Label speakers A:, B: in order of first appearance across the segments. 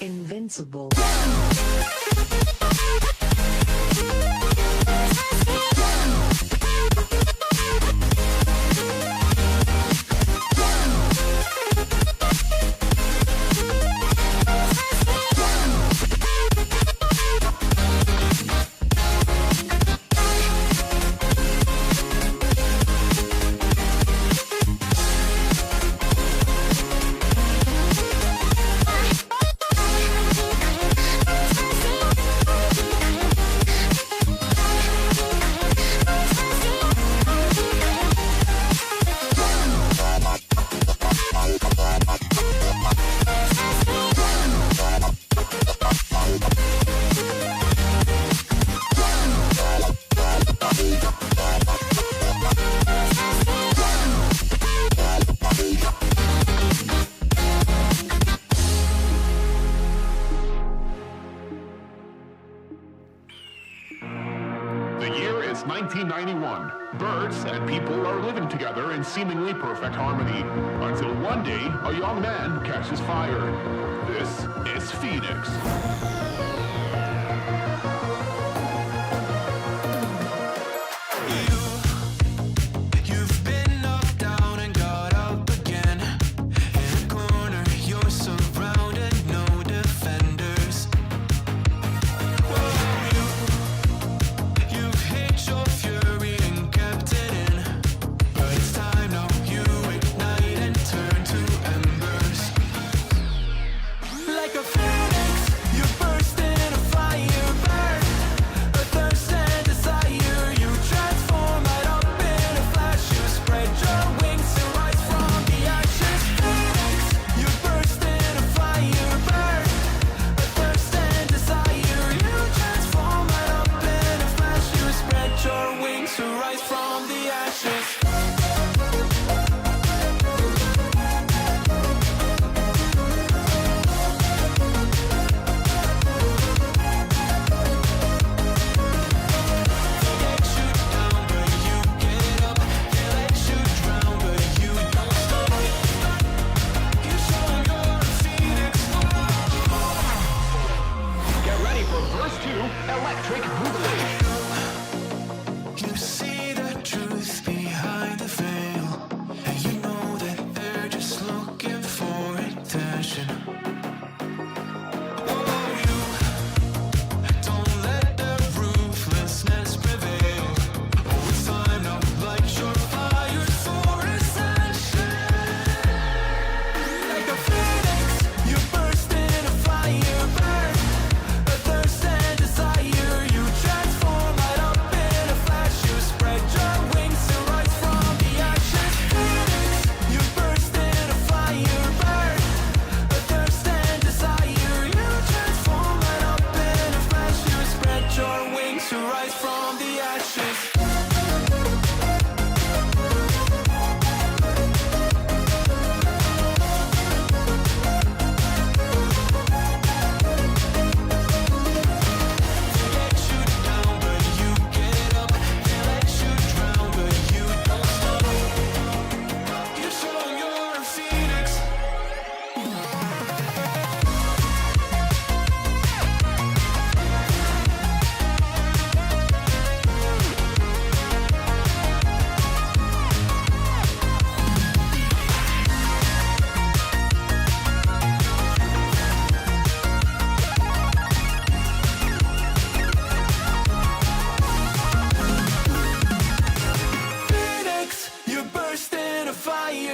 A: Invincible.
B: The year is 1991. Birds and people are living together in seemingly perfect harmony, until one day a young man catches fire. This is Phoenix.
C: Like a phoenix, you burst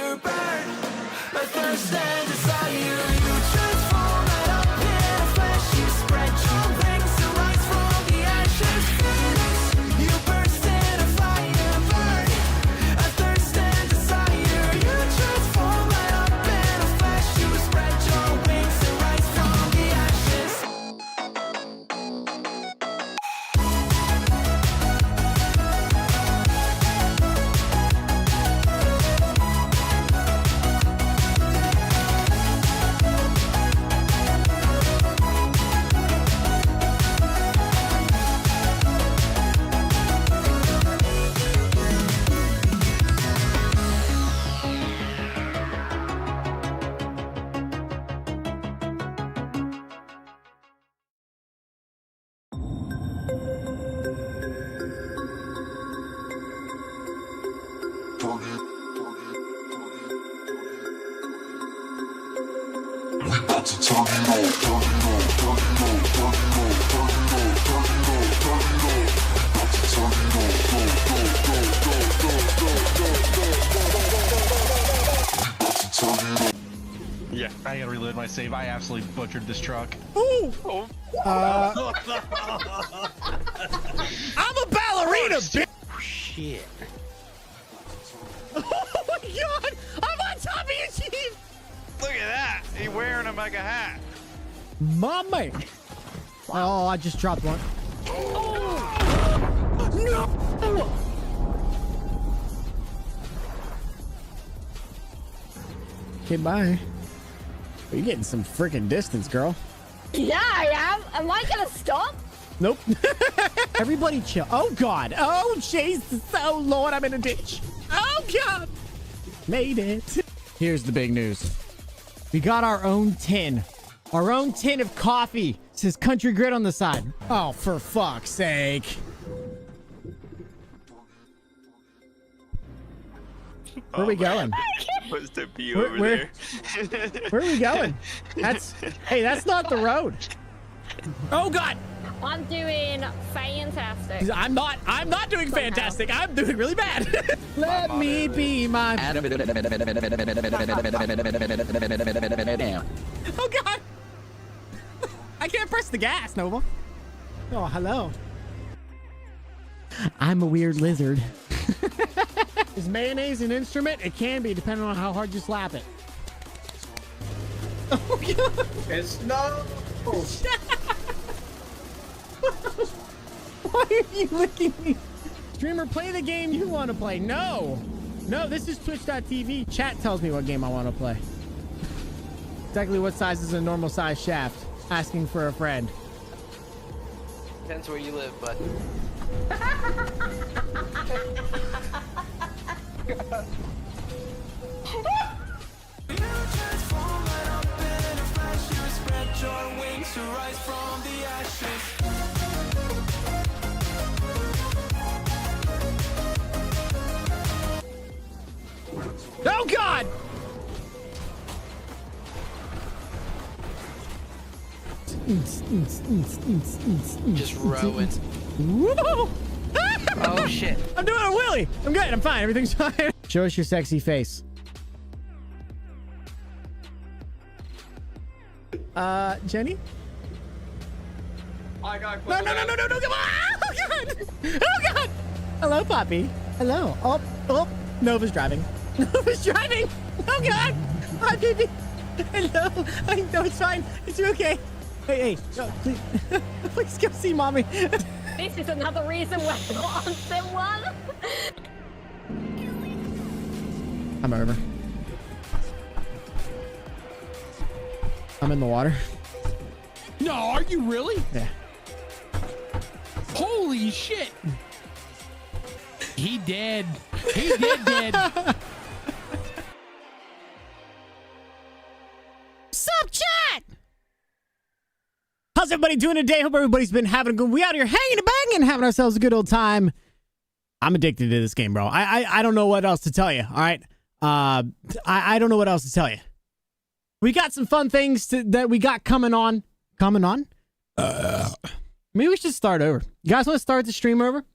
A: fire burn. A thirst and desire, you transform right up in a flash. You spread your wings to rise from the ashes. Phoenix, you burst in a fire burn. A thirst and desire, you transform right up in a flash. You spread your wings to rise from the ashes.
C: Yeah, I gotta reload my save. I absolutely butchered this truck.
D: Ooh! I'm a ballerina, bitch!
C: Shit.
D: Oh my god! I'm on top of you, Chief!
E: Look at that. He's wearing him like a hat.
D: My man. Oh, I just dropped one. Oh! No! Okay, bye. Oh, you're getting some freaking distance, girl.
F: Yeah, I am. Am I gonna stop?
D: Nope. Everybody chill. Oh, God. Oh, Jesus. Oh, Lord, I'm in a ditch. Oh, God. Made it. Here's the big news. We got our own tin. Our own tin of coffee. It says CountryGrit on the side. Oh, for fuck's sake. Where are we going?
E: What's the view
D: Where-
E: over
D: where-
E: there?
D: Where are we going? Hey, that's not the road. Oh, God.
F: I'm doing fantastic.
D: I'm not doing fantastic. I'm doing really bad. Let me be my... Oh, God. I can't press the gas, Nova. Oh, hello. I'm a weird lizard. Is mayonnaise an instrument? It can be, depending on how hard you slap it. Oh, God.
G: It's no.
D: Why are you licking me? Streamer, play the game you want to play. No, this is twitch.tv. Chat tells me what game I want to play. Exactly what size is a normal size shaft? Asking for a friend.
G: Depends where you live, bud.
A: You transform right up in a flash. You spread your wings to rise from the ashes.
D: Oh, God!
G: Just rowing.
D: Whoa!
G: Oh shit.
D: I'm doing a wheelie. I'm good. I'm fine. Everything's fine. Show us your sexy face. Jenny?
G: I got
D: No, come on! Oh, God! Oh, God! Hello, Poppy. Hello. Oh, Nova's driving. Nova's driving! Oh, God! Hi, baby. Hello. No, it's fine. It's okay. Hey, no, please. Please go see mommy.
F: This is another reason why I'm not on sim 1.
D: I'm over. I'm in the water.
H: No, are you really?
D: Yeah.
H: Holy shit. He dead. He dead.
D: Sup, chat? How's everybody doing today? Hope everybody's been having a good... We out here hanging and banging, having ourselves a good old time. I'm addicted to this game, bro. I don't know what else to tell you, all right? I don't know what else to tell you. We got some fun things that we got coming on. Coming on? Maybe we should start over. You guys want to start the stream over?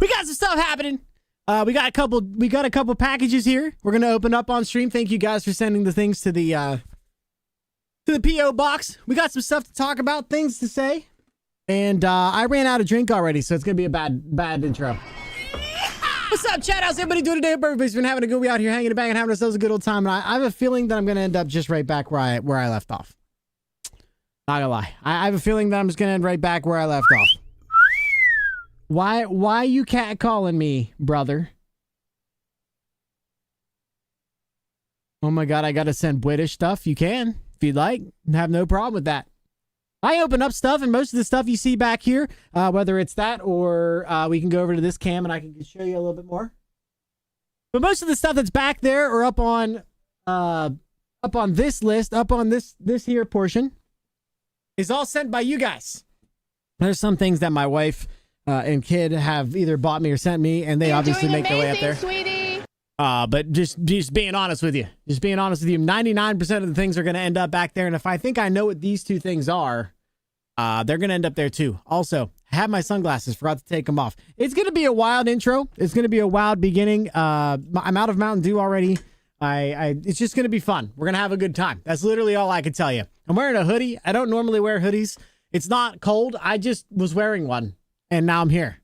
D: We got some stuff happening. We got a couple packages here. We're gonna open up on stream. Thank you guys for sending the things to the PO box. We got some stuff to talk about, things to say, and I ran out of drink already, so it's gonna be a bad intro. What's up, chat? How's everybody doing today? Everybody's been having a good week out here, hanging and banging, having ourselves a good old time. And I have a feeling that I'm gonna end up just right back where I left off. Not gonna lie, I have a feeling that I'm just gonna end right back where I left off. Why you cat calling me, brother? Oh my god, I gotta send British stuff. You can, if you'd like. Have no problem with that. I open up stuff, and most of the stuff you see back here, whether it's that or we can go over to this cam and I can show you a little bit more. But most of the stuff that's back there or up on this list, up on this here portion, is all sent by you guys. There's some things that my wife and kid have either bought me or sent me, and they obviously make their way up there.
F: Sweetie.
D: But just being honest with you, 99% of the things are going to end up back there. And if I think I know what these two things are, they're going to end up there too. Also, I have my sunglasses, forgot to take them off. It's going to be a wild intro. It's going to be a wild beginning. I'm out of Mountain Dew already. It's just going to be fun. We're going to have a good time. That's literally all I can tell you. I'm wearing a hoodie. I don't normally wear hoodies. It's not cold. I just was wearing one and now I'm here.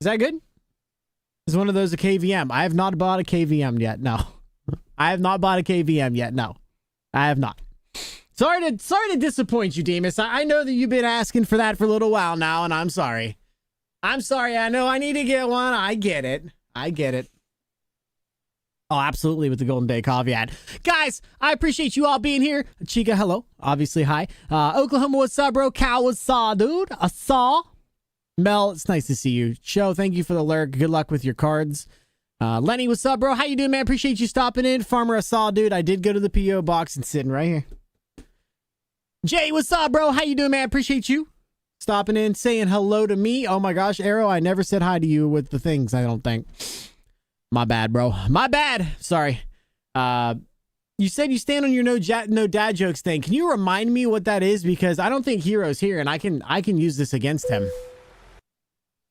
D: Is that good? Is one of those a KVM? I have not bought a KVM yet. No, I have not bought a KVM yet. No, I have not. Sorry to disappoint you, Demas. I know that you've been asking for that for a little while now, and I'm sorry. I'm sorry. I know I need to get one. I get it. Oh, absolutely, with the Golden Day Coffee ad. Guys, I appreciate you all being here. Chica, hello. Obviously, hi. Oklahoma, what's up, bro? Cal, what's up, dude? I saw. Mel, it's nice to see you. Show, thank you for the lurk. Good luck with your cards. Lenny, what's up, bro? How you doing, man? Appreciate you stopping in. Farmer, I saw, dude. I did go to the P.O. box and sitting right here. Jay, what's up, bro? How you doing, man? Appreciate you stopping in, saying hello to me. Oh my gosh, Arrow, I never said hi to you with the things, I don't think. My bad, bro. My bad. Sorry. You said you stand on your no dad jokes thing. Can you remind me what that is? Because I don't think Hero's here, and I can use this against him.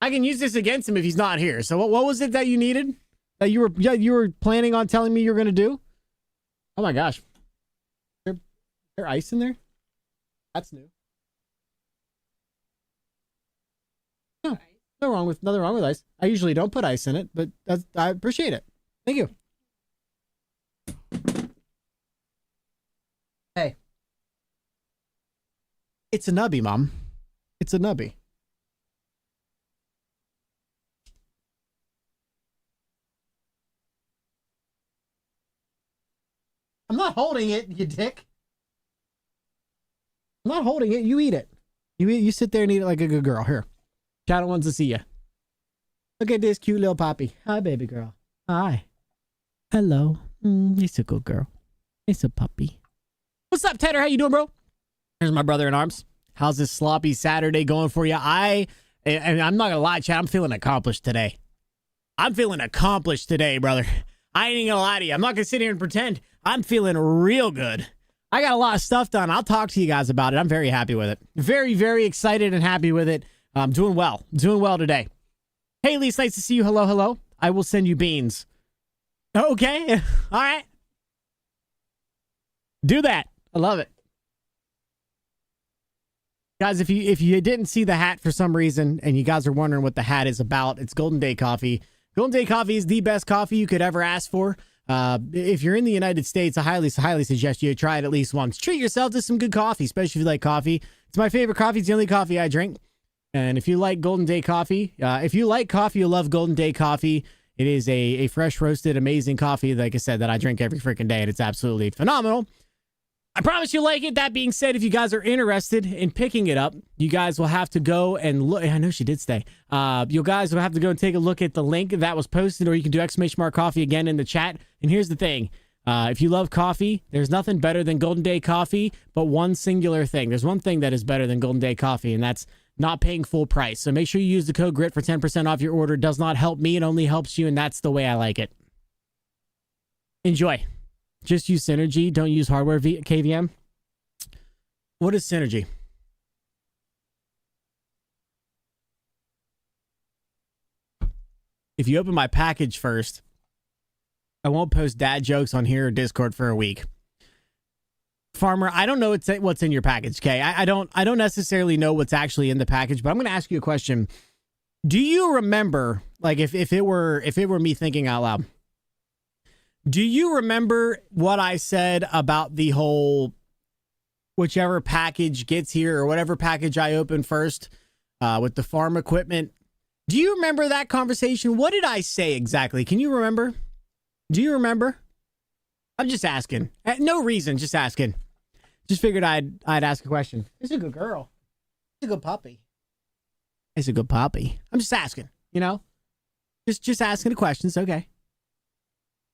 D: I can use this against him if he's not here. So what was it that you needed? That you were planning on telling me you were going to do? Oh my gosh. Is there ice in there? That's new. No, nothing wrong with ice. I usually don't put ice in it, but I appreciate it. Thank you. Hey. It's a nubby, Mom. It's a nubby. I'm not holding it, you dick. I'm not holding it. You eat it. You sit there and eat it like a good girl. Here. Channel wants to see you. Look at this cute little poppy. Hi, baby girl. Hi. Hello. He's a good girl. He's a puppy. What's up, Tedder? How you doing, bro? Here's my brother in arms. How's this sloppy Saturday going for you? And I'm not gonna lie, chat. I'm feeling accomplished today. I'm feeling accomplished today, brother. I ain't gonna lie to you. I'm not gonna sit here and pretend. I'm feeling real good. I got a lot of stuff done. I'll talk to you guys about it. I'm very happy with it. Very, very excited and happy with it. I'm doing well. Doing well today. Haley, it's nice to see you. Hello, hello. I will send you beans. Okay. All right. Do that. I love it. Guys, if you didn't see the hat for some reason and you guys are wondering what the hat is about, it's Golden Day Coffee. Golden Day Coffee is the best coffee you could ever ask for. If you're in the United States, I highly suggest you try it at least once. Treat yourself to some good coffee, especially if you like coffee. It's my favorite coffee. It's the only coffee I drink. And if you like Golden Day Coffee, if you like coffee, you'll love Golden Day Coffee. It is a fresh roasted, amazing coffee, like I said, that I drink every freaking day, and it's absolutely phenomenal. I promise you'll like it. That being said, if you guys are interested in picking it up, you guys will have to go and look. I know she did stay. You guys will have to go and take a look at the link that was posted, or you can do !coffee again in the chat. And here's the thing. If you love coffee, there's nothing better than Golden Day Coffee, but one singular thing. There's one thing that is better than Golden Day Coffee, and that's not paying full price. So make sure you use the code GRIT for 10% off your order. It does not help me. It only helps you, and that's the way I like it. Enjoy. Just use Synergy. Don't use hardware KVM. What is Synergy? if you open my package first, I won't post dad jokes on here or Discord for a week. Farmer, I don't know what's in your package, okay? I don't necessarily know what's actually in the package, but I'm going to ask you a question. Do you remember, like if it were me thinking out loud, do you remember what I said about the whole whichever package gets here or whatever package I open first with the farm equipment? Do you remember that conversation? What did I say exactly? Can you remember? Do you remember? I'm just asking. No reason, just asking. Just figured I'd ask a question. It's a good girl. It's a good puppy. It's a good puppy. I'm just asking, you know? Just asking the questions, okay.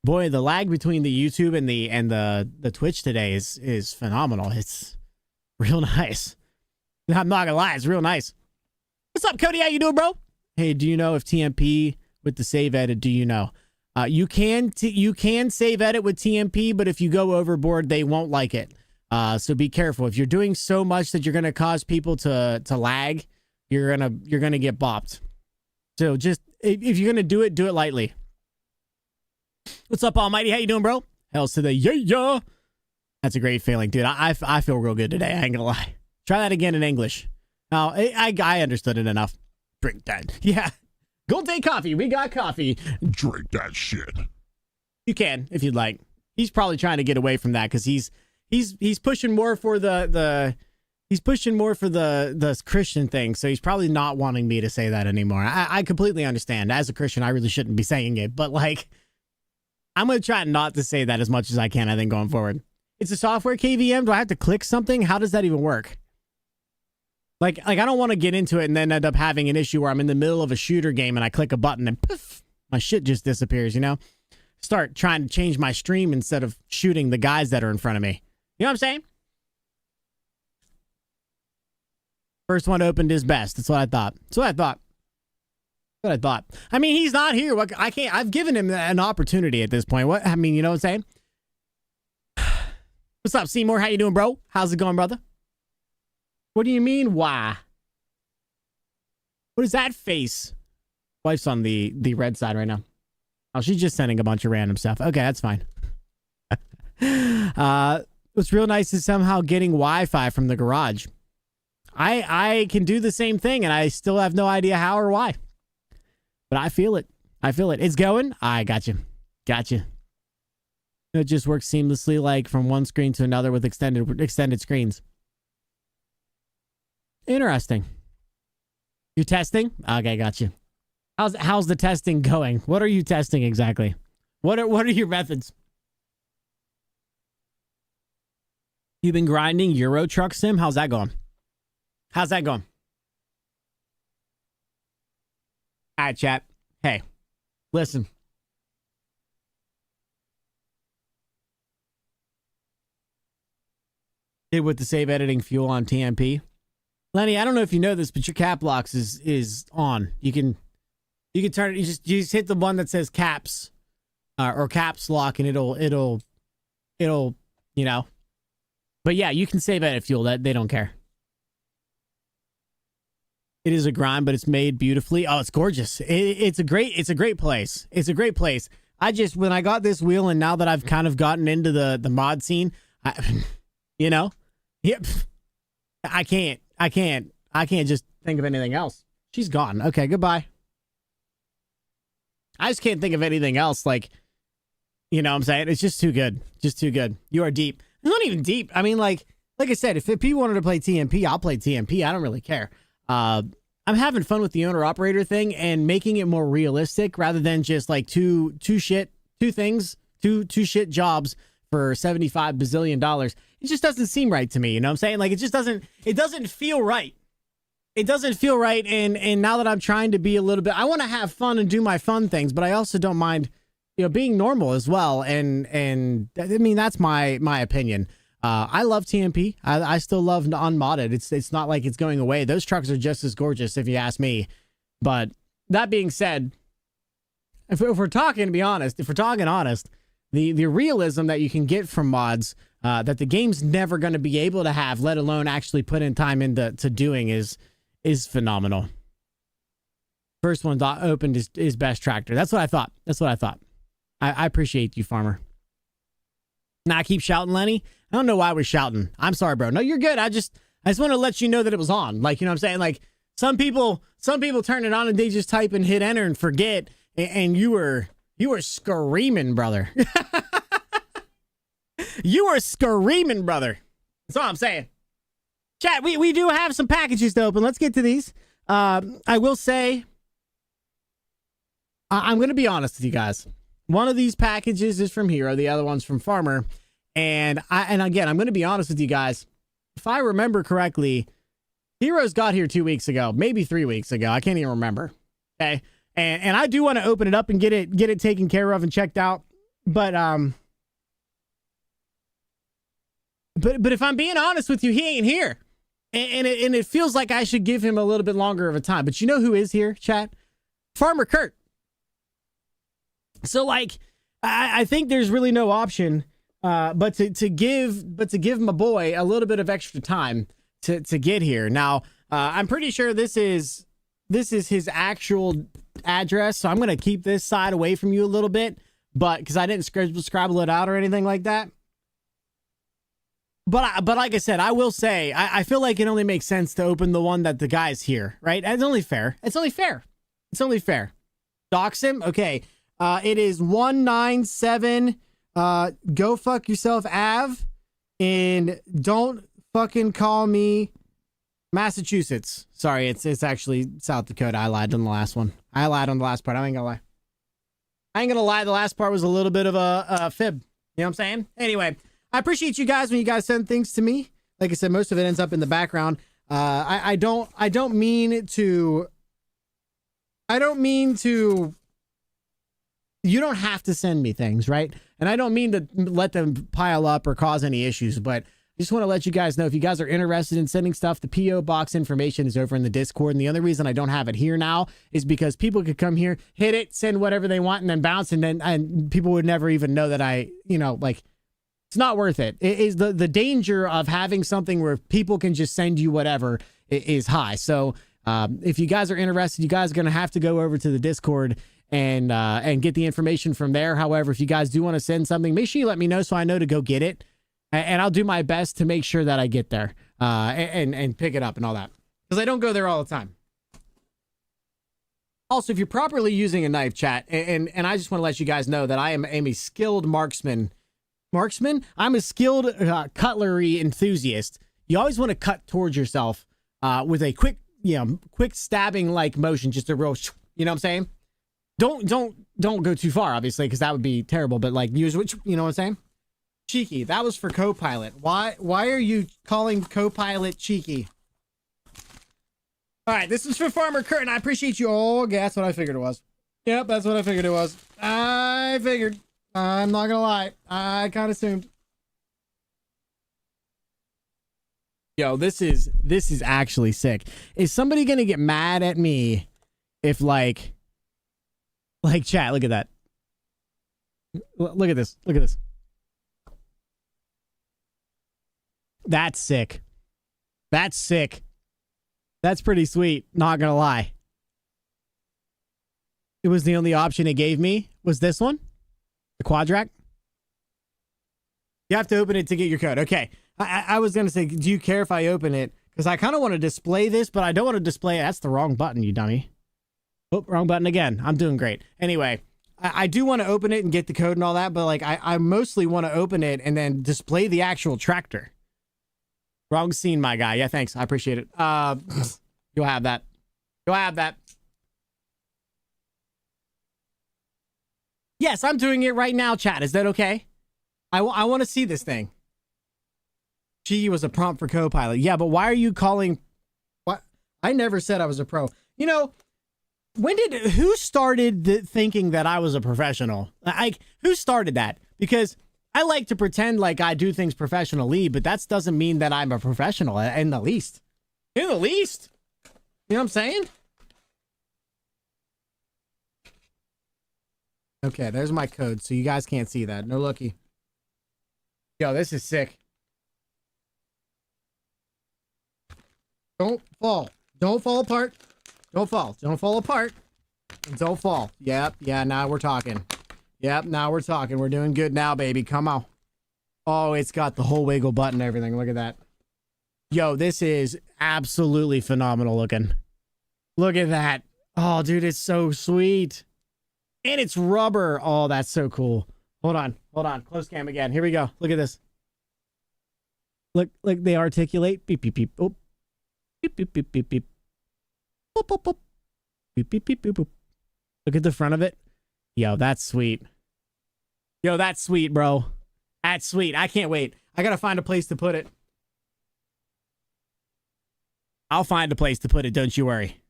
D: Boy, the lag between the YouTube and the Twitch today is phenomenal. It's real nice. I'm not gonna lie, it's real nice. What's up, Cody? How you doing, bro? Hey, do you know if TMP with the save edit, do you know? You can save edit with TMP, but if you go overboard, they won't like it. So be careful. If you're doing so much that you're gonna cause people to lag, you're gonna get bopped. So just if you're gonna do it lightly. What's up, Almighty? How you doing, bro? Hells to the yeah. That's a great feeling, dude. I feel real good today. I ain't gonna lie. Try that again in English. Oh, I understood it enough. Drink that. Yeah. Gold Day Coffee. We got coffee.
B: Drink that shit.
D: You can if you'd like. He's probably trying to get away from that because he's pushing more for the Christian thing. So he's probably not wanting me to say that anymore. I completely understand. As a Christian, I really shouldn't be saying it, but like, I'm gonna try not to say that as much as I can. I think going forward, it's a software KVM. Do I have to click something? How does that even work? Like I don't want to get into it and then end up having an issue where I'm in the middle of a shooter game and I click a button and poof, my shit just disappears, you know? Start trying to change my stream instead of shooting the guys that are in front of me. You know what I'm saying? First one opened is best. That's what I thought. I mean, he's not here. What I can't. I've given him an opportunity at this point. What I mean, you know what I'm saying? What's up, Seymour? How you doing, bro? How's it going, brother? What do you mean, why? What is that face? Wife's on the red side right now. Oh, she's just sending a bunch of random stuff. Okay, that's fine. What's real nice is somehow getting Wi-Fi from the garage. I can do the same thing, and I still have no idea how or why. But I feel it. It's going. I got you. It just works seamlessly, like from one screen to another with extended screens. Interesting. You're testing? Okay, got you. How's the testing going? What are you testing exactly? What are your methods? You've been grinding Euro Truck Sim? How's that going? All right, chat. Hey, listen. Did with the save editing fuel on TMP. Lenny, I don't know if you know this, but your cap locks is on. You can turn it. You just hit the one that says caps or caps lock, and it'll you know. But yeah, you can save edit fuel. That they don't care. It is a grind, but it's made beautifully. Oh, it's gorgeous. It's a great place. It's a great place. When I got this wheel, and now that I've kind of gotten into the mod scene, you know, yep. I can't just think of anything else. She's gone. Okay, goodbye. I just can't think of anything else. Like, you know what I'm saying? It's just too good. You are deep. It's not even deep. I mean, like I said, if people wanted to play TMP, I'll play TMP. I don't really care. I'm having fun with the owner-operator thing and making it more realistic rather than just like two shit jobs for $75 bazillion. It just doesn't seem right to me. You know what I'm saying? Like, it doesn't feel right. It doesn't feel right. And now that I'm trying to be a little bit, I want to have fun and do my fun things, but I also don't mind, you know, being normal as well. And I mean, that's my opinion. I love TMP. I still love unmodded. It's not like it's going away. Those trucks are just as gorgeous, if you ask me. But that being said, if we're talking honest, the realism that you can get from mods that the game's never going to be able to have, let alone actually put in time into doing, is phenomenal. First one opened is best tractor. That's what I thought. That's what I thought. I appreciate you, farmer. Now I keep shouting, Lenny. I don't know why we're shouting. I'm sorry, bro. No, you're good. I just want to let you know that it was on. Like, you know what I'm saying? Like some people turn it on and they just type and hit enter and forget. And you were screaming, brother. You were screaming, brother. That's all I'm saying. Chat, we do have some packages to open. Let's get to these. I will say, I'm going to be honest with you guys. One of these packages is from Hero. The other one's from Farmer. And again, I'm going to be honest with you guys. If I remember correctly, Heroes got here 2 weeks ago, maybe 3 weeks ago. I can't even remember. Okay. And I do want to open it up and get it taken care of and checked out. But if I'm being honest with you, he ain't here. And it feels like I should give him a little bit longer of a time. But you know who is here, chat? Farmer Kurt. So like, I think there's really no option but to give my boy a little bit of extra time to get here. Now, I'm pretty sure this is his actual address, so I'm gonna keep this side away from you a little bit, but because I didn't scribble it out or anything like that. But like I said, I will say I feel like it only makes sense to open the one that the guy's here, right? It's only fair. It's only fair. It's only fair. Dox him, okay. It is 197 go fuck yourself Ave, and don't fucking call me Massachusetts. Sorry, it's actually South Dakota. I lied on the last one. I lied on the last part. I ain't gonna lie. The last part was a little bit of a fib. You know what I'm saying? Anyway, I appreciate you guys when you guys send things to me. Like I said, most of it ends up in the background. I don't mean to. You don't have to send me things, right? And I don't mean to let them pile up or cause any issues, but I just want to let you guys know if you guys are interested in sending stuff, the P.O. box information is over in the Discord. And the other reason I don't have it here now is because people could come here, hit it, send whatever they want, and then bounce. And people would never even know that it's not worth it. It is the danger of having something where people can just send you whatever is high. So if you guys are interested, you guys are going to have to go over to the Discord and get the information from there. However, if you guys do want to send something, make sure you let me know so I know to go get it. And I'll do my best to make sure that I get there and pick it up and all that. Because I don't go there all the time. Also, if you're properly using a knife, chat, and I just want to let you guys know that I am a skilled marksman. I'm a skilled cutlery enthusiast. You always want to cut towards yourself with a quick stabbing like motion, just a real, you know what I'm saying? Don't go too far, obviously, because that would be terrible. But like, use which, you know what I'm saying? Cheeky. That was for Copilot. Why are you calling Copilot cheeky? All right, this is for Farmer Kurt, and I appreciate you all. Okay, that's what I figured it was. Yep, that's what I figured it was. I figured. I'm not gonna lie. I kind of assumed. Yo, this is actually sick. Is somebody gonna get mad at me if like chat? Look at that. Look at this. Look at this. That's sick. That's sick. That's pretty sweet. Not gonna lie. It was the only option it gave me was this one. The Quadrac. You have to open it to get your code. Okay. I was going to say, do you care if I open it? Because I kind of want to display this, but I don't want to display it. That's the wrong button, you dummy. Oh, wrong button again. I'm doing great. Anyway, I do want to open it and get the code and all that, but like I mostly want to open it and then display the actual tractor. Wrong scene, my guy. Yeah, thanks. I appreciate it. You'll have that. You'll have that. Yes, I'm doing it right now, chat. Is that okay? I want to see this thing. She was a prompt for Copilot. Yeah, but why are you calling... What? I never said I was a pro. You know, who started thinking that I was a professional? Like, who started that? Because I like to pretend like I do things professionally, but that doesn't mean that I'm a professional in the least. In the least. You know what I'm saying? Okay, there's my code, so you guys can't see that. No looky. Yo, this is sick. Don't fall. Don't fall apart. Don't fall. Don't fall apart. And don't fall. Yep. Yeah, now we're talking. Yep, now we're talking. We're doing good now, baby. Come on. Oh, it's got the whole wiggle button and everything. Look at that. Yo, this is absolutely phenomenal looking. Look at that. Oh, dude, it's so sweet. And it's rubber. Oh, that's so cool. Hold on. Hold on. Close cam again. Here we go. Look at this. Look, they articulate. Beep, beep, beep. Oh. Beep, beep, beep, beep, beep. Boop, boop, boop. Beep, beep, beep, boop, boop. Look at the front of it. Yo, that's sweet. Yo, that's sweet, bro. That's sweet. I can't wait. I gotta find a place to put it. I'll find a place to put it, don't you worry.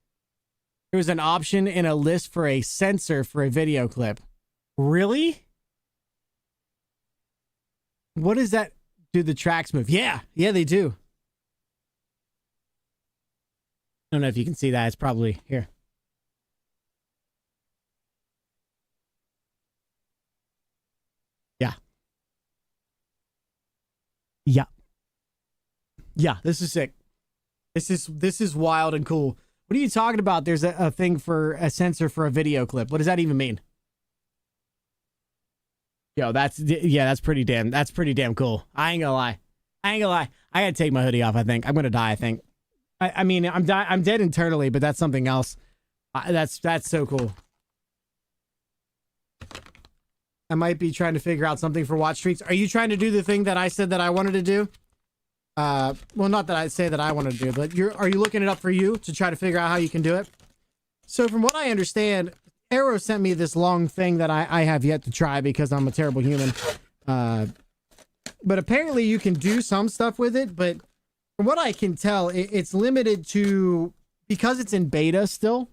D: There was an option in a list for a sensor for a video clip. Really? What does that do? The tracks move? Yeah, they do. I don't know if you can see that. It's probably here. Yeah, this is sick. This is wild and cool. What are you talking about? There's a thing for a sensor for a video clip. What does that even mean? Yo, that's pretty damn cool. I ain't gonna lie. I gotta take my hoodie off, I think. I'm gonna die, I think. I mean, I'm dead internally, but that's something else. That's so cool. I might be trying to figure out something for watch streaks. Are you trying to do the thing that I said that I wanted to do? Well, not that I say that I want to do, but are you looking it up for you to try to figure out how you can do it? So from what I understand, Arrow sent me this long thing that I have yet to try because I'm a terrible human. But apparently you can do some stuff with it, but from what I can tell, it's limited to, because it's in beta still,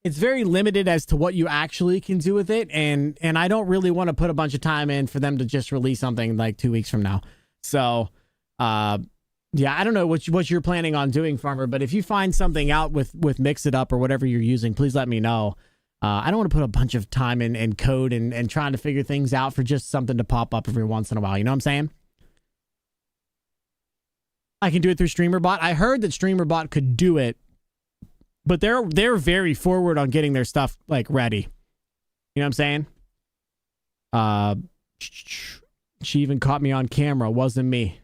D: it's very limited as to what you actually can do with it. And I don't really want to put a bunch of time in for them to just release something like 2 weeks from now. So, yeah, I don't know what you're planning on doing, Farmer, but if you find something out with Mix It Up or whatever you're using, please let me know. I don't want to put a bunch of time in code and trying to figure things out for just something to pop up every once in a while. You know what I'm saying? I can do it through StreamerBot. I heard that StreamerBot could do it, but they're very forward on getting their stuff like ready. You know what I'm saying? She even caught me on camera. Wasn't me.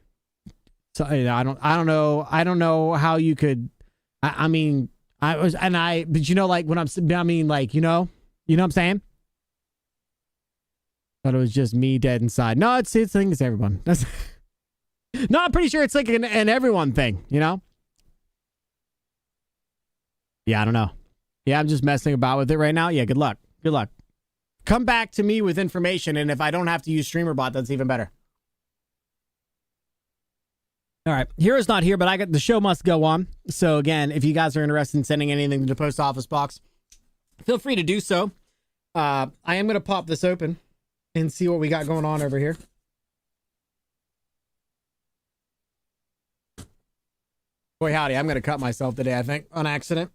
D: So I don't know how you could. I mean, but you know, like when you know what I'm saying? Thought it was just me dead inside. No, it's I think it's everyone. No, I'm pretty sure it's like an everyone thing, you know? Yeah, I don't know. Yeah, I'm just messing about with it right now. Yeah, good luck. Good luck. Come back to me with information, and if I don't have to use StreamerBot, that's even better. All right, Hero's not here, but the show must go on. So again, if you guys are interested in sending anything to the post office box, feel free to do so. I am going to pop this open and see what we got going on over here. Boy, howdy, I'm going to cut myself today, I think, on accident.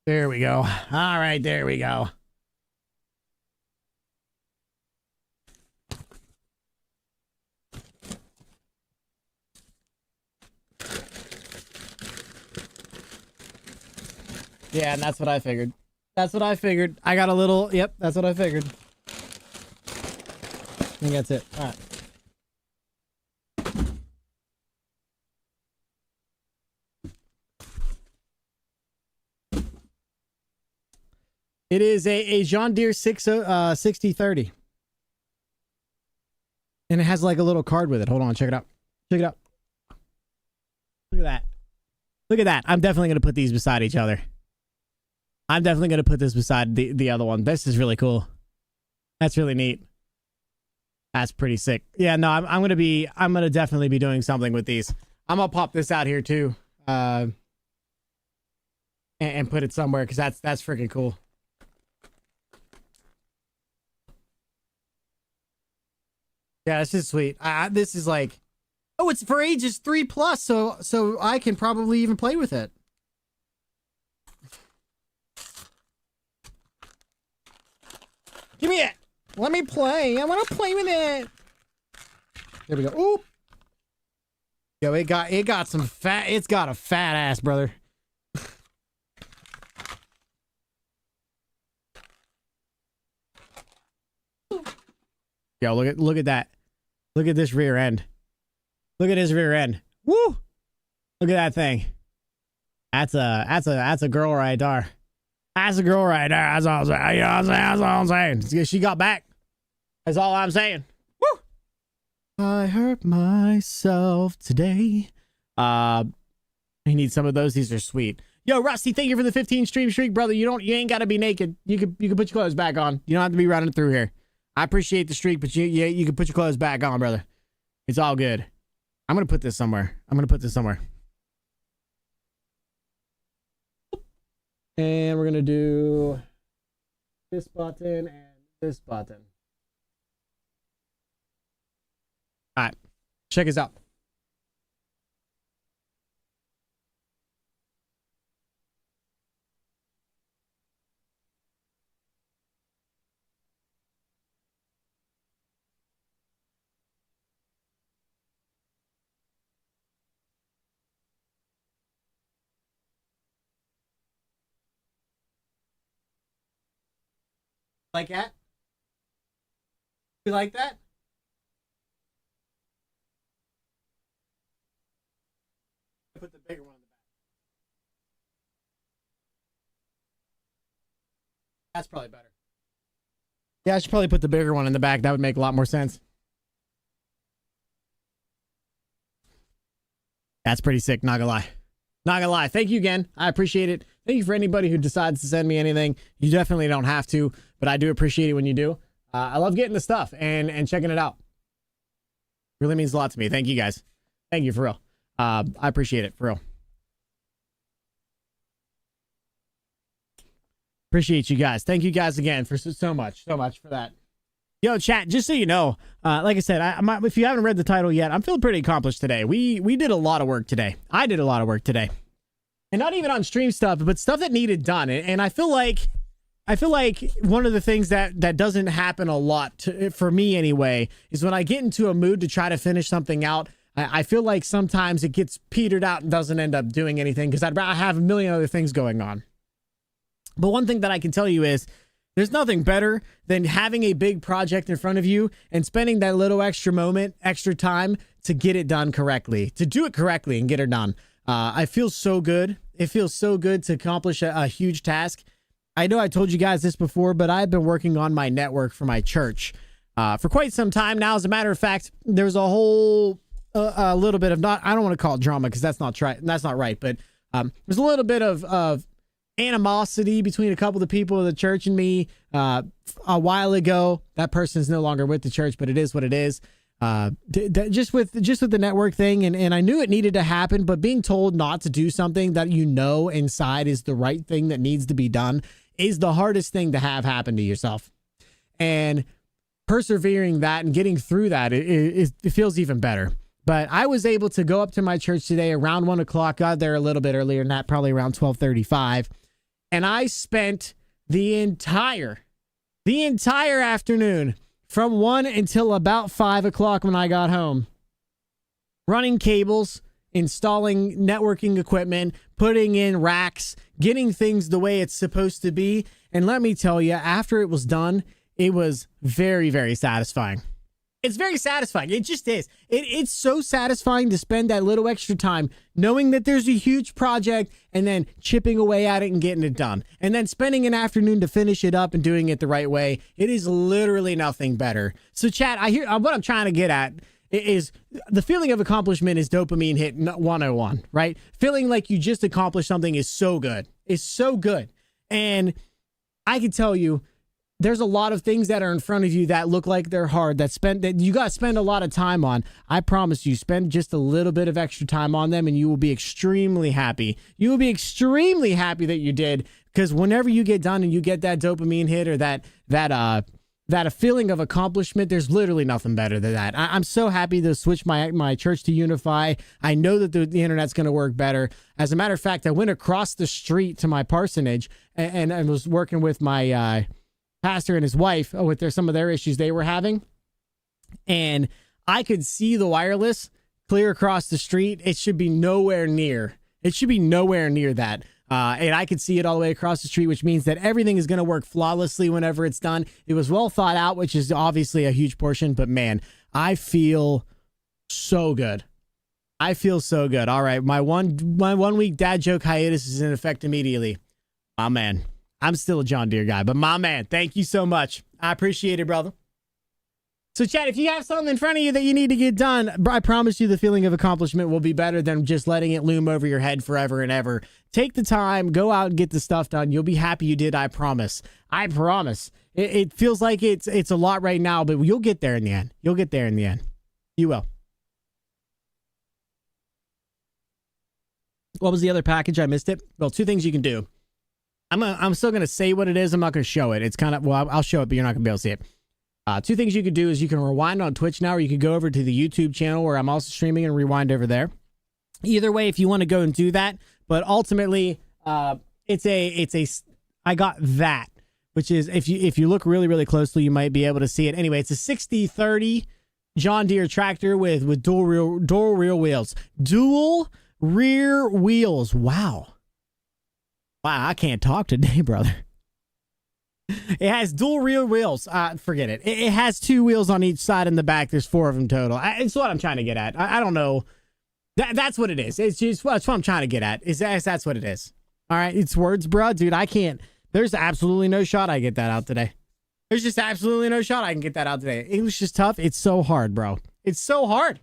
D: There we go. All right, there we go. Yeah, and that's what I figured. That's what I figured. I got a little... Yep, that's what I figured. I think that's it. All right. It is a John Deere 6030. And it has like a little card with it. Hold on, check it out. Check it out. Look at that. Look at that. I'm definitely going to put these beside each other. I'm definitely going to put this beside the other one. This is really cool. That's really neat. That's pretty sick. Yeah, no, I'm going to definitely be doing something with these. I'm going to pop this out here too. And put it somewhere because that's freaking cool. Yeah, this is sweet. This is like, oh, it's for ages 3+, so I can probably even play with it. Give me it. Let me play. I want to play with it. There we go. Oop. Yo, it got some fat. It's got a fat ass, brother. Yo, look at that. Look at this rear end. Look at his rear end. Woo! Look at that thing. That's a girl right there. That's a girl right there. That's all I'm saying. You know what I'm saying? That's all I'm saying. She got back. That's all I'm saying. Woo! I hurt myself today. I need some of those. These are sweet. Yo, Rusty, thank you for the 15 stream streak, brother. You ain't gotta be naked. You can put your clothes back on. You don't have to be running through here. I appreciate the streak, but you can put your clothes back on, brother. It's all good. I'm gonna put this somewhere. And we're gonna do this button and this button. All right, check us out. Like that? You like that? I put the bigger one in the back. That's probably better. Yeah, I should probably put the bigger one in the back. That would make a lot more sense. That's pretty sick, not gonna lie. Not gonna lie. Thank you again. I appreciate it. Thank you for anybody who decides to send me anything. You definitely don't have to, but I do appreciate it when you do. I love getting the stuff and checking it out. Really means a lot to me. Thank you guys. Thank you for real. I appreciate it for real. Appreciate you guys. Thank you guys again for so much for that. Yo, chat, just so you know, like I said, if you haven't read the title yet, I'm feeling pretty accomplished today. We did a lot of work today. I did a lot of work today. And not even on stream stuff, but stuff that needed done. And I feel like one of the things that doesn't happen a lot for me anyway is when I get into a mood to try to finish something out, I feel like sometimes it gets petered out and doesn't end up doing anything because I have a million other things going on. But one thing that I can tell you is there's nothing better than having a big project in front of you and spending that little extra moment, extra time to get it done correctly, to do it correctly and get it done. I feel so good. It feels so good to accomplish a huge task. I know I told you guys this before, but I've been working on my network for my church for quite some time now. As a matter of fact, there's a whole a little bit of I don't want to call it drama because that's not right. But there's a little bit of animosity between a couple of the people of the church and me a while ago. That person's no longer with the church, but it is what it is. Just with the network thing, and I knew it needed to happen, but being told not to do something that you know inside is the right thing that needs to be done is the hardest thing to have happen to yourself. And persevering that and getting through that, it feels even better. But I was able to go up to my church today around 1 o'clock, got there a little bit earlier than that, probably around 12:35. And I spent the entire afternoon from 1 until about 5 o'clock when I got home, running cables, installing networking equipment, putting in racks, getting things the way it's supposed to be. And let me tell you, after it was done, it was very, very satisfying. It's very satisfying. It just is. It's so satisfying to spend that little extra time knowing that there's a huge project and then chipping away at it and getting it done. And then spending an afternoon to finish it up and doing it the right way. It is literally nothing better. So chat, I hear what I'm trying to get at is the feeling of accomplishment is dopamine hit 101, right? Feeling like you just accomplished something is so good. It's so good. And I can tell you, there's a lot of things that are in front of you that look like they're hard, that you got to spend a lot of time on. I promise you, spend just a little bit of extra time on them and you will be extremely happy. You will be extremely happy that you did, because whenever you get done and you get that dopamine hit or that a feeling of accomplishment, there's literally nothing better than that. I'm so happy to switch my church to Unify. I know that the internet's going to work better. As a matter of fact, I went across the street to my parsonage and I was working with my pastor and his wife with some of their issues they were having, and I could see the wireless clear across the street. It should be nowhere near. It should be nowhere near that. And I could see it all the way across the street, which means that everything is going to work flawlessly whenever it's done. It was well thought out, which is obviously a huge portion. But man, I feel so good. I feel so good. All right, my 1 week dad joke hiatus is in effect immediately. My man, I'm still a John Deere guy, but my man, thank you so much. I appreciate it, brother. So, Chad, if you have something in front of you that you need to get done, I promise you the feeling of accomplishment will be better than just letting it loom over your head forever and ever. Take the time, go out and get the stuff done. You'll be happy you did, I promise. I promise. It feels like it's a lot right now, but you'll get there in the end. You'll get there in the end. You will. What was the other package? I missed it. Well, 2 things you can do. I'm still going to say what it is. I'm not going to show it. It's kind of, well, I'll show it, but you're not going to be able to see it. 2 things you could do is you can rewind on Twitch now, or you could go over to the YouTube channel where I'm also streaming and rewind over there. Either way, if you want to go and do that, but ultimately, I got that, which is if you look really, really closely, you might be able to see it. Anyway, it's a 60/30 John Deere tractor with dual rear wheels. Dual rear wheels. Wow, I can't talk today, brother. It has dual rear wheels. Forget it. It has 2 wheels on each side in the back. There's 4 of them total. It's what I'm trying to get at. I don't know. That's what it is. It's just that's what I'm trying to get at. That's what it is. All right. It's words, bro. Dude, I can't. There's absolutely no shot I get that out today. There's just absolutely no shot I can get that out today. English is tough. It's so hard, bro. It's so hard.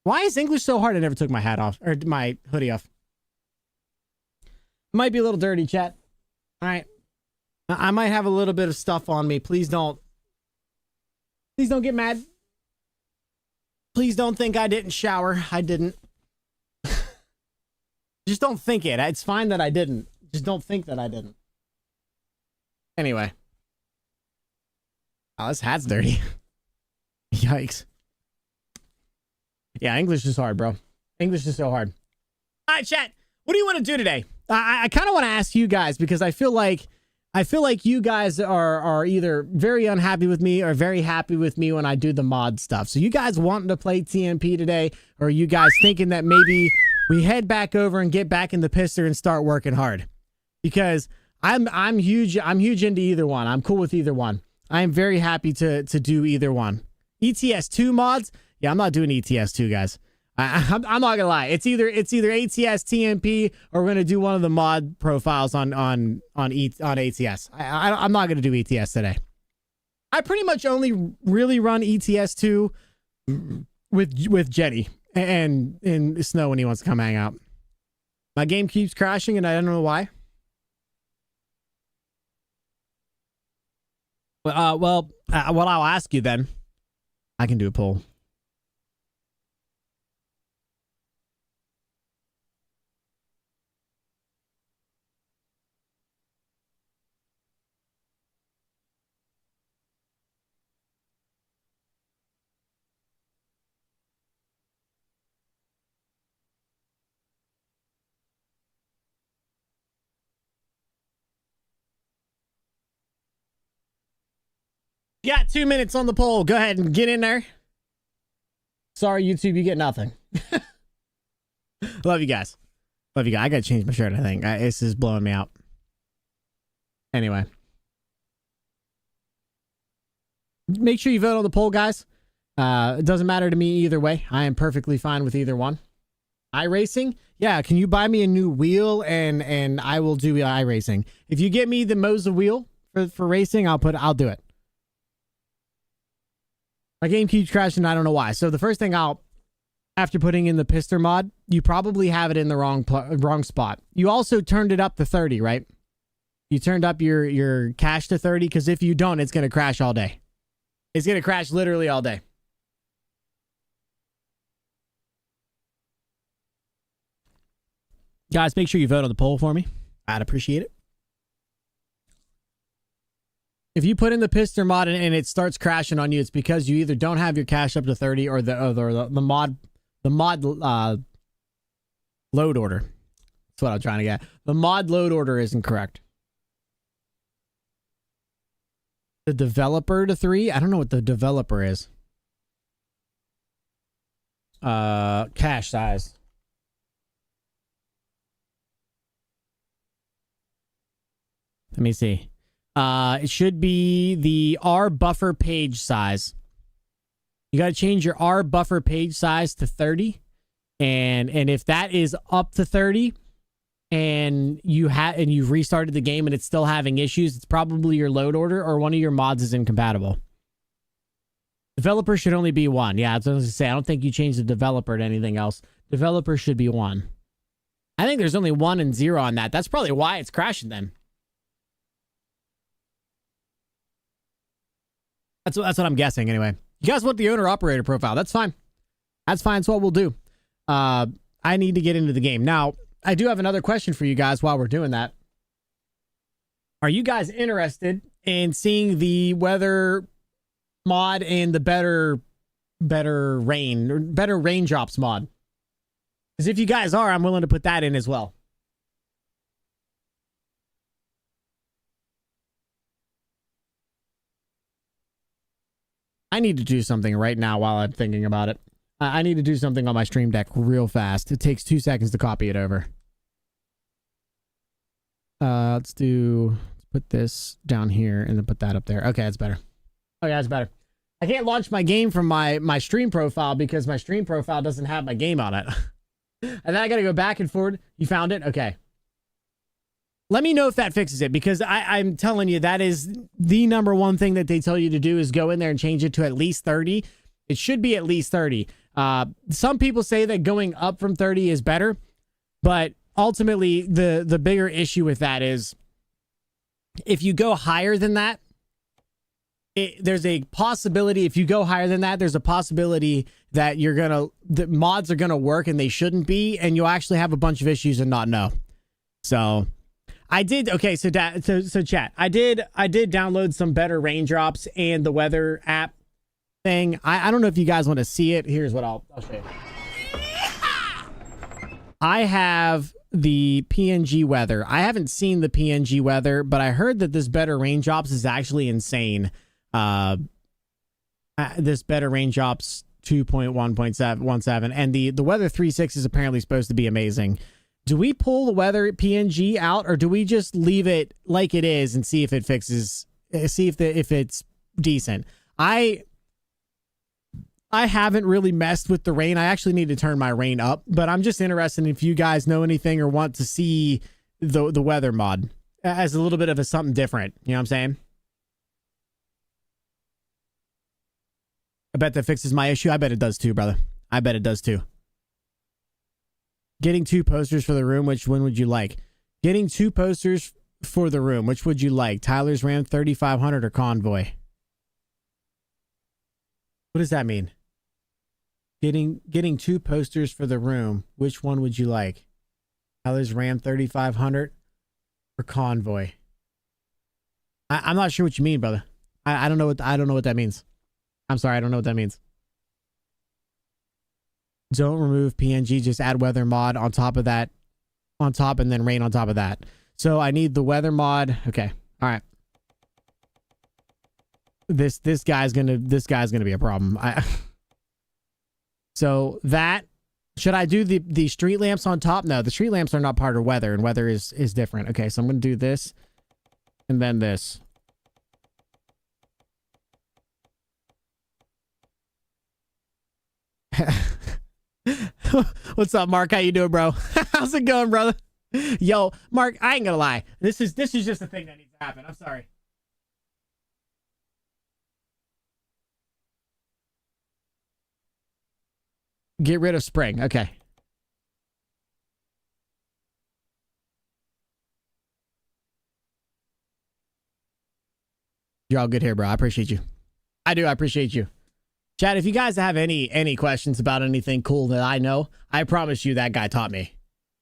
D: Why is English so hard? I never took my hat off or my hoodie off. Might be a little dirty, chat. All right. I might have a little bit of stuff on me. Please don't get mad. Please don't think I didn't shower. I didn't. Just don't think it. It's fine that I didn't. Just don't think that I didn't. Anyway. Oh, this hat's dirty. Yikes. Yeah, English is hard, bro. English is so hard. All right, chat. What do you want to do today? I kind of want to ask you guys because I feel like you guys are either very unhappy with me or very happy with me when I do the mod stuff. So you guys wanting to play TMP today, or are you guys thinking that maybe we head back over and get back in the pisser and start working hard? Because I'm huge into either one. I'm cool with either one. I am very happy to do either one. ETS2 mods? Yeah, I'm not doing ETS2, guys. I'm not gonna lie. It's either ATS TMP or we're gonna do one of the mod profiles on ATS. I'm not gonna do ETS today. I pretty much only really run ETS2 with Jenny and in Snow when he wants to come hang out. My game keeps crashing and I don't know why. What I'll ask you then, I can do a poll. You got 2 minutes on the poll. Go ahead and get in there. Sorry, YouTube, you get nothing. Love you guys. Love you guys. I gotta change my shirt, I think. This is blowing me out. Anyway. Make sure you vote on the poll, guys. It doesn't matter to me either way. I am perfectly fine with either one. iRacing? Yeah, can you buy me a new wheel and I will do iRacing. If you get me the Moza wheel for racing, I'll do it. My game keeps crashing. I don't know why. So the first thing after putting in the Pister mod, you probably have it in the wrong spot. You also turned it up to 30, right? You turned up your cache to 30 because if you don't, it's going to crash all day. It's going to crash literally all day. Guys, make sure you vote on the poll for me. I'd appreciate it. If you put in the Pister mod and it starts crashing on you, it's because you either don't have your cache up to 30 or the mod load order. That's what I'm trying to get. The mod load order isn't correct. The developer to 3? I don't know what the developer is. Cache size. Let me see. It should be the R buffer page size. You got to change your R buffer page size to 30. And if that is up to 30 and you've restarted the game and it's still having issues, it's probably your load order or one of your mods is incompatible. Developer should only be 1. Yeah, I was going to say, I don't think you change the developer to anything else. Developer should be 1. I think there's only 1 and 0 on that. That's probably why it's crashing then. That's what I'm guessing anyway. You guys want the owner operator profile? That's fine. That's fine. That's what we'll do. I need to get into the game. Now, I do have another question for you guys while we're doing that. Are you guys interested in seeing the weather mod and the better raindrops mod? Because if you guys are, I'm willing to put that in as well. I need to do something right now while I'm thinking about it. I need to do something on my stream deck real fast. It takes 2 seconds to copy it over. Let's put this down here and then put that up there. Okay, that's better. Okay, that's better. I can't launch my game from my stream profile because my stream profile doesn't have my game on it. And then I got to go back and forward. You found it? Okay. Let me know if that fixes it, because I'm telling you, that is the number one thing that they tell you to do, is go in there and change it to at least 30. It should be at least 30. Some people say that going up from 30 is better, but ultimately the bigger issue with that is if you go higher than that, there's a possibility, if you go higher than that, there's a possibility that the mods are gonna work and they shouldn't be, and you'll actually have a bunch of issues and not know. So I did, okay, so chat, I did download some better raindrops and the weather app thing. I don't know if you guys want to see it. Here's what I'll show you. I have the PNG weather. I haven't seen the PNG weather, but I heard that this better raindrops is actually insane. This better raindrops 2.1.17, and the weather 3.6 is apparently supposed to be amazing. Do we pull the weather PNG out, or do we just leave it like it is and see if it fixes, see if it's decent? I haven't really messed with the rain. I actually need to turn my rain up, but I'm just interested if you guys know anything or want to see the weather mod as a little bit of a something different. You know what I'm saying? I bet that fixes my issue. I bet it does too, brother. I bet it does too. Getting 2 posters for the room. Which one would you like? Getting 2 posters for the room. Which would you like? Tyler's Ram 3500 or Convoy? What does that mean? Getting 2 posters for the room. Which one would you like? Tyler's Ram 3500 or Convoy? I'm not sure what you mean, brother. I don't know what that means. I'm sorry, I don't know what that means. Don't remove PNG, just add weather mod on top of that, on top, and then rain on top of that. So I need the weather mod. Okay, all right. This guy's gonna be a problem. So that, should I do the street lamps on top? No, the street lamps are not part of weather, and weather is different. Okay, so I'm gonna do this, and then this. What's up, Mark? How you doing, bro? How's it going, brother? Yo, Mark, I ain't gonna lie. This is just a thing that needs to happen. I'm sorry. Get rid of spring. Okay. You're all good here, bro. I appreciate you. I do. I appreciate you. Chad, if you guys have any questions about anything cool that I know, I promise you that guy taught me.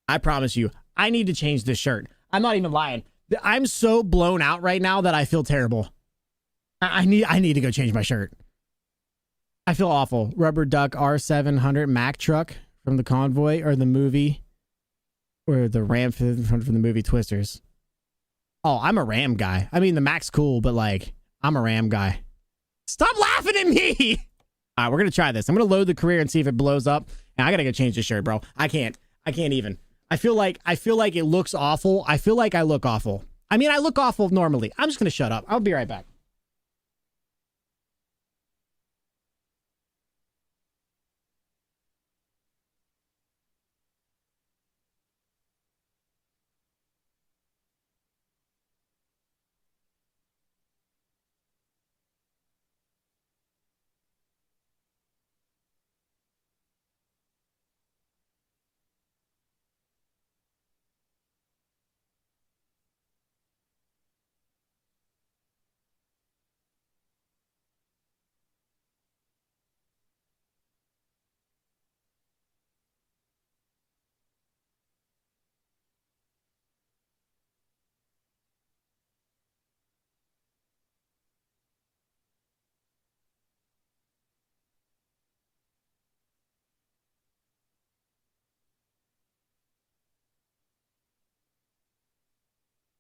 D: I promise you. I need to change this shirt. I'm not even lying. I'm so blown out right now that I feel terrible. I need to go change my shirt. I feel awful. Rubber Duck R700 Mack truck from the Convoy or the movie, or the Ram from the movie Twisters. Oh, I'm a Ram guy. I mean, the Mack's cool, but like, I'm a Ram guy. Stop laughing at me. All right, we're gonna try this. I'm gonna load the career and see if it blows up. And I gotta go change the shirt, bro. I can't even. I feel like it looks awful. I feel like I look awful. I mean, I look awful normally. I'm just gonna shut up. I'll be right back.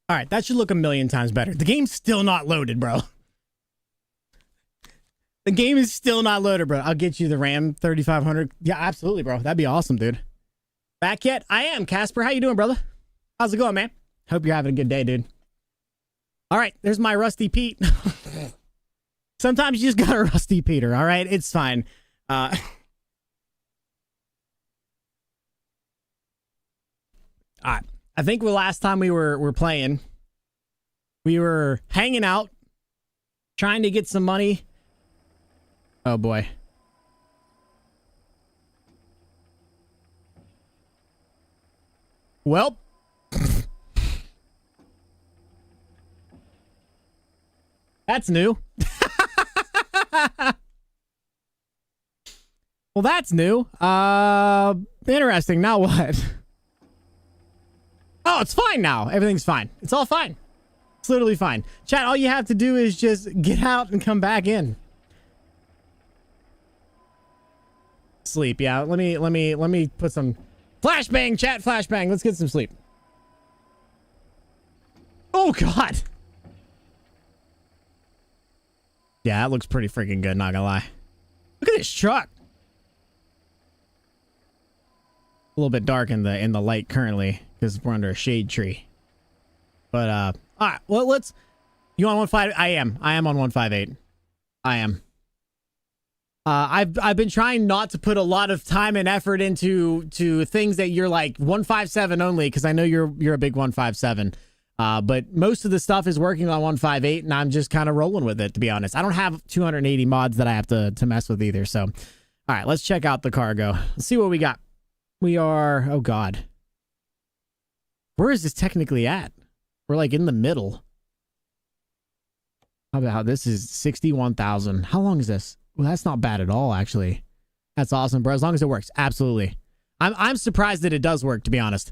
D: All right, that should look a million times better. The game's still not loaded, bro. The game is still not loaded, bro. I'll get you the RAM 3500. Yeah, absolutely, bro. That'd be awesome, dude. Back yet? I am, Casper. How you doing, brother? How's it going, man? Hope you're having a good day, dude. All right, there's my Rusty Pete. Sometimes you just got a Rusty Peter, all right? It's fine. All right. I think the last time we were playing, we were hanging out, trying to get some money. Oh boy. Well, that's new. Well, that's new. Interesting. Now what? Oh, it's fine now. Everything's fine. It's all fine. It's literally fine. Chat, all you have to do is just get out and come back in. Sleep, yeah. Let me put some flashbang, chat, flashbang. Let's get some sleep. Oh god. Yeah, that looks pretty freaking good, not gonna lie. Look at this truck. A little bit dark in the light currently because we're under a shade tree. But all right, well, let's. You on 1.5? I am on 1.58. I am. I've been trying not to put a lot of time and effort into things that you're like 1.57 only because I know you're a big 1.57. But most of the stuff is working on 1.58, and I'm just kind of rolling with it, to be honest. I don't have 280 mods that I have to mess with either. So, all right, let's check out the cargo. Let's see what we got. We are, oh god. Where is this technically at? We're like in the middle. How about this is 61,000. How long is this? Well, that's not bad at all, actually. That's awesome, bro. As long as it works. Absolutely. I'm surprised that it does work, to be honest.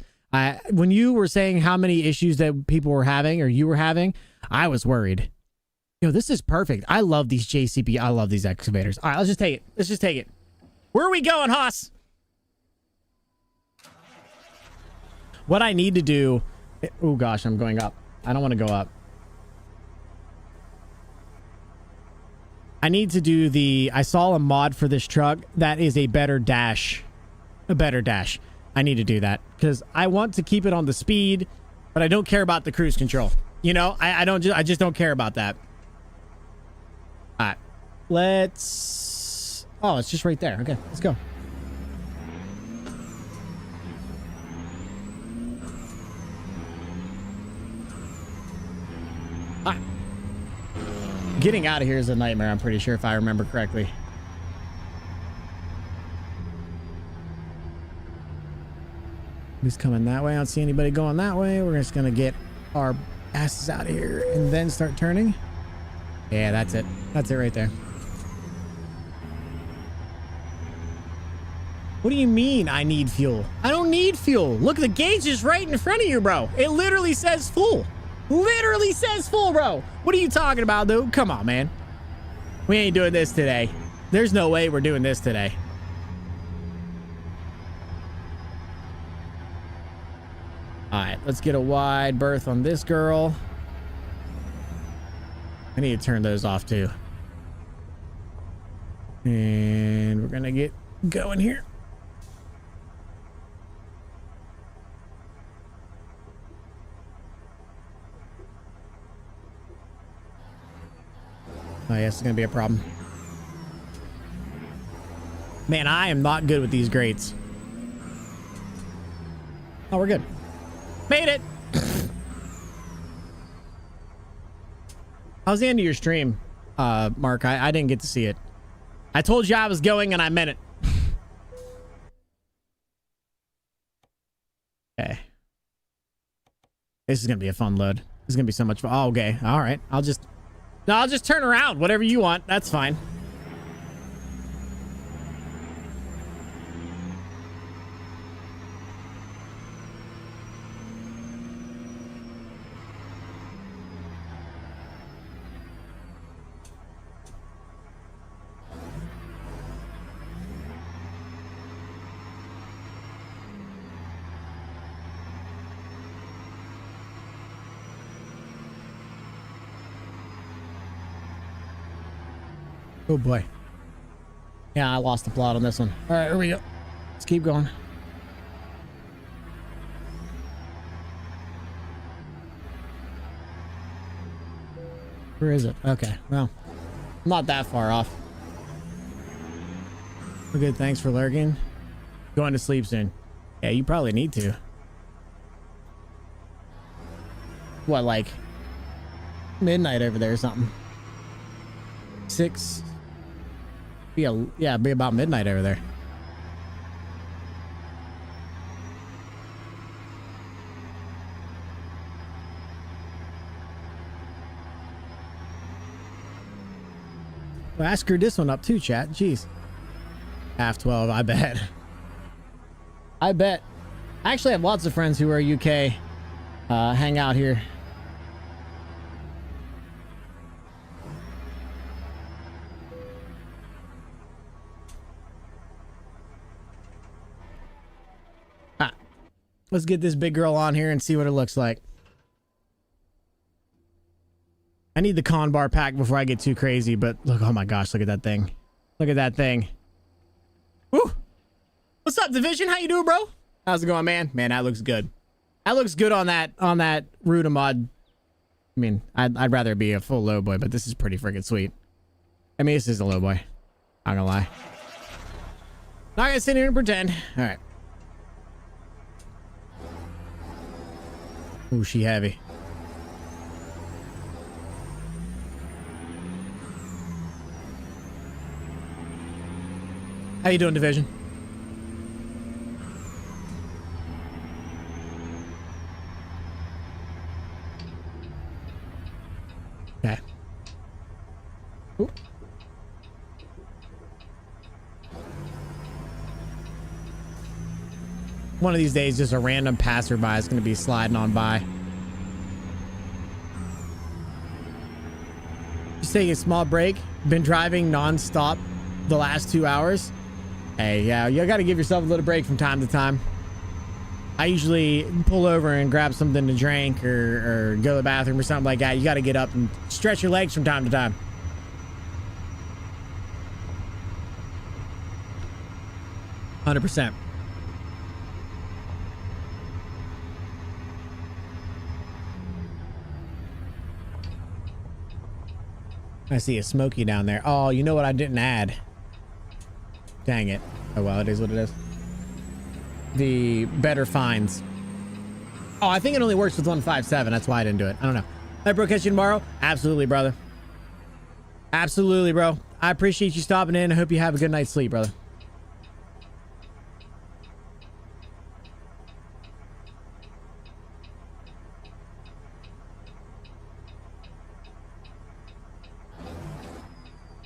D: When you were saying how many issues that people were having or you were having, I was worried. Yo, this is perfect. I love these JCB. I love these excavators. All right, let's just take it. Let's just take it. Where are we going, Haas? What I need to do... Oh, gosh, I'm going up. I don't want to go up. I need to do the... I saw a mod for this truck that is a better dash. A better dash. I need to do that because I want to keep it on the speed, but I don't care about the cruise control. You know, I just don't care about that. All right, let's... Oh, it's just right there. Okay, let's go. All right. Getting out of here is a nightmare, I'm pretty sure, if I remember correctly. Who's coming that way? I don't see anybody going that way. We're just gonna get our asses out of here and then start turning. Yeah, that's it. That's it right there. What do you mean I need fuel? I don't need fuel. Look, the gauge is right in front of you, bro. It literally says full. Literally says full, bro. What are you talking about, dude? Come on, man. We ain't doing this today. There's no way we're doing this today. All right, let's get a wide berth on this girl. I need to turn those off too. And we're gonna get going here. Oh, yes, it's gonna be a problem. Man, I am not good with these grates. Oh, we're good. Made it! How's the end of your stream, Mark? I didn't get to see it. I told you I was going and I meant it. Okay. This is gonna be a fun load. This is gonna be so much fun. Oh, okay. All right. I'll just turn around. Whatever you want. That's fine. Oh boy. Yeah, I lost the plot on this one. All right, here we go. Let's keep going. Where is it? Okay, well, I'm not that far off. We're good. Thanks for lurking. Going to sleep soon. Yeah, you probably need to. What, like midnight over there or something? 6. Yeah, be about midnight over there. Well, I screwed this one up too, chat. Jeez. 12:30, I bet. I bet. I actually have lots of friends who are UK, hang out here. Let's get this big girl on here and see what it looks like. I need the con bar pack before I get too crazy, but look, oh my gosh, look at that thing. Look at that thing. Woo! What's up, Division? How you doing, bro? How's it going, man? Man, that looks good. That looks good on that Rutamod. I mean, I'd rather be a full low boy, but this is pretty freaking sweet. I mean, this is a low boy. Not gonna lie. Not gonna sit here and pretend. All right. Ooh, she heavy. How you doing, Division? Okay. Ooh. One of these days, just a random passerby is going to be sliding on by. Just taking a small break. Been driving non-stop the last 2 hours. Hey, yeah, you got to give yourself a little break from time to time. I usually pull over and grab something to drink or go to the bathroom or something like that. You got to get up and stretch your legs from time to time. %. I see a Smoky down there. Oh, you know what I didn't add? Dang it. Oh, well, it is what it is. The better finds. Oh, I think it only works with 157. That's why I didn't do it. I don't know. Hey, bro, catch you tomorrow? Absolutely, brother. Absolutely, bro. I appreciate you stopping in. I hope you have a good night's sleep, brother.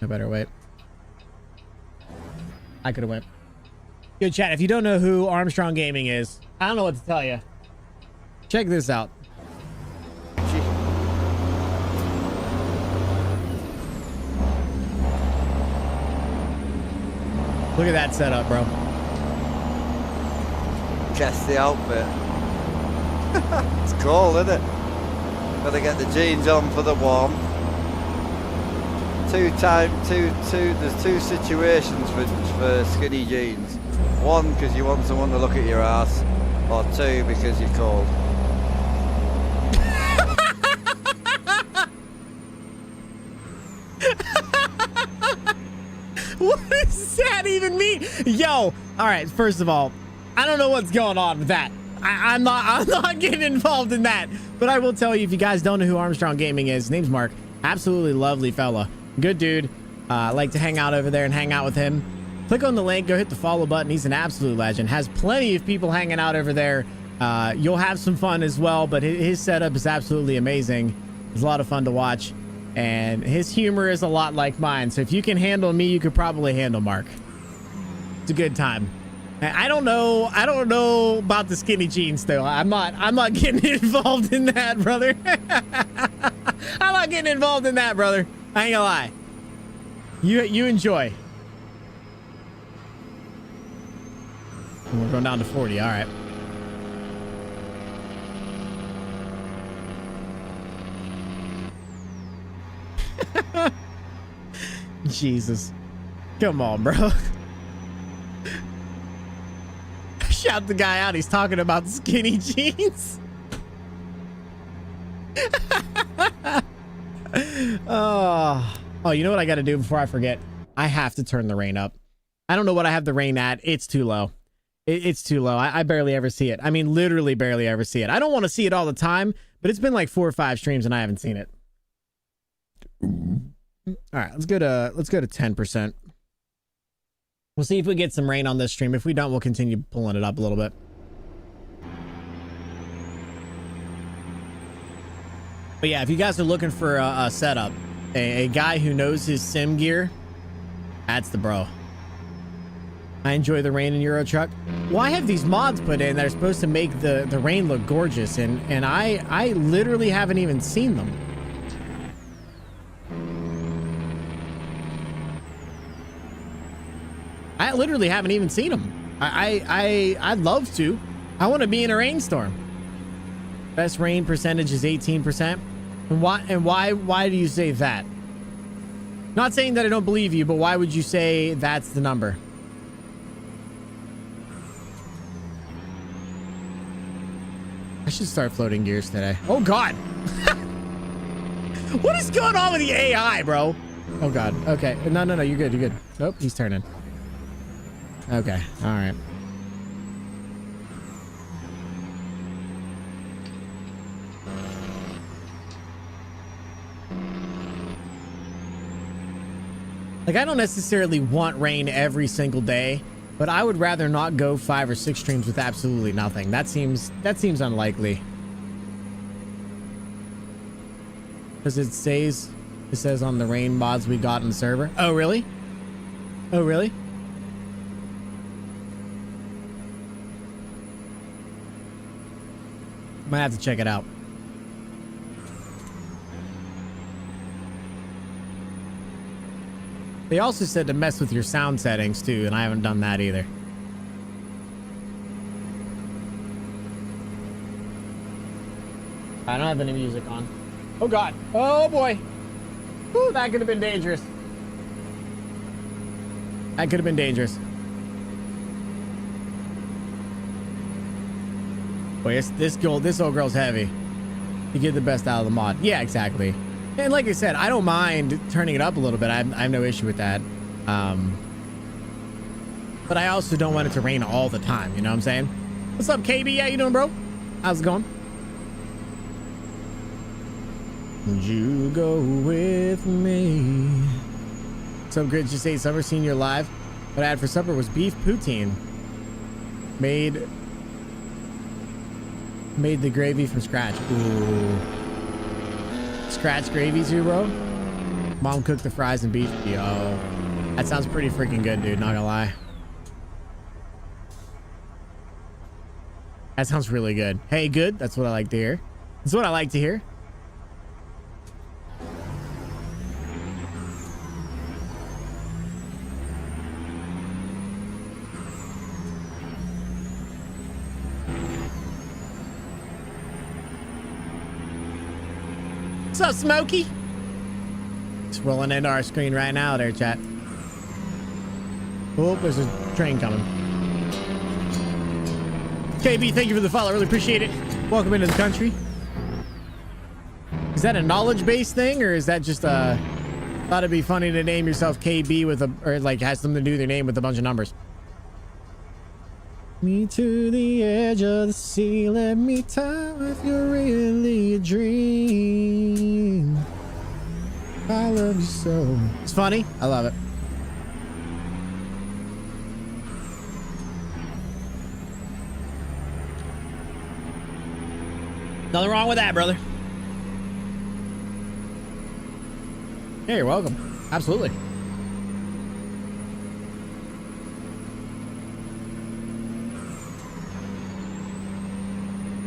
D: I better wait. I could have went. Yo, chat, if you don't know who Armstrong Gaming is, I don't know what to tell you. Check this out. Look at that setup, bro.
I: Guess the outfit. It's cool, isn't it? Gotta get the jeans on for the warm. There's two situations for skinny jeans. One, because you want someone to look at your ass, or two, because you're cold.
D: What does that even mean? Yo, all right, first of all, I don't know what's going on with that. I'm not getting involved in that. But I will tell you, if you guys don't know who Armstrong Gaming is, his name's Mark. Absolutely lovely fella. Good dude. Like to hang out over there and hang out with him. Click on the link, go hit the follow button. He's an absolute legend. Has plenty of people hanging out over there. You'll have some fun as well, but his setup is absolutely amazing. It's a lot of fun to watch. And his humor is a lot like mine. So if you can handle me, you could probably handle Mark. It's a good time. I don't know about the skinny jeans though. I'm not getting involved in that, brother. I'm not getting involved in that, brother. I ain't gonna lie. You enjoy. We're going down to 40. All right. Jesus. Come on, bro. Shout the guy out. He's talking about skinny jeans. Oh, you know what I got to do before I forget? I have to turn the rain up. I don't know what I have the rain at. It's too low. It's too low. I barely ever see it. I mean, literally barely ever see it. I don't want to see it all the time, but it's been like 4 or 5 streams and I haven't seen it. All right, let's go to 10%. We'll see if we get some rain on this stream. If we don't, we'll continue pulling it up a little bit. But yeah, if you guys are looking for a setup, a guy who knows his sim gear, that's the bro. I enjoy the rain in Euro Truck. Well, I have these mods put in that are supposed to make the rain look gorgeous, and I literally haven't even seen them. I literally haven't even seen them. I'd love to. I want to be in a rainstorm. Best rain percentage is 18%. And why do you say that? Not saying that I don't believe you, but why would you say that's the number? I should start floating gears today. Oh God. What is going on with the AI, bro? Oh God. Okay. No, you're good. You're good. Oh, he's turning. Okay. All right. Like, I don't necessarily want rain every single day, but I would rather not go 5 or 6 streams with absolutely nothing. That seems unlikely. Because it says on the rain mods we got in the server. Oh, really? Oh, really? Might have to check it out. They also said to mess with your sound settings too, and I haven't done that either. I don't have any music on. Oh God. Oh boy. Ooh, that could have been dangerous. That could have been dangerous. Boy, this old girl's heavy. You get the best out of the mod. Yeah, exactly. And like I said, I don't mind turning it up a little bit. I have no issue with that. But I also don't want it to rain all the time. You know what I'm saying? What's up, KB? How you doing, bro? How's it going? Would you go with me? What's up, Grid? Just ate supper, seen you live. What I had for supper was beef poutine. Made the gravy from scratch. Ooh. Scratch gravy too, bro. Mom cooked the fries and beef. Yo, that sounds pretty freaking good, dude. Not gonna lie. That sounds really good. Hey, good. That's what I like to hear. That's what I like to hear. What's up, Smokey? scrolling into our screen right now there, chat. Oh, there's a train coming. KB, thank you for the follow. Really appreciate it. Welcome into the country. Is that a knowledge-based thing, or is that just thought it'd be funny to name yourself KB with a, or like has something to do with your name with a bunch of numbers? Me to the edge of the sea, let me tell if you're really a dream. I love you so. It's funny. I love it. Nothing wrong with that, brother. Hey, you're welcome. Absolutely.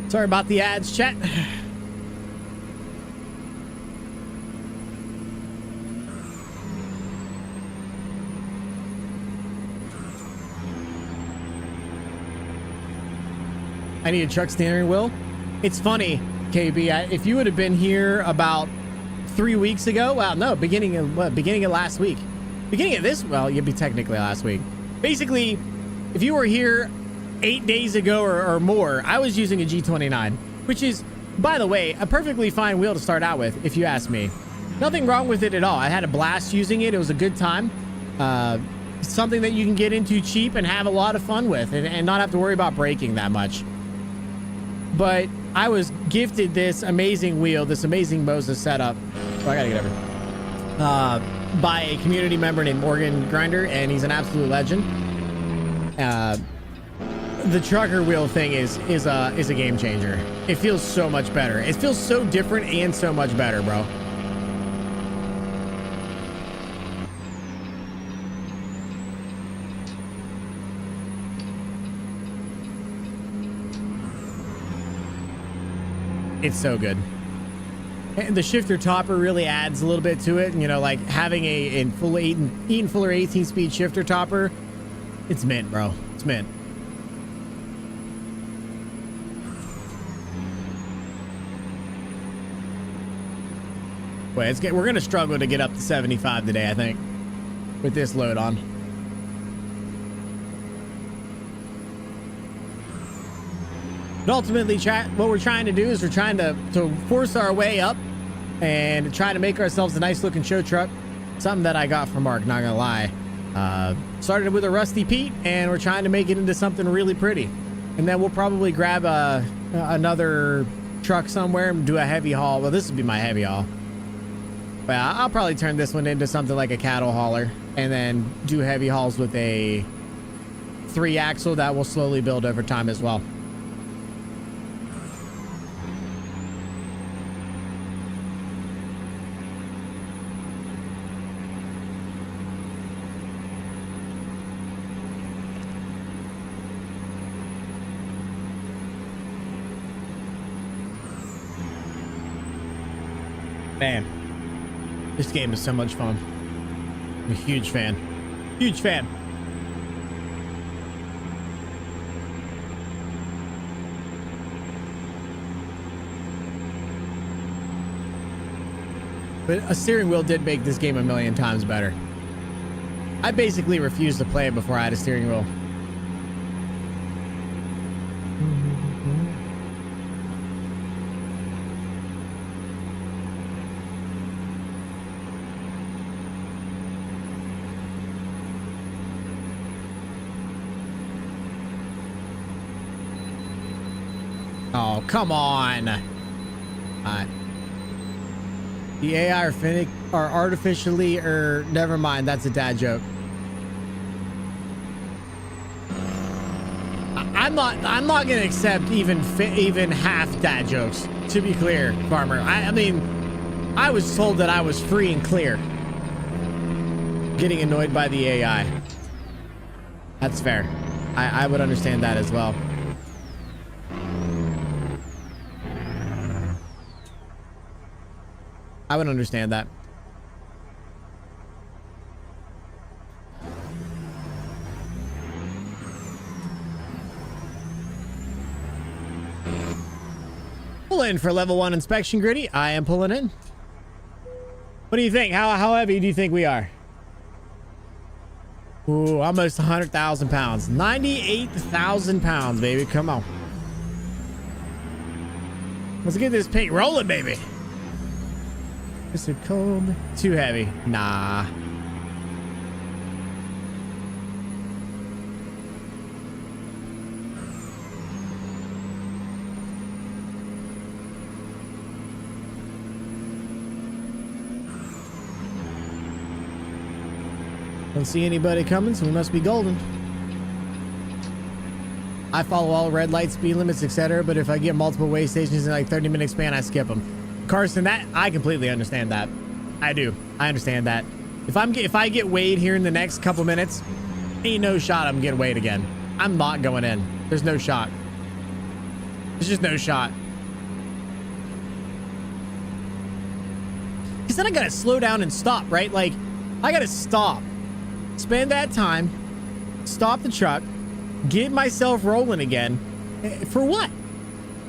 D: Sorry about the ads, chat. I need a truck steering wheel. It's funny, KB. If you would have been here about 3 weeks ago, well, no, beginning of last week, beginning of this, well, you'd be technically last week. Basically, if you were here 8 days ago or more, I was using a G29, which is, by the way, a perfectly fine wheel to start out with, if you ask me. Nothing wrong with it at all. I had a blast using it. It was a good time. Something that you can get into cheap and have a lot of fun with, and not have to worry about breaking that much. But I was gifted this amazing wheel, this amazing Moses setup. Oh, I gotta get over. By a community member named Morgan Grinder, and he's an absolute legend. The trucker wheel thing is a game changer. It feels so much better. It feels so different and so much better, bro. It's so good. And the shifter topper really adds a little bit to it. You know, like having a full Eaton Fuller 18-speed shifter topper. It's mint, bro. It's mint. Wait, we're gonna struggle to get up to 75 today, I think, with this load on. But ultimately, what we're trying to do is we're trying to force our way up and try to make ourselves a nice looking show truck. Something that I got from Mark, not gonna lie. Started with a Rusty Pete, and we're trying to make it into something really pretty. And then we'll probably grab another truck somewhere and do a heavy haul. Well, this would be my heavy haul. But I'll probably turn this one into something like a cattle hauler, and then do heavy hauls with a 3-axle that will slowly build over time as well. Man, this game is so much fun. I'm a huge fan. Huge fan. But a steering wheel did make this game a million times better. I basically refused to play it before I had a steering wheel. Oh, come on. The AI are artificially, never mind, that's a dad joke. I'm not gonna accept even half dad jokes, to be clear, Farmer. I mean, I was told that I was free and clear. Getting annoyed by the AI. That's fair. I would understand that as well. I would understand that. Pull in for level 1 inspection, Gritty. I am pulling in. What do you think? How heavy do you think we are? Ooh, almost 100,000 pounds. 98,000 pounds, baby. Come on. Let's get this paint rolling, baby. Is it cold? Too heavy. Nah. Don't see anybody coming, so we must be golden. I follow all red lights, speed limits, etc. But if I get multiple way stations in like 30-minute span, I skip them. Carson, that I completely understand that. I do. I understand that. If I get weighed here in the next couple minutes, ain't no shot I'm getting weighed again. I'm not going in. There's no shot. There's just no shot. Because then I gotta slow down and stop, right? Like, I gotta stop. Spend that time, stop the truck, get myself rolling again. For what?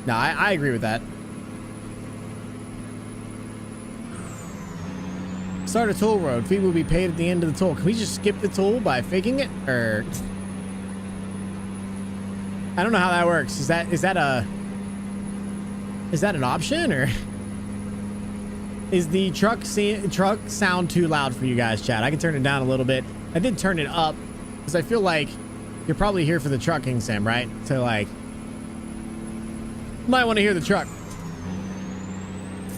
D: No, I agree with that. Start a toll road. Fee will be paid at the end of the toll. Can we just skip the toll by faking it? Or I don't know how that works. Is that an option, or is the truck sound too loud for you guys, chat? I can turn it down a little bit. I did turn it up because I feel like you're probably here for the trucking sim, right? So like, might want to hear the truck.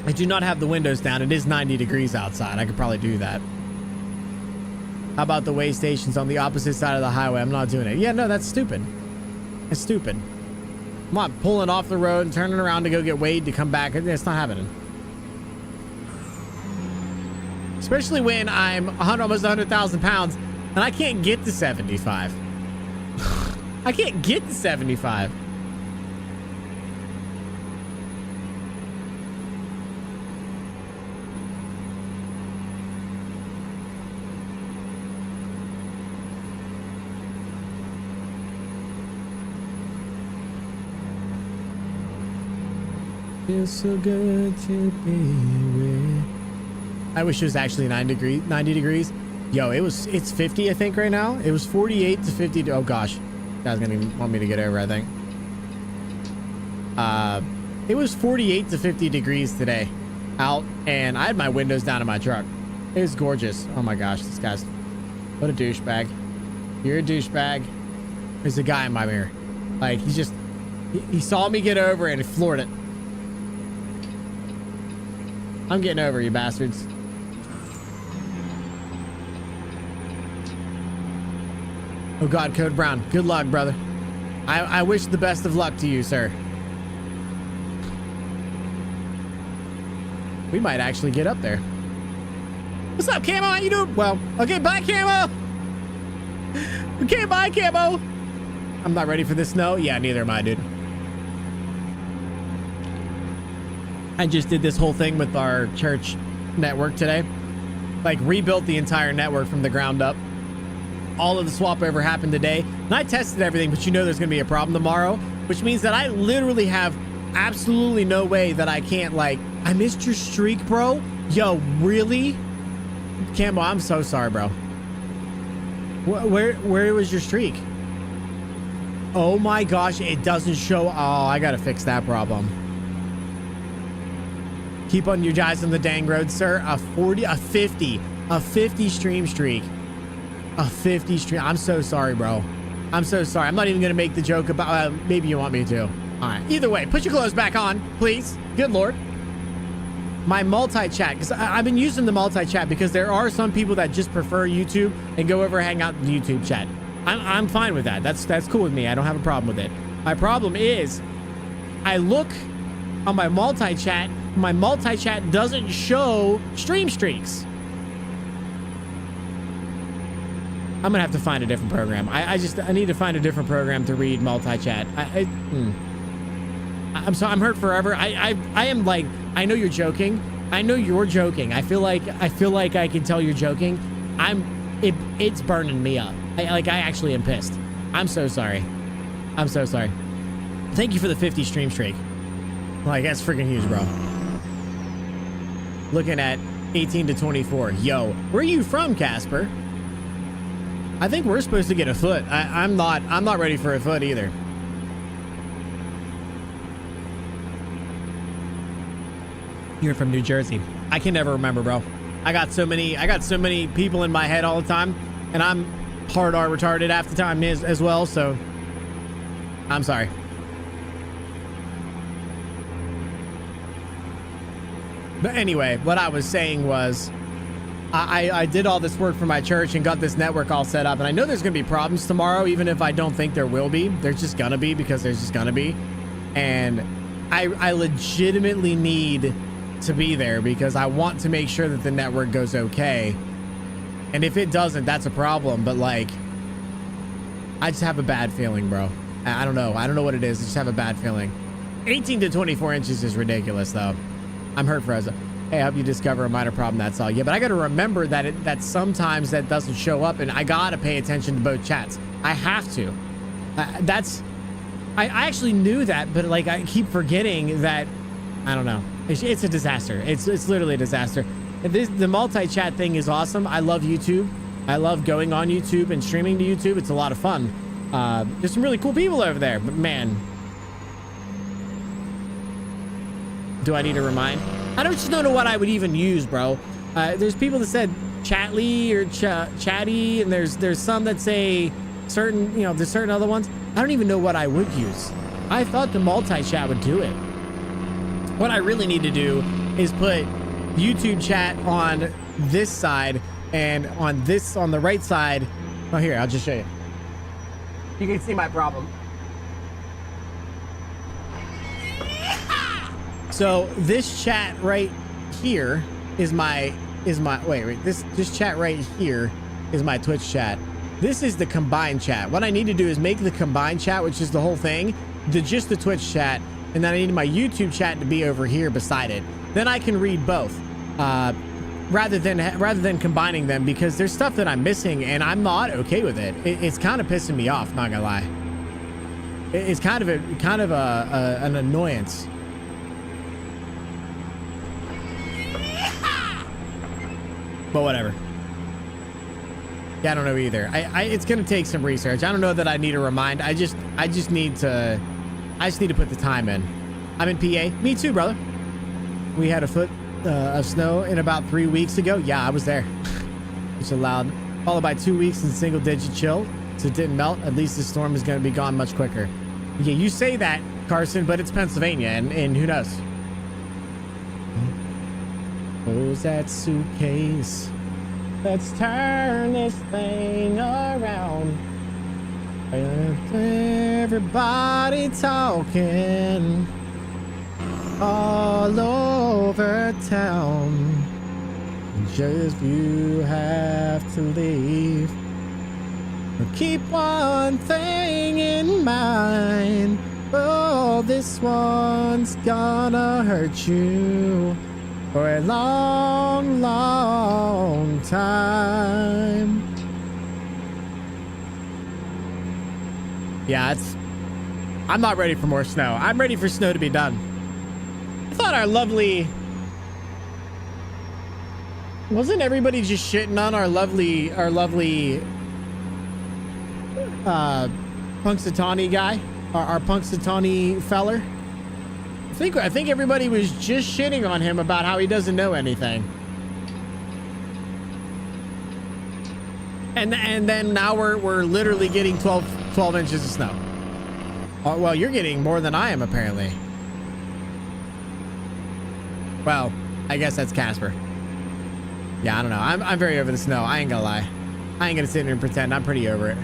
D: I do not have the windows down. It is 90 degrees outside. I could probably do that. How about the way stations on the opposite side of the highway? I'm not doing it. Yeah, no, that's stupid. That's stupid. I'm not pulling off the road and turning around to go get weighed to come back. It's not happening. Especially when I'm almost 100,000 pounds and I can't get to 75. I can't get to 75. Feels so good to be with. I wish it was actually 90 degrees. Yo, it's 50, I think, right now. It was 48 to 50. Oh gosh, guys gonna want me to get over, I think. It was 48 to 50 degrees today out, and I had my windows down in my truck. It was gorgeous. Oh my gosh, this guy's what a douchebag. You're a douchebag. There's a guy in my mirror. Like, he saw me get over and he floored it. I'm getting over, you bastards. Oh God, Code Brown. Good luck, brother. I wish the best of luck to you, sir. We might actually get up there. What's up, Camo? How you doing? Well, okay, bye, Camo. Okay, bye, Camo. I'm not ready for this snow. Yeah, neither am I, dude. I just did this whole thing with our church network today. Like, rebuilt the entire network from the ground up. All of the swap over happened today. And I tested everything, but you know there's going to be a problem tomorrow, which means that I literally have absolutely no way that I can't, like, I missed your streak, bro. Yo, really? Camo, I'm so sorry, bro. Where was your streak? Oh my gosh, it doesn't show. Oh, I got to fix that problem. Keep on your guys on the dang road, sir. A 50 stream streak. A 50 stream. I'm so sorry, bro. I'm so sorry. I'm not even going to make the joke about, maybe you want me to. All right. Either way, put your clothes back on, please. Good Lord. My multi-chat, because I've been using the multi-chat because there are some people that just prefer YouTube and go over and hang out in the YouTube chat. I'm fine with that. That's cool with me. I don't have a problem with it. My problem is I look on my multi-chat. My multi-chat doesn't show stream streaks. I'm gonna have to find a different program. I need to find a different program to read multi-chat. I'm sorry, I'm hurt forever. I am like, I know you're joking. I know you're joking. I feel like I can tell you're joking. It's burning me up. I actually am pissed. I'm so sorry. I'm so sorry. Thank you for the 50 stream streak. Like, that's freaking huge, bro. Looking at 18 to 24. Yo, where are you from, Casper? I think we're supposed to get a foot. I'm not ready for a foot either. You're from New Jersey. I can never remember, bro. I got so many people in my head all the time, and I'm hard R retarded half the time as well, so I'm sorry. But anyway, what I was saying was I did all this work for my church and got this network all set up, and I know there's gonna be problems tomorrow, even if I don't think there will be. There's just gonna be, because there's just gonna be. And I legitimately need to be there because I want to make sure that the network goes okay. And if it doesn't, that's a problem. But like, I just have a bad feeling, bro. I don't know what it is. I just have a bad feeling. 18 to 24 inches is ridiculous, though. I'm hurt for us. Hey, I hope you discover a minor problem. That's all. Yeah, but I got to remember that sometimes that doesn't show up, and I got to pay attention to both chats. I have to. I actually knew that, but like I keep forgetting that. I don't know. It's a disaster. It's literally a disaster. The multi-chat thing is awesome. I love YouTube. I love going on YouTube and streaming to YouTube. It's a lot of fun. There's some really cool people over there, but man, do I need to remind? I just don't know what I would even use, bro. There's people that said Chatly or Chatty, and there's some that say certain, there's certain other ones. I don't even know what I would use. I thought the multi-chat would do it. What I really need to do is put YouTube chat on this side, and on the right side. Oh, here, I'll just show you. You can see my problem. So this chat right here is my wait, this chat right here is my Twitch chat. This is the combined chat. What I need to do is make the combined chat, which is the whole thing, just the Twitch chat, and then I need my YouTube chat to be over here beside it. Then I can read both, rather than combining them, because there's stuff that I'm missing and I'm not okay with it. It's kind of pissing me off, not gonna lie. It's kind of an annoyance. But whatever. Yeah, I don't know either. It's gonna take some research. I don't know that I need to remind. I just need to put the time in. I'm in PA. Me too, brother. We had a foot of snow in about 3 weeks ago. Yeah, I was there. It's allowed, followed by 2 weeks in single digit chill, so it didn't melt. At least the storm is gonna be gone much quicker. Yeah, you say that, Carson, but it's Pennsylvania, and who knows? Close that suitcase. Let's turn this thing around. Everybody talking all over town. Just you have to leave. Keep one thing in mind. Oh, this one's gonna hurt you for a long, long time. Yeah, I'm not ready for more snow. I'm ready for snow to be done. I thought our lovely... Wasn't everybody just shitting on our lovely Punxsutawney guy? Our Punxsutawney feller? I think everybody was just shitting on him about how he doesn't know anything. And then now we're literally getting 12 inches of snow. Well, you're getting more than I am, apparently. Well, I guess that's Casper. Yeah, I don't know. I'm very over the snow. I ain't gonna lie. I ain't gonna sit here and pretend. I'm pretty over it.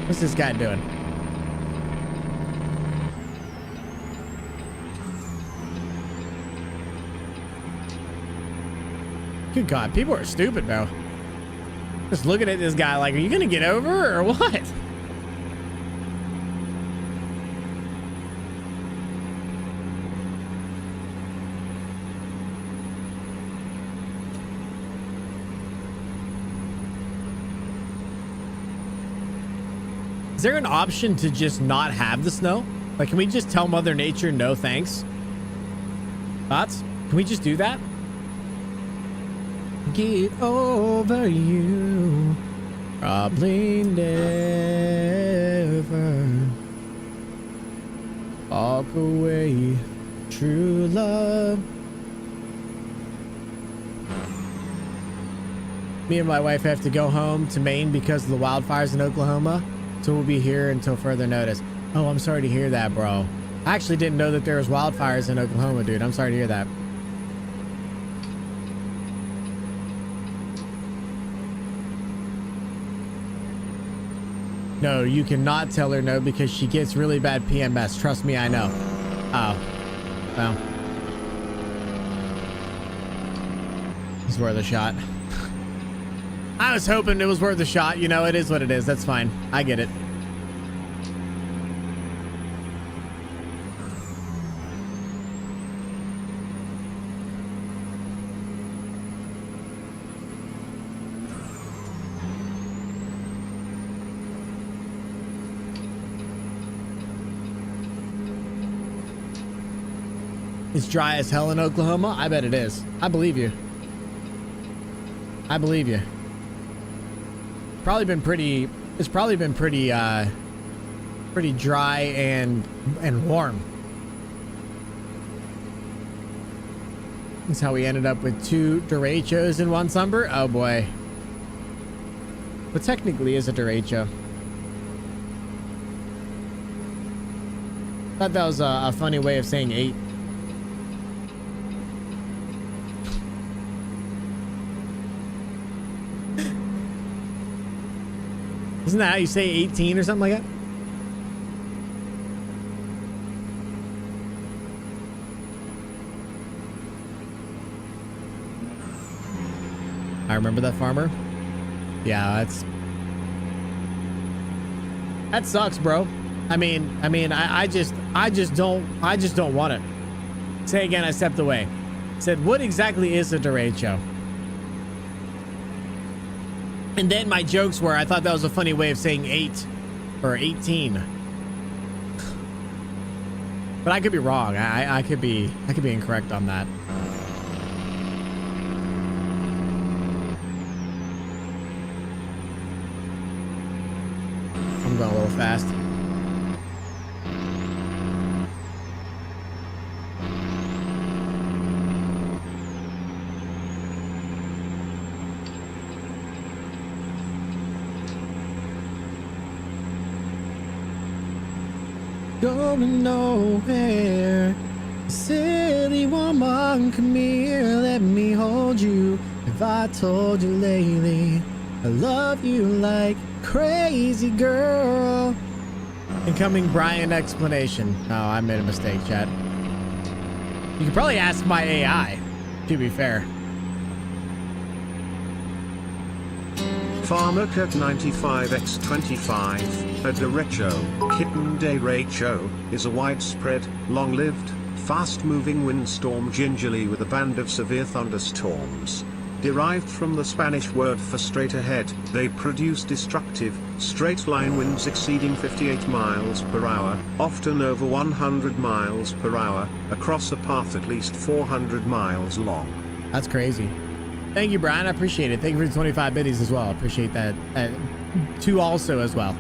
D: What's this guy doing? Good God, people are stupid, bro. Just looking at this guy like, are you gonna get over or what? Is there an option to just not have the snow? Like, can we just tell Mother Nature no thanks? Thoughts? Can we just do that? Get over you. Probably never. Walk away. True love. Me and my wife have to go home to Maine because of the wildfires in Oklahoma. So we'll be here until further notice. Oh, I'm sorry to hear that, bro. I actually didn't know that there was wildfires in Oklahoma, dude. I'm sorry to hear that. No, you cannot tell her no because she gets really bad PMS. Trust me, I know. Oh. Well. It's worth a shot. I was hoping it was worth a shot. You know, it is what it is. That's fine. I get it. It's dry as hell in Oklahoma. I bet it is. I believe you. I believe you. It's probably been pretty pretty dry and warm. That's how we ended up with 2 derechos in one summer. Oh boy. But technically is a derecho. Thought that was a funny way of saying 8. Isn't that how you say 18 or something like that? I remember that farmer. Yeah, that sucks, bro. I mean, I just don't want it. Say again, I stepped away. Said, what exactly is a derecho? And then my jokes were, I thought that was a funny way of saying 8 or 18. But I could be wrong. I could be incorrect on that. I'm going a little fast. Going nowhere. Silly woman, come here, let me hold you. If I told you lately, I love you like crazy girl. Incoming Brian explanation. Oh, I made a mistake, chat. You could probably ask my AI, to be fair.
J: Farmer Cat 95x25, a derecho, kitten derecho, is a widespread, long-lived, fast-moving windstorm gingerly with a band of severe thunderstorms. Derived from the Spanish word for straight ahead, they produce destructive, straight-line winds exceeding 58 miles per hour, often over 100 miles per hour, across a path at least 400 miles long.
D: That's crazy. Thank you, Brian. I appreciate it. Thank you for the 25 biddies as well. I appreciate that. Too also as well.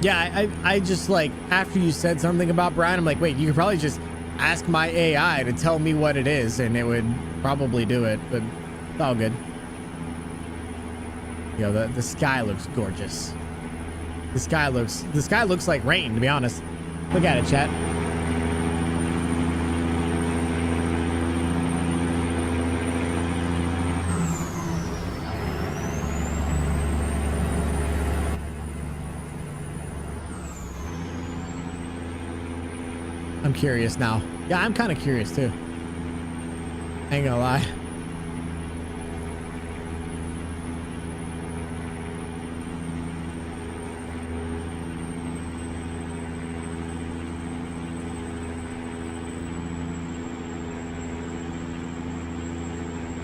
D: Yeah, I just like, after you said something about Brian, I'm like, wait, you could probably just ask my AI to tell me what it is and it would probably do it, but it's all good. Yo, the sky looks gorgeous. The sky looks like rain, to be honest. Look at it, chat. I'm curious now. Yeah, I'm kind of curious too. Ain't gonna lie.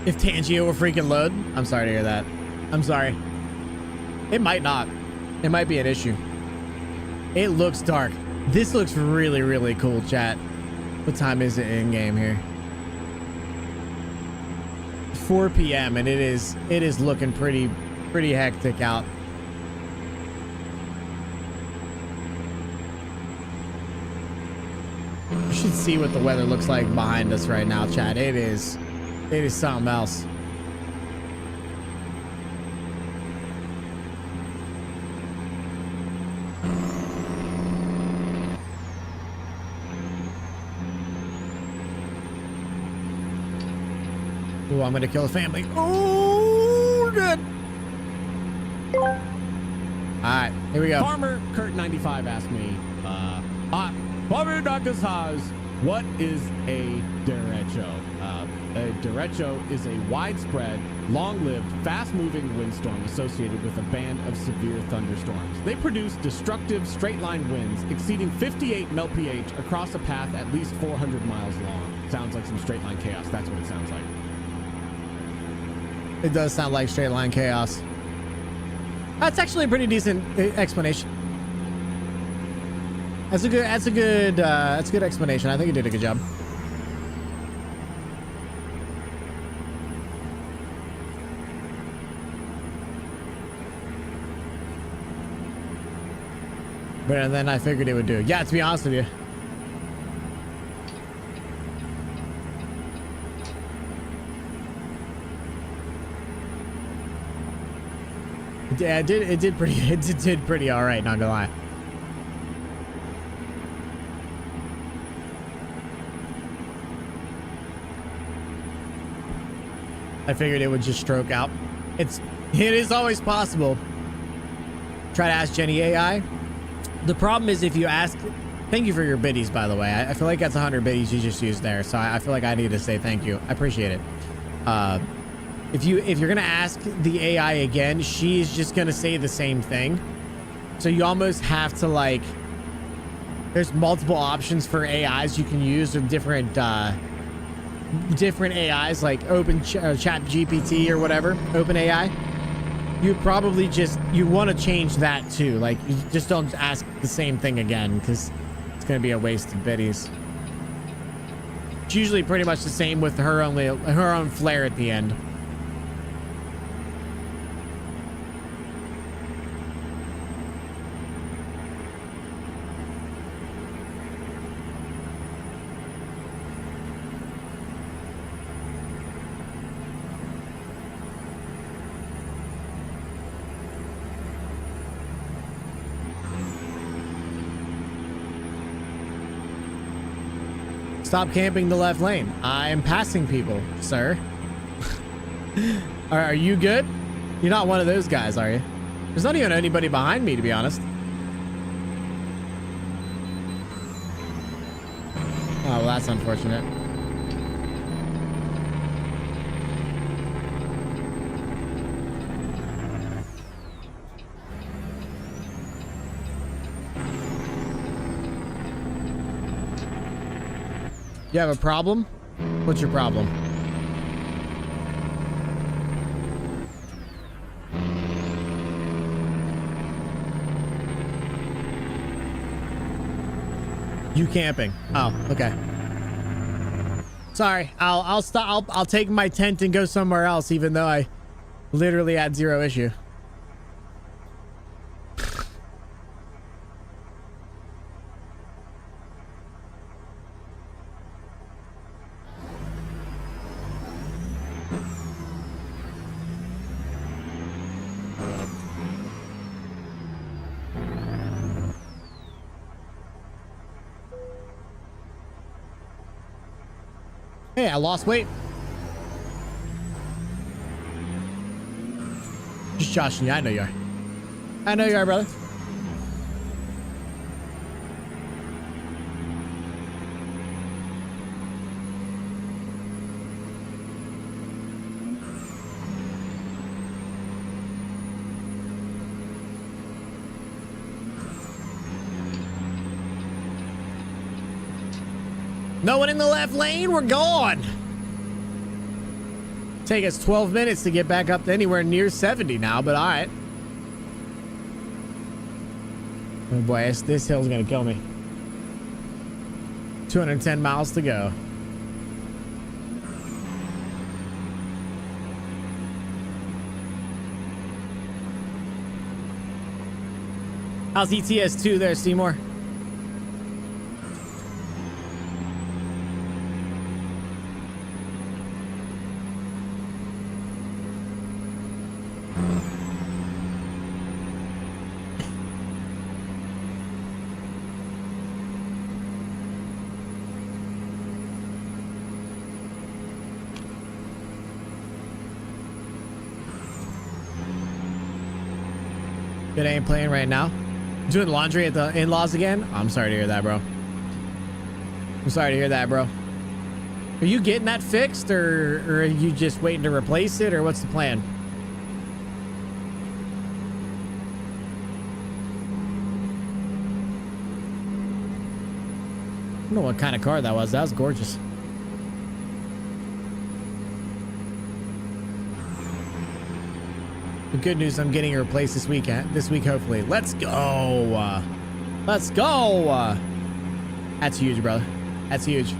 D: If Tangio will freaking load. I'm sorry to hear that. I'm sorry. It might not. It might be an issue. It looks dark. This looks really, really cool, chat. What time is it in game here? 4 p.m. and it is looking pretty hectic out. You should see what the weather looks like behind us right now, chat. It is something else. Oh, I'm gonna kill a family. Oh, good. All right, here we go.
H: Farmer Kurt95 asked me, Farmer Nakasaz, what is a derecho? A derecho is a widespread, long-lived, fast-moving windstorm associated with a band of severe thunderstorms. They produce destructive straight-line winds exceeding 58 mph across a path at least 400 miles long. Sounds like some straight-line chaos. That's what it sounds like.
D: It does sound like straight line chaos. That's actually a pretty decent explanation. That's a good explanation. I think you did a good job. Better than I figured it would do. Yeah, to be honest with you. Yeah, it did pretty all right, not gonna lie. I figured it would just stroke out. It is always possible. Try to ask Jenny AI. The problem is if you ask, thank you for your biddies, by the way. I feel like that's 100 biddies you just used there, so I feel like I need to say thank you. I appreciate it. If you're gonna ask the AI again, she's just gonna say the same thing. So you almost have to like. There's multiple options for AIs you can use with different AIs like Chat GPT or whatever, Open AI. You probably you want to change that too. Like you just don't ask the same thing again because it's gonna be a waste of biddies. It's usually pretty much the same with her own flair at the end. Stop camping the left lane. I'm passing people, sir. Are you good? You're not one of those guys, are you? There's not even anybody behind me, to be honest. Oh, well, that's unfortunate. You have a problem? What's your problem? You camping? Oh, okay. Sorry, I'll stop. I'll take my tent and go somewhere else, even though I literally had zero issue. Hey, I lost weight. Just joshing you. I know you are. I know you are, brother. No one in the left lane? We're gone. Take us 12 minutes to get back up to anywhere near 70 now, but all right. Oh boy, this hill's gonna kill me. 210 miles to go. How's ETS2 there, Seymour? It ain't playing right now. Doing laundry at the in-laws again? I'm sorry to hear that, bro. I'm sorry to hear that, bro. Are you getting that fixed, or are you just waiting to replace it, or what's the plan? I don't know what kind of car that was. That was gorgeous. The good news, I'm getting it replaced this week, hopefully. Let's go. Let's go. That's huge, brother. That's huge.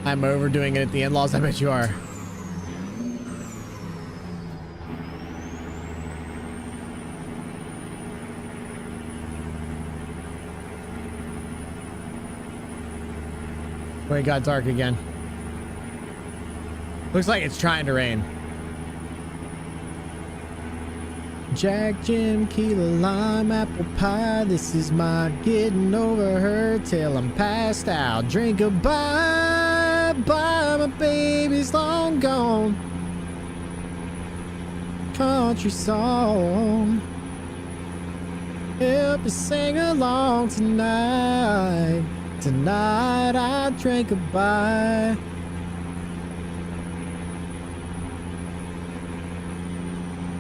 D: I'm overdoing it at the in-laws. I bet you are. Where it got dark again. Looks like it's trying to rain. Jack, Jim, key lime, apple pie. This is my getting over her till I'm passed out. Drink a bye, bye, my baby's long gone. Country song. Help me sing along tonight. Tonight I drank a bye.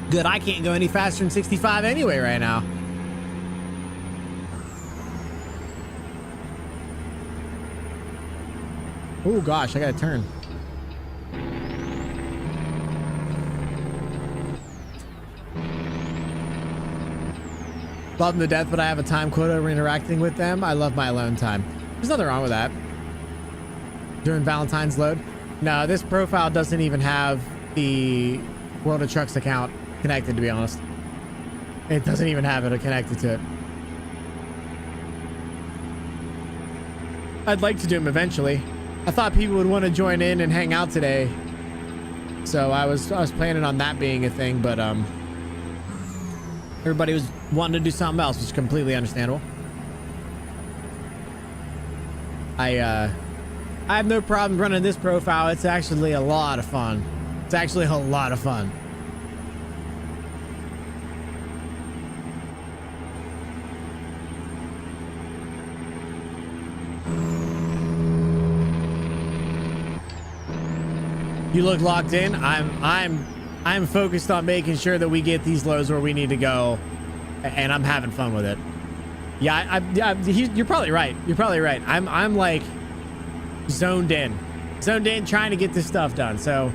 D: Good, I can't go any faster than 65 anyway right now. Oh gosh, I gotta turn. Love them to death, but I have a time quota over interacting with them. I love my alone time. There's nothing wrong with that. During Valentine's load. No, this profile doesn't even have the World of Trucks account connected, to be honest. It doesn't even have it connected to it. I'd like to do them eventually. I thought people would want to join in and hang out today. So I was planning on that being a thing, but everybody was wanting to do something else, which is completely understandable. I have no problem running this profile. It's actually a lot of fun. It's actually a lot of fun. You look locked in. I'm focused on making sure that we get these lows where we need to go, and I'm having fun with it. Yeah, you're probably right. You're probably right. I'm like zoned in, trying to get this stuff done. So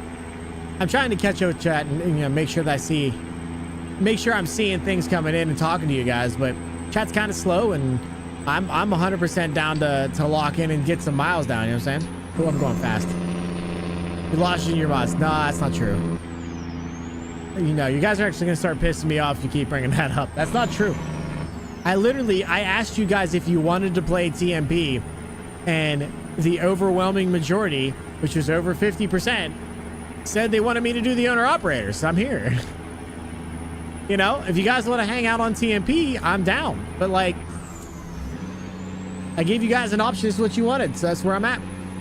D: I'm trying to catch up with chat and, you know, make sure that I'm seeing things coming in and talking to you guys. But chat's kind of slow, and I'm 100% down to lock in and get some miles down. You know what I'm saying? Oh, I'm going fast. You lost in your mods. No, that's not true. You know, you guys are actually gonna start pissing me off if you keep bringing that up. That's not true. I asked you guys if you wanted to play TMP, and the overwhelming majority, which was over 50%, said they wanted me to do the owner-operator, so I'm here. You know, if you guys want to hang out on TMP, I'm down. But, like, I gave you guys an option. This is what you wanted, so that's where I'm at.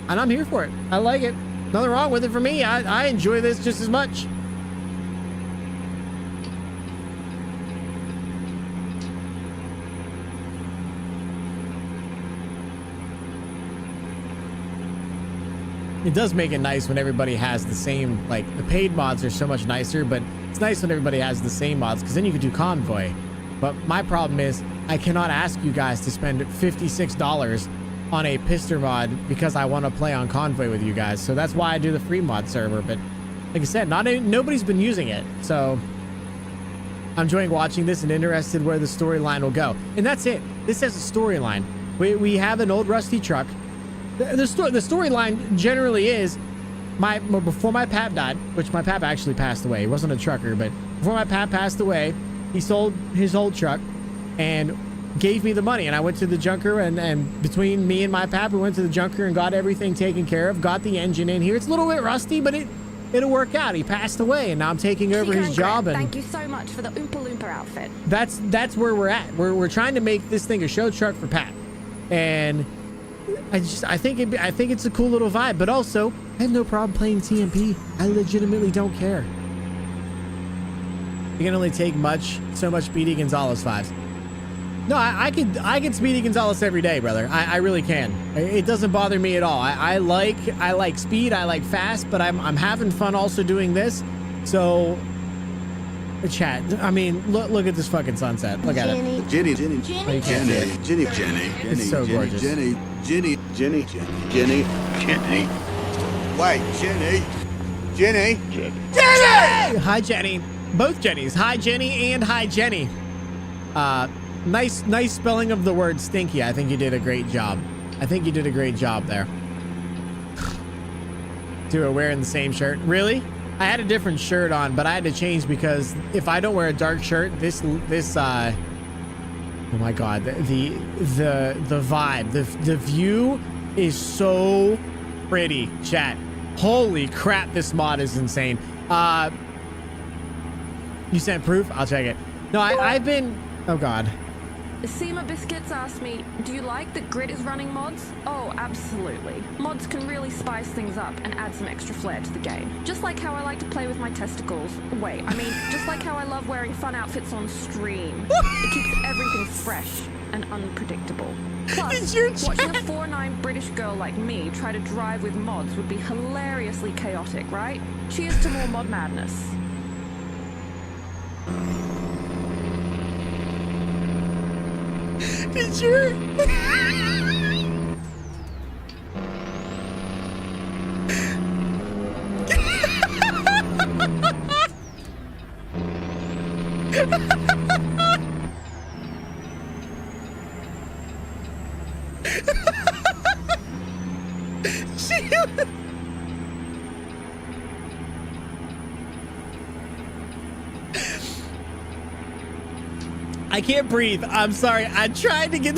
D: And I'm here for it. I like it. Nothing wrong with it for me. I enjoy this just as much. it does make it nice when everybody has the same, like the paid mods are so much nicer, but it's nice when everybody has the same mods because then you can do convoy. But my problem is I cannot ask you guys to spend $56 on a pister mod because I want to play on convoy with you guys. So that's why I do the free mod server. But like I said, nobody's been using it. So I'm enjoying watching this and interested where the storyline will go. And that's it. This has a storyline. We have an old rusty truck. The storyline generally is before my pap died, which my pap actually passed away. He wasn't a trucker, but before my pap passed away, he sold his old truck and gave me the money. And I went to the junker, and between me and my pap, we went to the junker and got everything taken care of, got the engine in here. It's a little bit rusty, but it'll work out. He passed away, and now I'm taking over his job. And
F: thank you so much for the Oompa Loompa outfit.
D: That's where we're at. We're trying to make this thing a show truck for Pat, and I think it's a cool little vibe. But also, I have no problem playing TMP. I legitimately don't care. You can only take so much Speedy Gonzalez 5s. No, I could Speedy Gonzalez every day, brother. I really can. It doesn't bother me at all. I like speed. I like fast, but I'm having fun also doing this. So, chat. I mean, look at this fucking sunset. Look at it.
K: Jenny.
D: It's so gorgeous.
K: Jenny. Wait, Jenny.
D: Hi, Jenny. Both Jennies. Hi, Jenny, and hi, Jenny. Nice spelling of the word stinky. I think you did a great job. There. Two are wearing the same shirt. Really? I had a different shirt on, but I had to change because if I don't wear a dark shirt, this oh my god, the vibe, the view is so pretty, chat. Holy crap, this mod is insane. You sent proof? I'll check it. No, I've been, oh god.
F: Seema Biscuits asked me, do you like that Grit is running mods? Oh, absolutely. Mods can really spice things up and add some extra flair to the game. Just like how I like to play with my testicles. Wait, I mean, just like how I love wearing fun outfits on stream. It keeps everything fresh and unpredictable. Plus, watching a 4'9" British girl like me try to drive with mods would be hilariously chaotic, right? Cheers to more mod madness.
D: Did you? I can't breathe. I'm sorry. I tried to get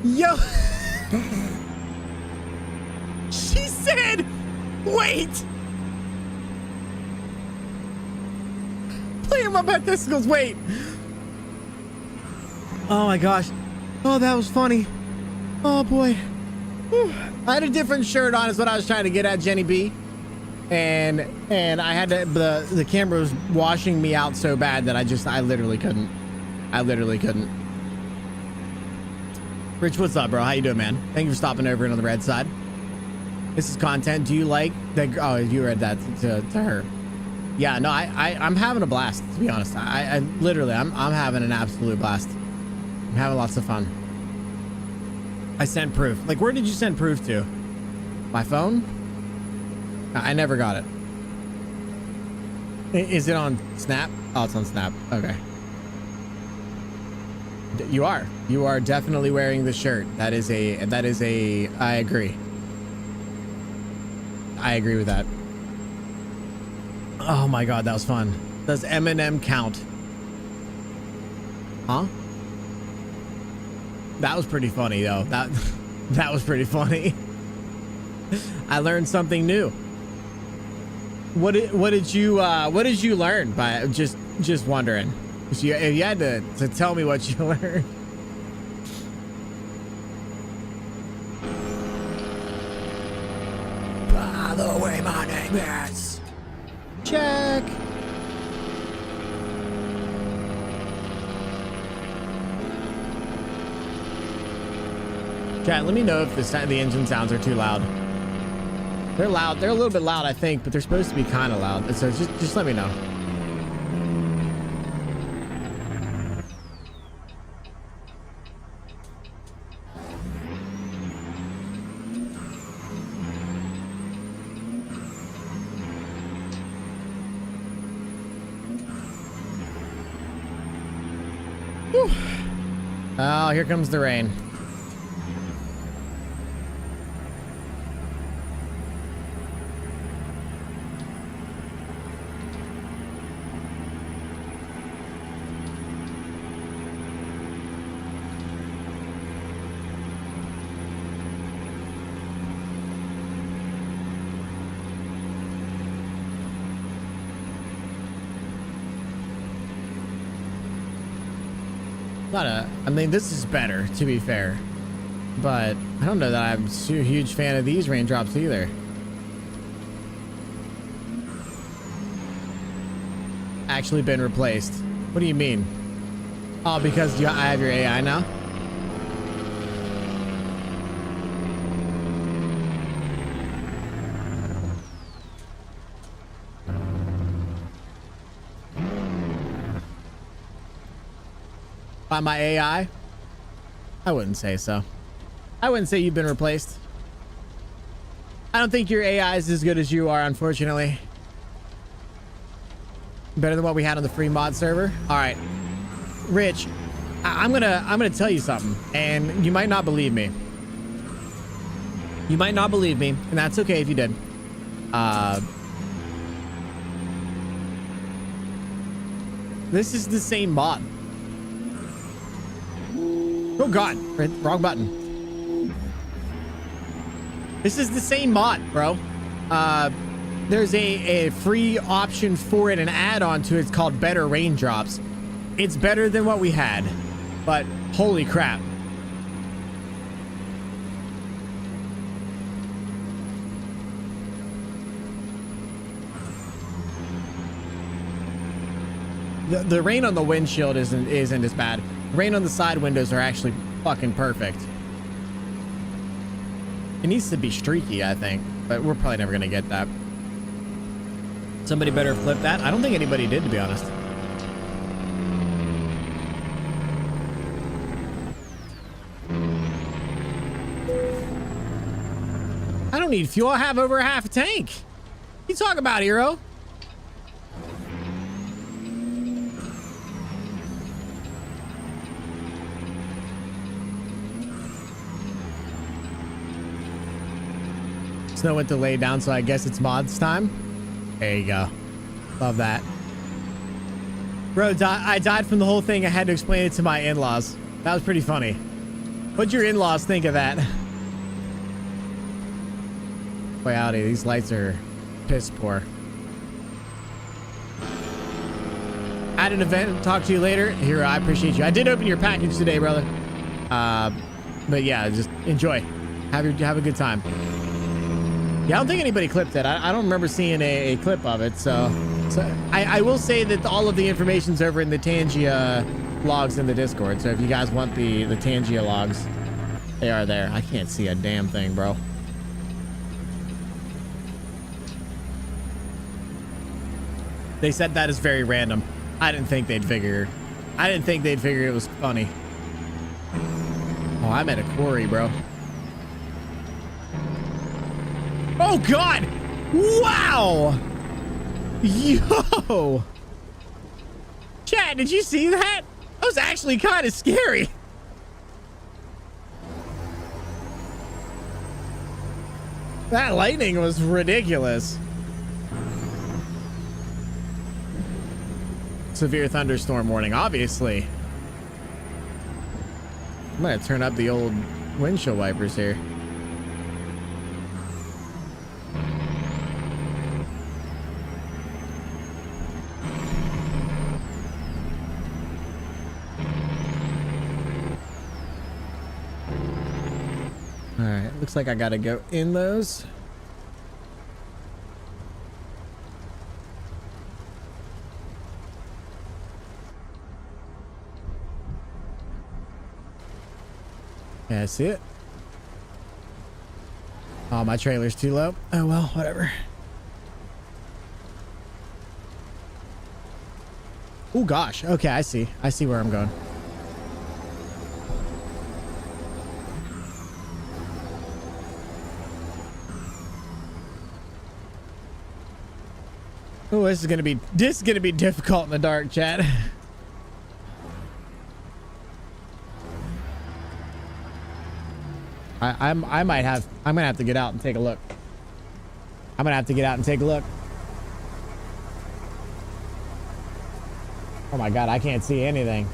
D: Yo. She said, wait. Playing my bet this goes, wait. Oh my gosh. Oh, that was funny. Oh boy. Whew. I had a different shirt on is what I was trying to get at, Jenny B. And I had to, the camera was washing me out so bad that I literally couldn't. Rich, what's up, bro? How you doing, man? Thank you for stopping over in on the red side. This is content. Do you like that? Oh, you read that to her. Yeah, no, I'm having a blast, to be honest. I literally, I'm having an absolute blast. I'm having lots of fun. I sent proof. Like, where did you send proof to? My phone? I never got it. Is it on Snap? Oh, it's on Snap. Okay. You are definitely wearing the shirt. That is a, I agree. I agree with that. Oh my God, that was fun. Does Eminem count? Huh? That was pretty funny though. That was pretty funny. I learned something new. What did you learn by just wondering? If you had to tell me what you learned. By the way, my name is. Check. Chat, let me know if the engine sounds are too loud. They're loud. They're a little bit loud, I think, but they're supposed to be kind of loud. So just let me know. Whew. Oh, here comes the rain. I mean, this is better, to be fair, but I don't know that I'm a huge fan of these raindrops either. Actually been replaced. What do you mean? Oh, because I have your AI now? By my AI? I wouldn't say so. I wouldn't say you've been replaced. I don't think your AI is as good as you are, unfortunately. Better than what we had on the free mod server. All right, Rich, I'm gonna tell you something, and you might not believe me. You might not believe me, and that's okay if you did. This is the same mod. Oh God, wrong button. This is the same mod, bro. There's a free option for it, an add-on to it. It's called Better Raindrops. It's better than what we had, but holy crap. The rain on the windshield isn't as bad. Rain on the side windows are actually fucking perfect. It needs to be streaky, I think, but we're probably never gonna get that. Somebody better flip that. I don't think anybody did, to be honest. I don't need fuel. I have over half a tank. What you talk about, hero? Snow went to lay down, so I guess it's mods time. There you go. Love that. Bro, I died from the whole thing. I had to explain it to my in-laws. That was pretty funny. What'd your in-laws think of that? Boy, howdy, these lights are piss poor. At an event, talk to you later. Here, I appreciate you. I did open your package today, brother. But yeah, just enjoy. Have a good time. Yeah, I don't think anybody clipped it. I don't remember seeing a clip of it. So I will say that all of the information's over in the Tangia logs in the Discord. So if you guys want the Tangia logs, they are there. I can't see a damn thing, bro. They said that is very random. I didn't think they'd figure it was funny. Oh, I'm at a quarry, bro. Oh God! Wow! Yo! Chat, did you see that? That was actually kind of scary. That lightning was ridiculous. Severe thunderstorm warning, obviously. I'm gonna turn up the old windshield wipers here. All right, looks like I gotta go in those. Yeah, I see it. Oh, my trailer's too low. Oh, well, whatever. Oh, gosh. Okay, I see. I see where I'm going. Oh, this is gonna be difficult in the dark, chat. I'm gonna have to get out and take a look. I'm gonna have to get out and take a look. Oh my god, I can't see anything.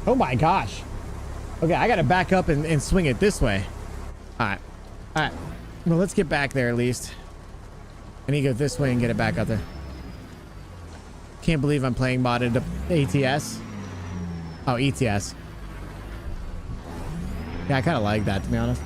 D: Oh my gosh. Okay, I gotta back up and swing it this way. Alright. Alright. Well, let's get back there at least. I need to go this way and get it back up there. Can't believe I'm playing modded ATS. Oh, ETS. Yeah, I kind of like that, to be honest.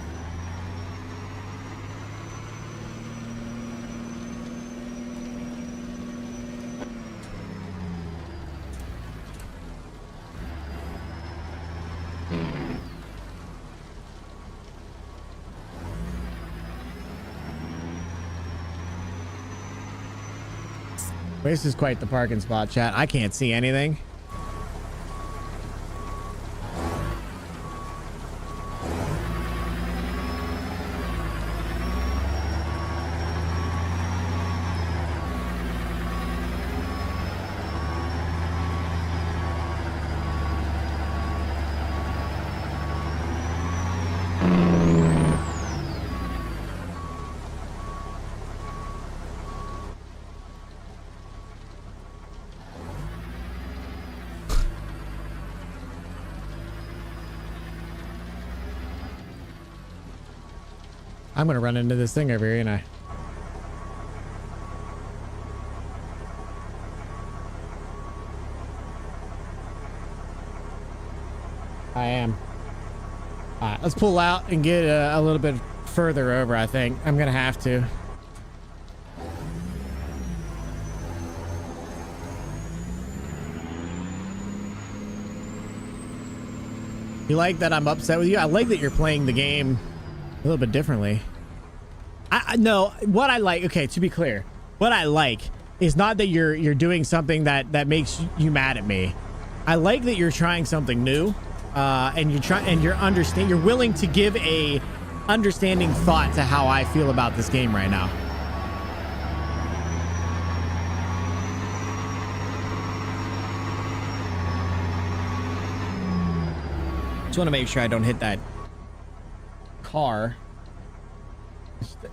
D: This is quite the parking spot, chat. I can't see anything. I'm gonna run into this thing over here, ain't I? I am. All right, let's pull out and get a little bit further over. I think I'm gonna have to. You like that I'm upset with you? I like that you're playing the game a little bit differently. No, what I like, okay, to be clear, what I like is not that you're doing something that makes you mad at me. I like that you're trying something new, and you're willing to give a understanding thought to how I feel about this game right now. Just want to make sure I don't hit that car.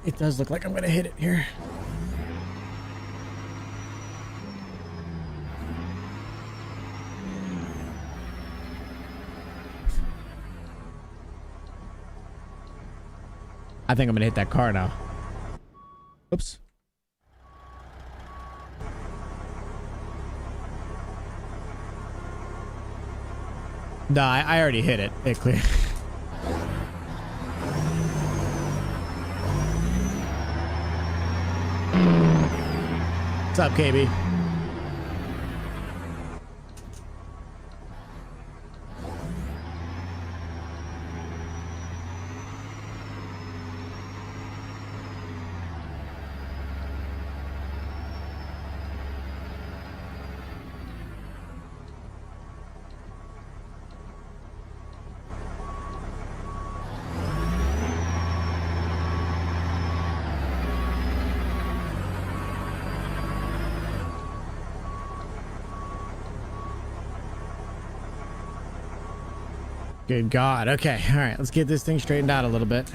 D: It does look like I'm gonna hit it here. I think I'm gonna hit that car now. Oops. No, I already hit it. It clear. What's up, KB? Good God. Okay. All right. Let's get this thing straightened out a little bit.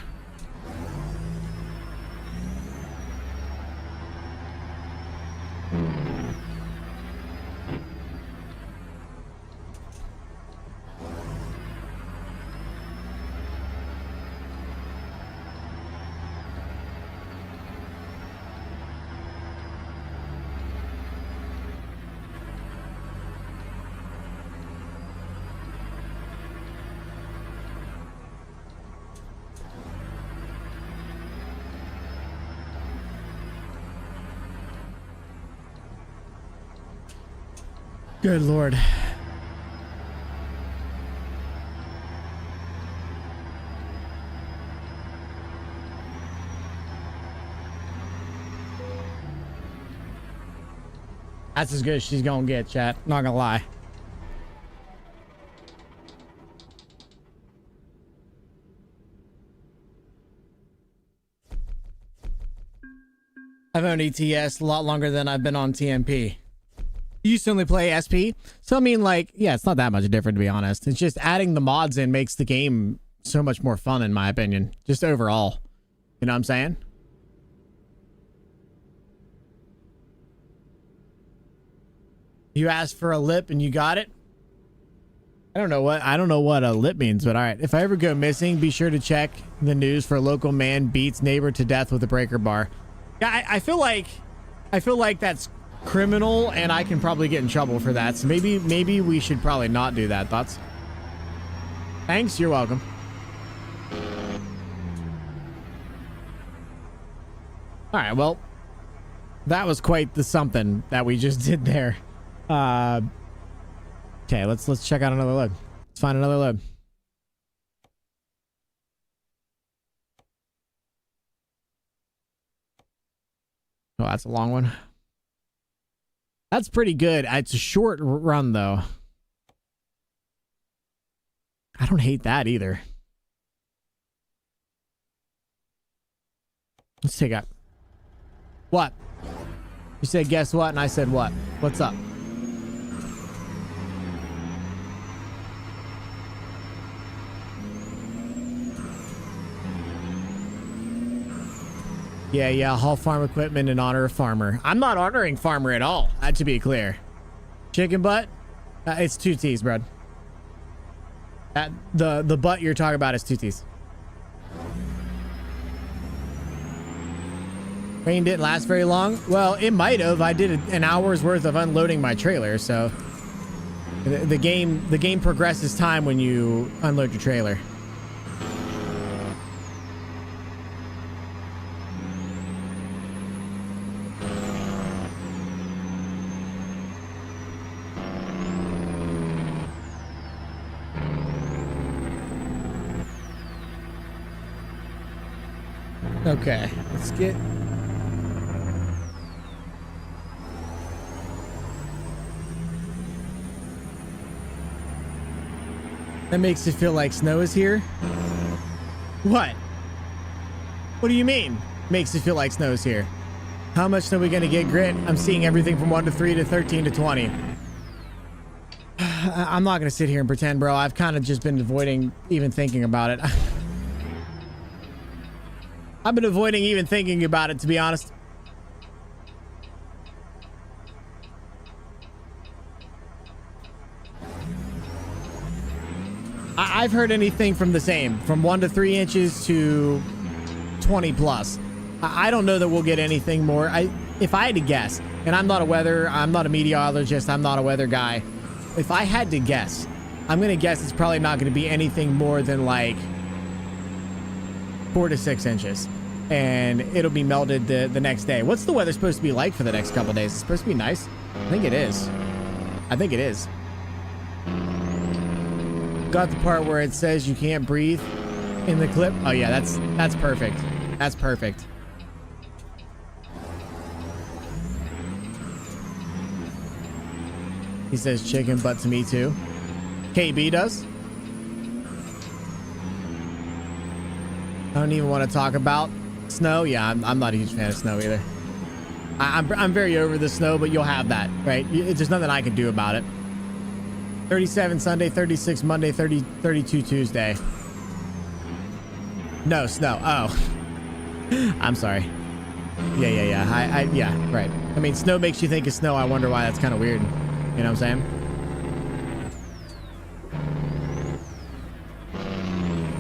D: Good Lord. That's as good as she's gonna get, chat. Not gonna lie. I've owned ETS a lot longer than I've been on TMP. You used to only play SP? So, I mean, like, yeah, it's not that much different, to be honest. It's just adding the mods in makes the game so much more fun, in my opinion. Just overall. You know what I'm saying? You asked for a lip and you got it? I don't know what a lip means, but all right. If I ever go missing, be sure to check the news for a local man beats neighbor to death with a breaker bar. Yeah, I feel like that's criminal, and I can probably get in trouble for that. So maybe we should probably not do that. Thoughts? Thanks. You're welcome. All right. Well, that was quite the something that we just did there. Okay, let's check out another load. Let's find another load. Oh, that's a long one. That's pretty good. It's a short run, though. I don't hate that either. Let's take out. What? You said guess what? And I said what? What's up? Yeah, haul farm equipment in honor of farmer. I'm not honoring farmer at all, to be clear. Chicken butt? It's 2 T's, bro. The butt you're talking about is 2 T's. Rain didn't last very long. Well, it might have. I did an hour's worth of unloading my trailer, so the game progresses time when you unload your trailer. Okay, let's get... That makes it feel like snow is here? What? What do you mean? Makes it feel like snow is here? How much snow are we gonna get, Grit? I'm seeing everything from 1 to 3 to 13 to 20. I'm not gonna sit here and pretend, bro. I've kind of just been avoiding even thinking about it. I've been avoiding even thinking about it, to be honest. I've heard anything from the same, from 1 to 3 inches to 20 plus. I don't know that we'll get anything more. If I had to guess, and I'm not a meteorologist, I'm not a weather guy. If I had to guess, I'm going to guess it's probably not going to be anything more than like 4 to 6 inches, and it'll be melted the next day. What's the weather supposed to be like for the next couple days? It's supposed to be nice. I think it is. Got the part where it says you can't breathe in the clip. Oh yeah, that's perfect. That's perfect. He says chicken butt to me too. KB does. I don't even want to talk about snow. Yeah, I'm not a huge fan of snow either. I'm very over the snow, but you'll have that, right? There's nothing I can do about it. 37 Sunday, 36 Monday, 32 Tuesday. No snow. Oh, I'm sorry. Yeah. Yeah, right. I mean, snow makes you think of snow. I wonder why. That's kind of weird. You know what I'm saying?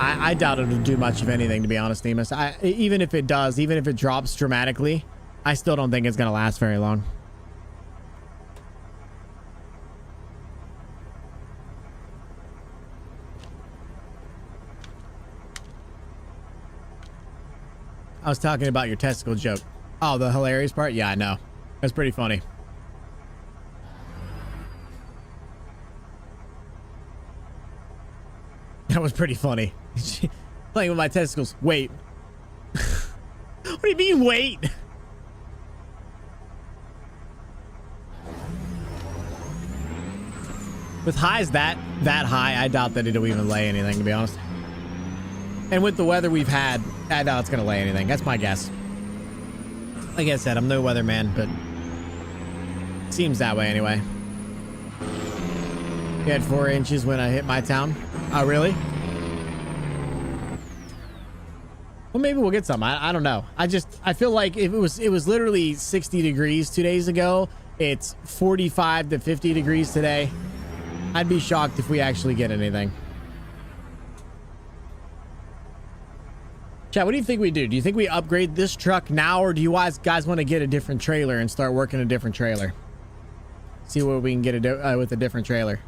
D: I doubt it'll do much of anything, to be honest, Nemus. Even if it does, even if it drops dramatically, I still don't think it's going to last very long. I was talking about your testicle joke. Oh, the hilarious part? Yeah, I know. That's pretty funny. That was pretty funny. Playing with my testicles. Wait. What do you mean, wait? With highs that high, I doubt that it'll even lay anything, to be honest. And with the weather we've had, I doubt it's going to lay anything. That's my guess. Like I said, I'm no weatherman, but it seems that way anyway. We had 4 inches when I hit my town. Oh, really? Well, maybe we'll get some. I don't know. I feel like if it was literally 60 degrees 2 days ago. It's 45 to 50 degrees today. I'd be shocked if we actually get anything. Chat, what do you think we do? Do you think we upgrade this truck now, or do you guys want to get a different trailer and start working a different trailer? See what we can get with a different trailer.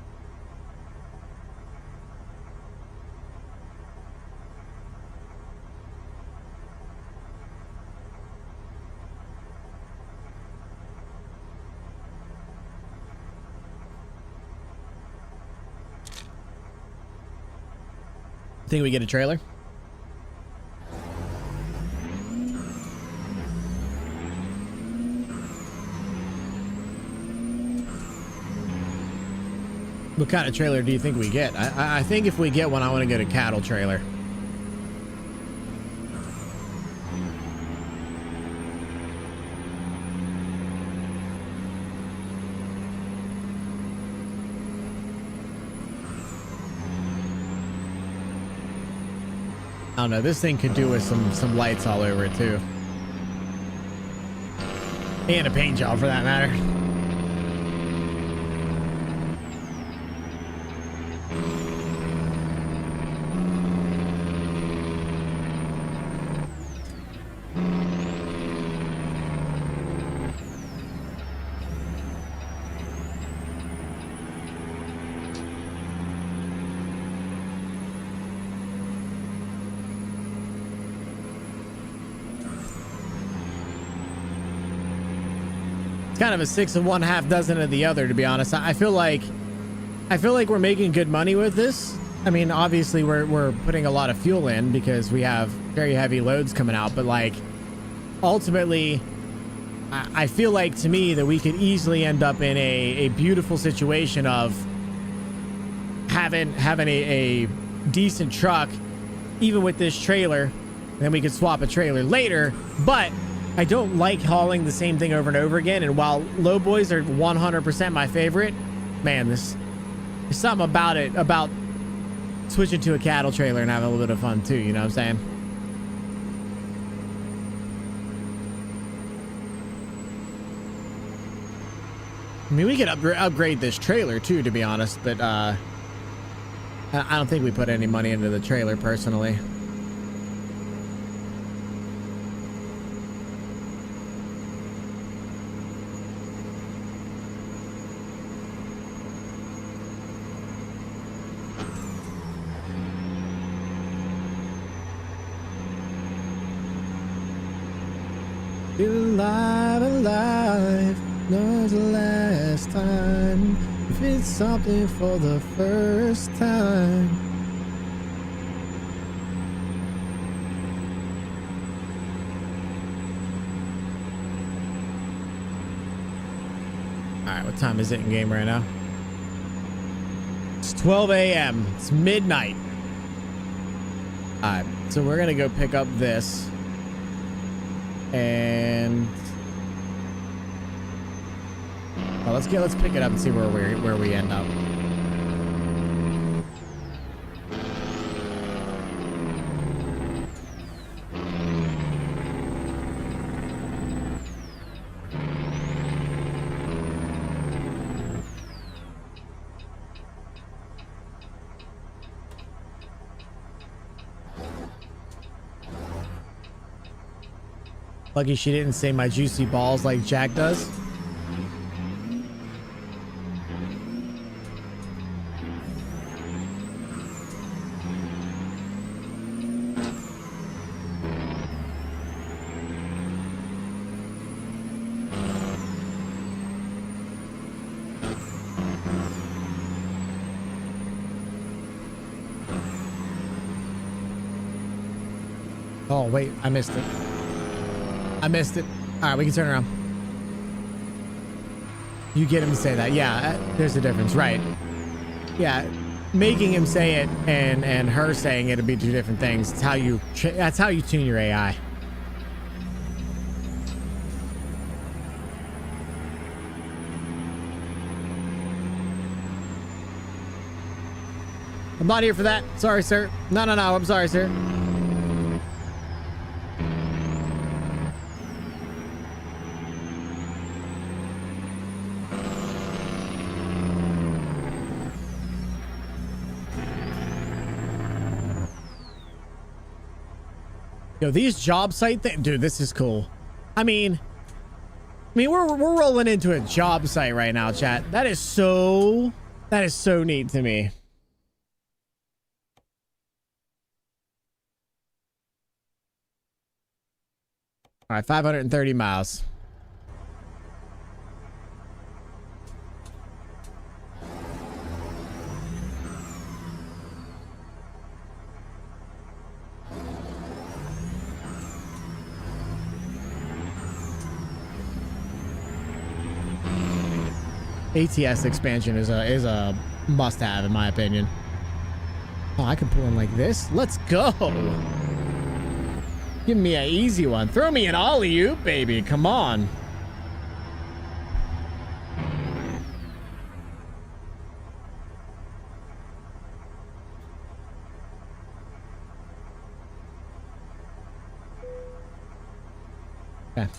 D: Think we get a trailer? What kind of trailer do you think we get? I think if we get one, I want to get a cattle trailer. I don't know. This thing could do with some lights all over it too, and a paint job for that matter. Kind of a 6 of one, half dozen of the other, to be honest. I feel like we're making good money with this. I mean, obviously we're putting a lot of fuel in because we have very heavy loads coming out, but like ultimately I feel like, to me, that we could easily end up in a beautiful situation of having a decent truck even with this trailer, and then we could swap a trailer later. But I don't like hauling the same thing over and over again. And while low boys are 100% my favorite, man, there's something about it, about switching to a cattle trailer and having a little bit of fun too. You know what I'm saying? I mean, we could upgrade this trailer too, to be honest, but I don't think we put any money into the trailer personally. Alive, alive, knows the last time. If it's something for the first time. Alright, what time is it in game right now? It's 12 a.m. It's midnight. Alright, so we're gonna go pick up this. And well, let's pick it up and see where we end up. Lucky she didn't say my juicy balls like Jack does. Oh, wait, I missed it. I missed it. All right, we can turn around. You get him to say that. Yeah, there's a difference, right? Yeah, making him say it and her saying it would be two different things. That's how you tune your AI. I'm not here for that. Sorry, sir. No, I'm sorry, sir. Yo, these job site things, dude, this is cool. I mean, we're rolling into a job site right now, chat. That is so neat to me. All right, 530 miles. ATS expansion is a must-have in my opinion. Oh, I can pull in like this. Let's go. Give me an easy one. Throw me an alley-oop, baby. Come on. Okay.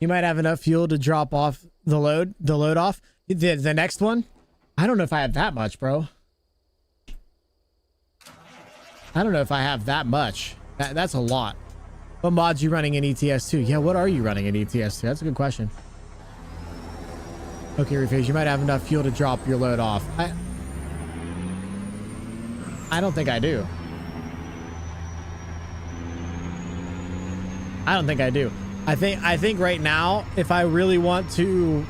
D: You might have enough fuel to drop off the load off. The next one? I don't know if I have that much, bro. I don't know if I have that much. That's a lot. What mods you running in ETS2? Yeah, what are you running in ETS2? That's a good question. Okay, Rephase, you might have enough fuel to drop your load off. I don't think I do. I don't think I do. I think right now, if I really want to...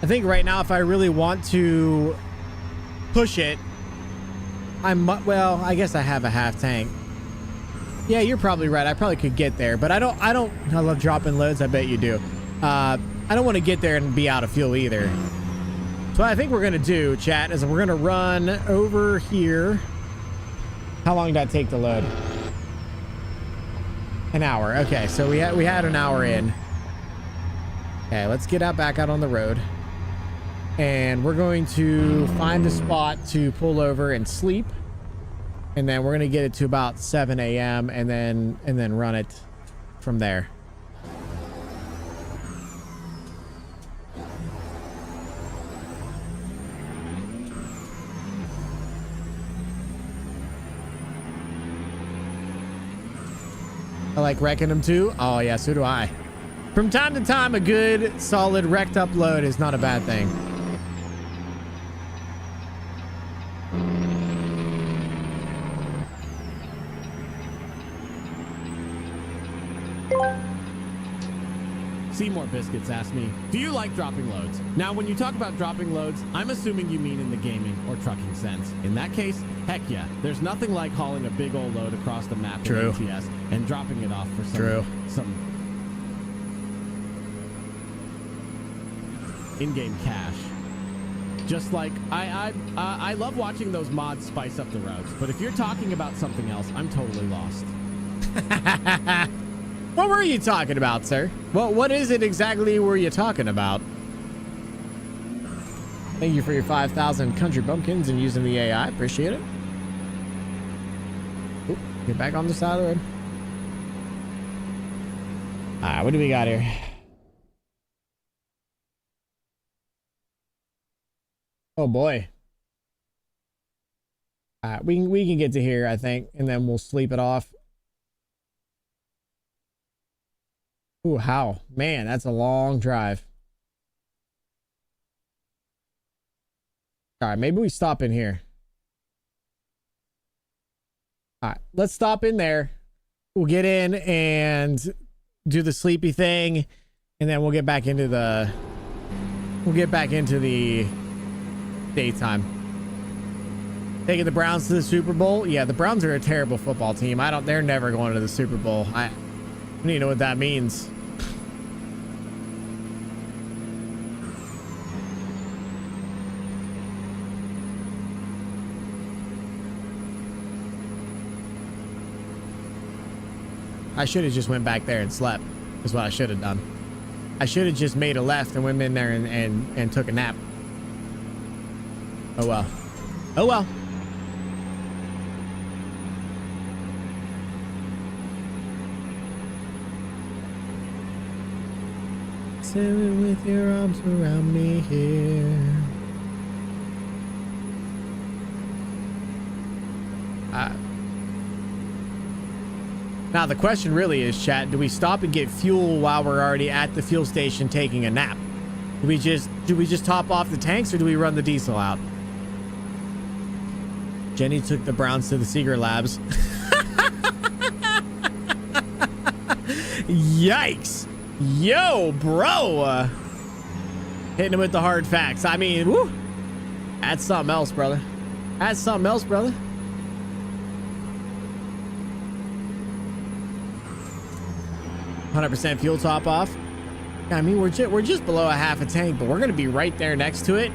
D: if I really want to push it, well, I guess I have a half tank. Yeah, you're probably right. I probably could get there, but I love dropping loads. I bet you do. I don't want to get there and be out of fuel either. So what I think we're going to do, chat, is we're going to run over here. How long did that take to load? An hour. Okay, so we had an hour in. Okay, let's get back out on the road. And we're going to find a spot to pull over and sleep. And then we're going to get it to about 7 a.m. and then run it from there. I like wrecking them too. Oh yeah, so do I. From time to time, a good, solid, wrecked up load is not a bad thing.
H: Seymour Biscuits asked me, do you like dropping loads? Now, when you talk about dropping loads, I'm assuming you mean in the gaming or trucking sense. In that case, heck yeah. There's nothing like hauling a big old load across the map in ATS and dropping it off for some in-game cash. Just like, I love watching those mods spice up the roads, but if you're talking about something else, I'm totally lost.
D: What were you talking about, sir? What is it exactly were you talking about? Thank you for your 5,000 country bumpkins and using the AI. Appreciate it. Ooh, get back on the side of the road. All right, what do we got here? Oh boy. All right, we can get to here, I think, and then we'll sleep it off. Ooh, how? Man, that's a long drive. All right, maybe we stop in here. All right, let's stop in there. We'll get in and do the sleepy thing. And then we'll get back into the daytime. Taking the Browns to the Super Bowl. Yeah, the Browns are a terrible football team. They're never going to the Super Bowl. I don't even know what that means. I should have just went back there and slept, is what I should have done. I should have just made a left and went in there and took a nap. Oh well. Oh well. Sitting with your arms around me here. Now the question really is, chat, do we stop and get fuel while we're already at the fuel station taking a nap? Do we just top off the tanks, or do we run the diesel out? Jenny took the Browns to the Seeger Labs. Yikes. Yo, bro. Hitting him with the hard facts. I mean, woo. That's something else, brother. That's something else, brother. %, fuel top off. I mean, we're just below a half a tank, but we're gonna be right there next to it.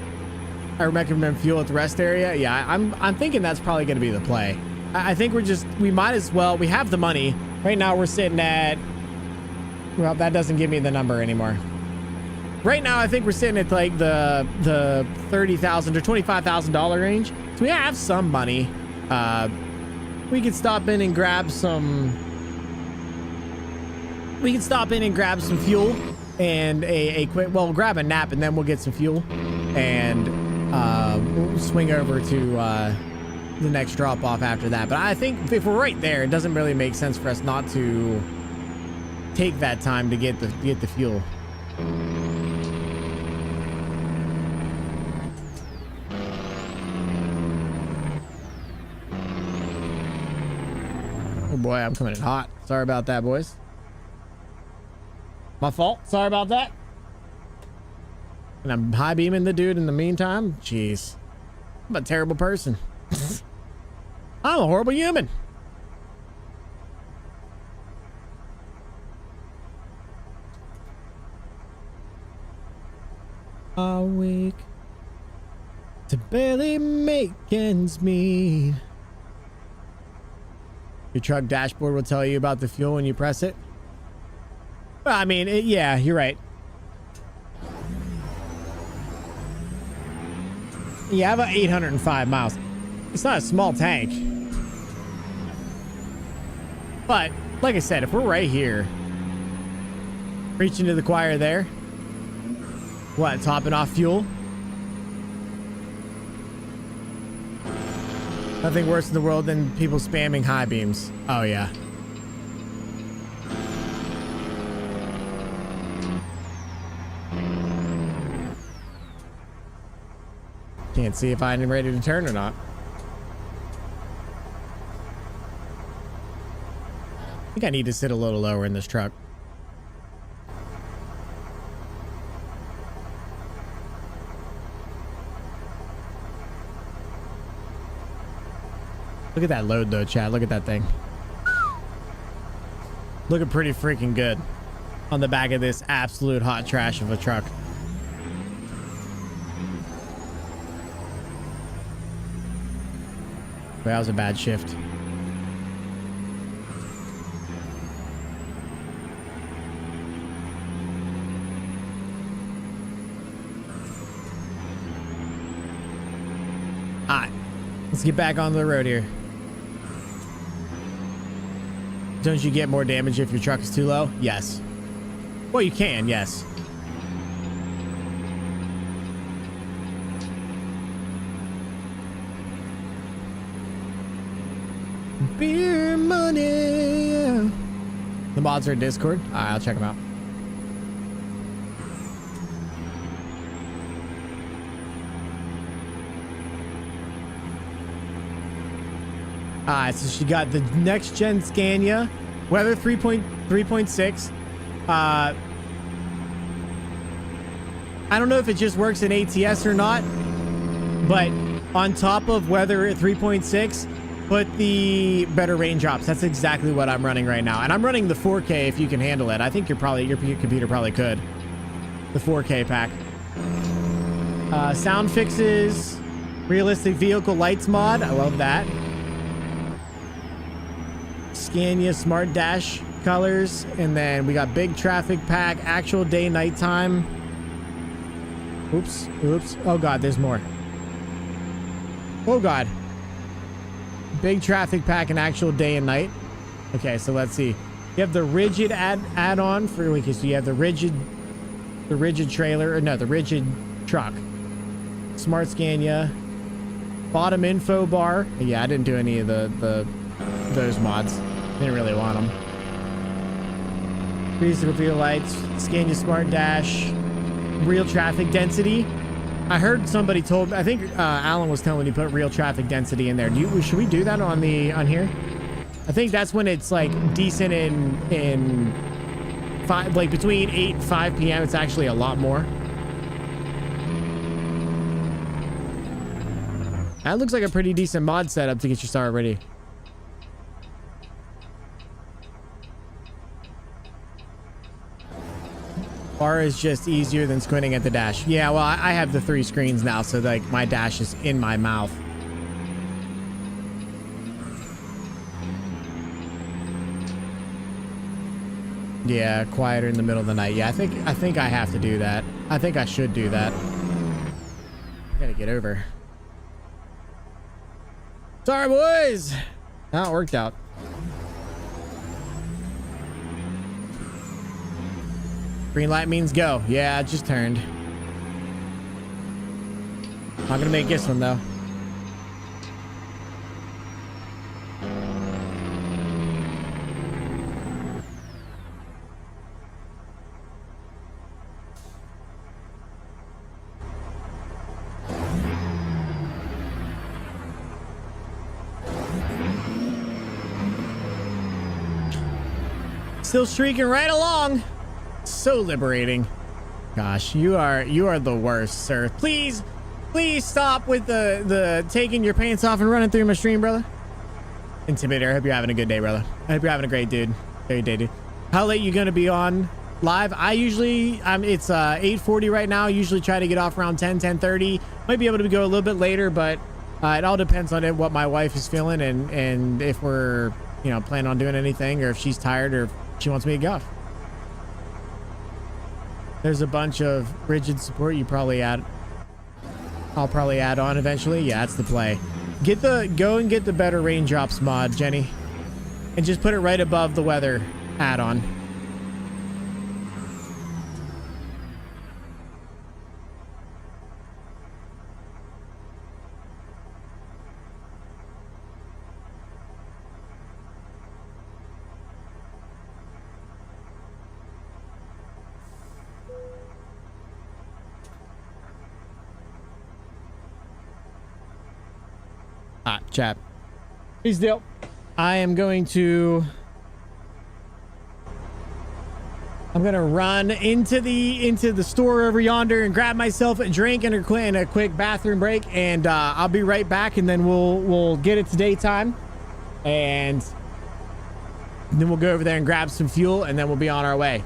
D: I recommend fuel at the rest area. Yeah, I'm thinking that's probably gonna be the play. I think we might as well. We have the money right now. We're sitting at, well, that doesn't give me the number anymore. Right now, I think we're sitting at like the $30,000 to $25,000 range. So we have some money. We could stop in and grab some. We can stop in and grab some fuel and a quick, well, grab a nap, and then we'll get some fuel and we'll swing over to the next drop off after that. But I think if we're right there, it doesn't really make sense for us not to take that time to get the fuel. Oh boy, I'm coming in hot. Sorry about that, boys. My fault. Sorry about that. And I'm high beaming the dude in the meantime. Jeez. I'm a terrible person. I'm a horrible human. Awake to barely make ends meet. Your truck dashboard will tell you about the fuel when you press it. Well, I mean, yeah, you're right. Yeah, I have 805 miles. It's not a small tank. But, like I said, if we're right here, preaching to the choir there, what, topping off fuel? Nothing worse in the world than people spamming high beams. Oh, yeah. Can't see if I'm ready to turn or not. I think I need to sit a little lower in this truck. Look at that load though, Chad. Look at that thing. Looking pretty freaking good on the back of this absolute hot trash of a truck. That was a bad shift. All right, let's get back on the road here. Don't you get more damage if your truck is too low? Yes. Well, you can, yes. Beer money. The mods are in Discord. All right, I'll check them out. All right, so she got the next gen Scania, weather 3.6, I don't know if it just works in ATS or not, but on top of weather at 3.6, put the better raindrops. That's exactly what I'm running right now. And I'm running the 4K if you can handle it. I think your computer probably could. The 4K pack. Sound fixes, realistic vehicle lights mod. I love that. Scania Smart Dash colors, and then we got big traffic pack, actual day nighttime. Oops. Oh god, there's more. Oh god. Big traffic pack and actual day and night. Okay, so let's see. You have the rigid add-on for, okay, so you have the rigid trailer, or no, the rigid truck. Smart Scania. Bottom info bar. Yeah, I didn't do any of those mods. Didn't really want them. Reasonable field lights, Scania Smart Dash, real traffic density. I heard somebody told, I think Alan was telling me to put real traffic density in there. Should we do that on here? I think that's when it's like decent in like between 8 and 5 p.m. It's actually a lot more. That looks like a pretty decent mod setup to get you started ready. Bar is just easier than squinting at the dash. Yeah, well, I have the 3 screens now, so like my dash is in my mouth. Yeah, quieter in the middle of the night. Yeah, I think I have to do that. I think I should do that. I gotta get over. Sorry, boys. That worked out. Green light means go. Yeah, it just turned. Not gonna make this one though. Still streaking right along. So liberating. Gosh, you are the worst, sir. Please stop with the taking your pants off and running through my stream, brother. Intimidator, I hope you're having a good day, brother. I hope you're having a great great day, dude. How late you gonna be on live? It's 8:40 right now. I usually try to get off around 10:30. Might be able to go a little bit later, but it all depends on what my wife is feeling and if we're planning on doing anything, or if she's tired, or if she wants me to go. There's a bunch of rigid support I'll probably add on eventually. Yeah, that's the play. Go and get the better raindrops mod, Jenny, and just put it right above the weather add-on. Chat. Please deal. I am going to run into the store over yonder and grab myself a drink and a quick bathroom break, and I'll be right back, and then we'll get it to daytime, and then we'll go over there and grab some fuel, and then we'll be on our way.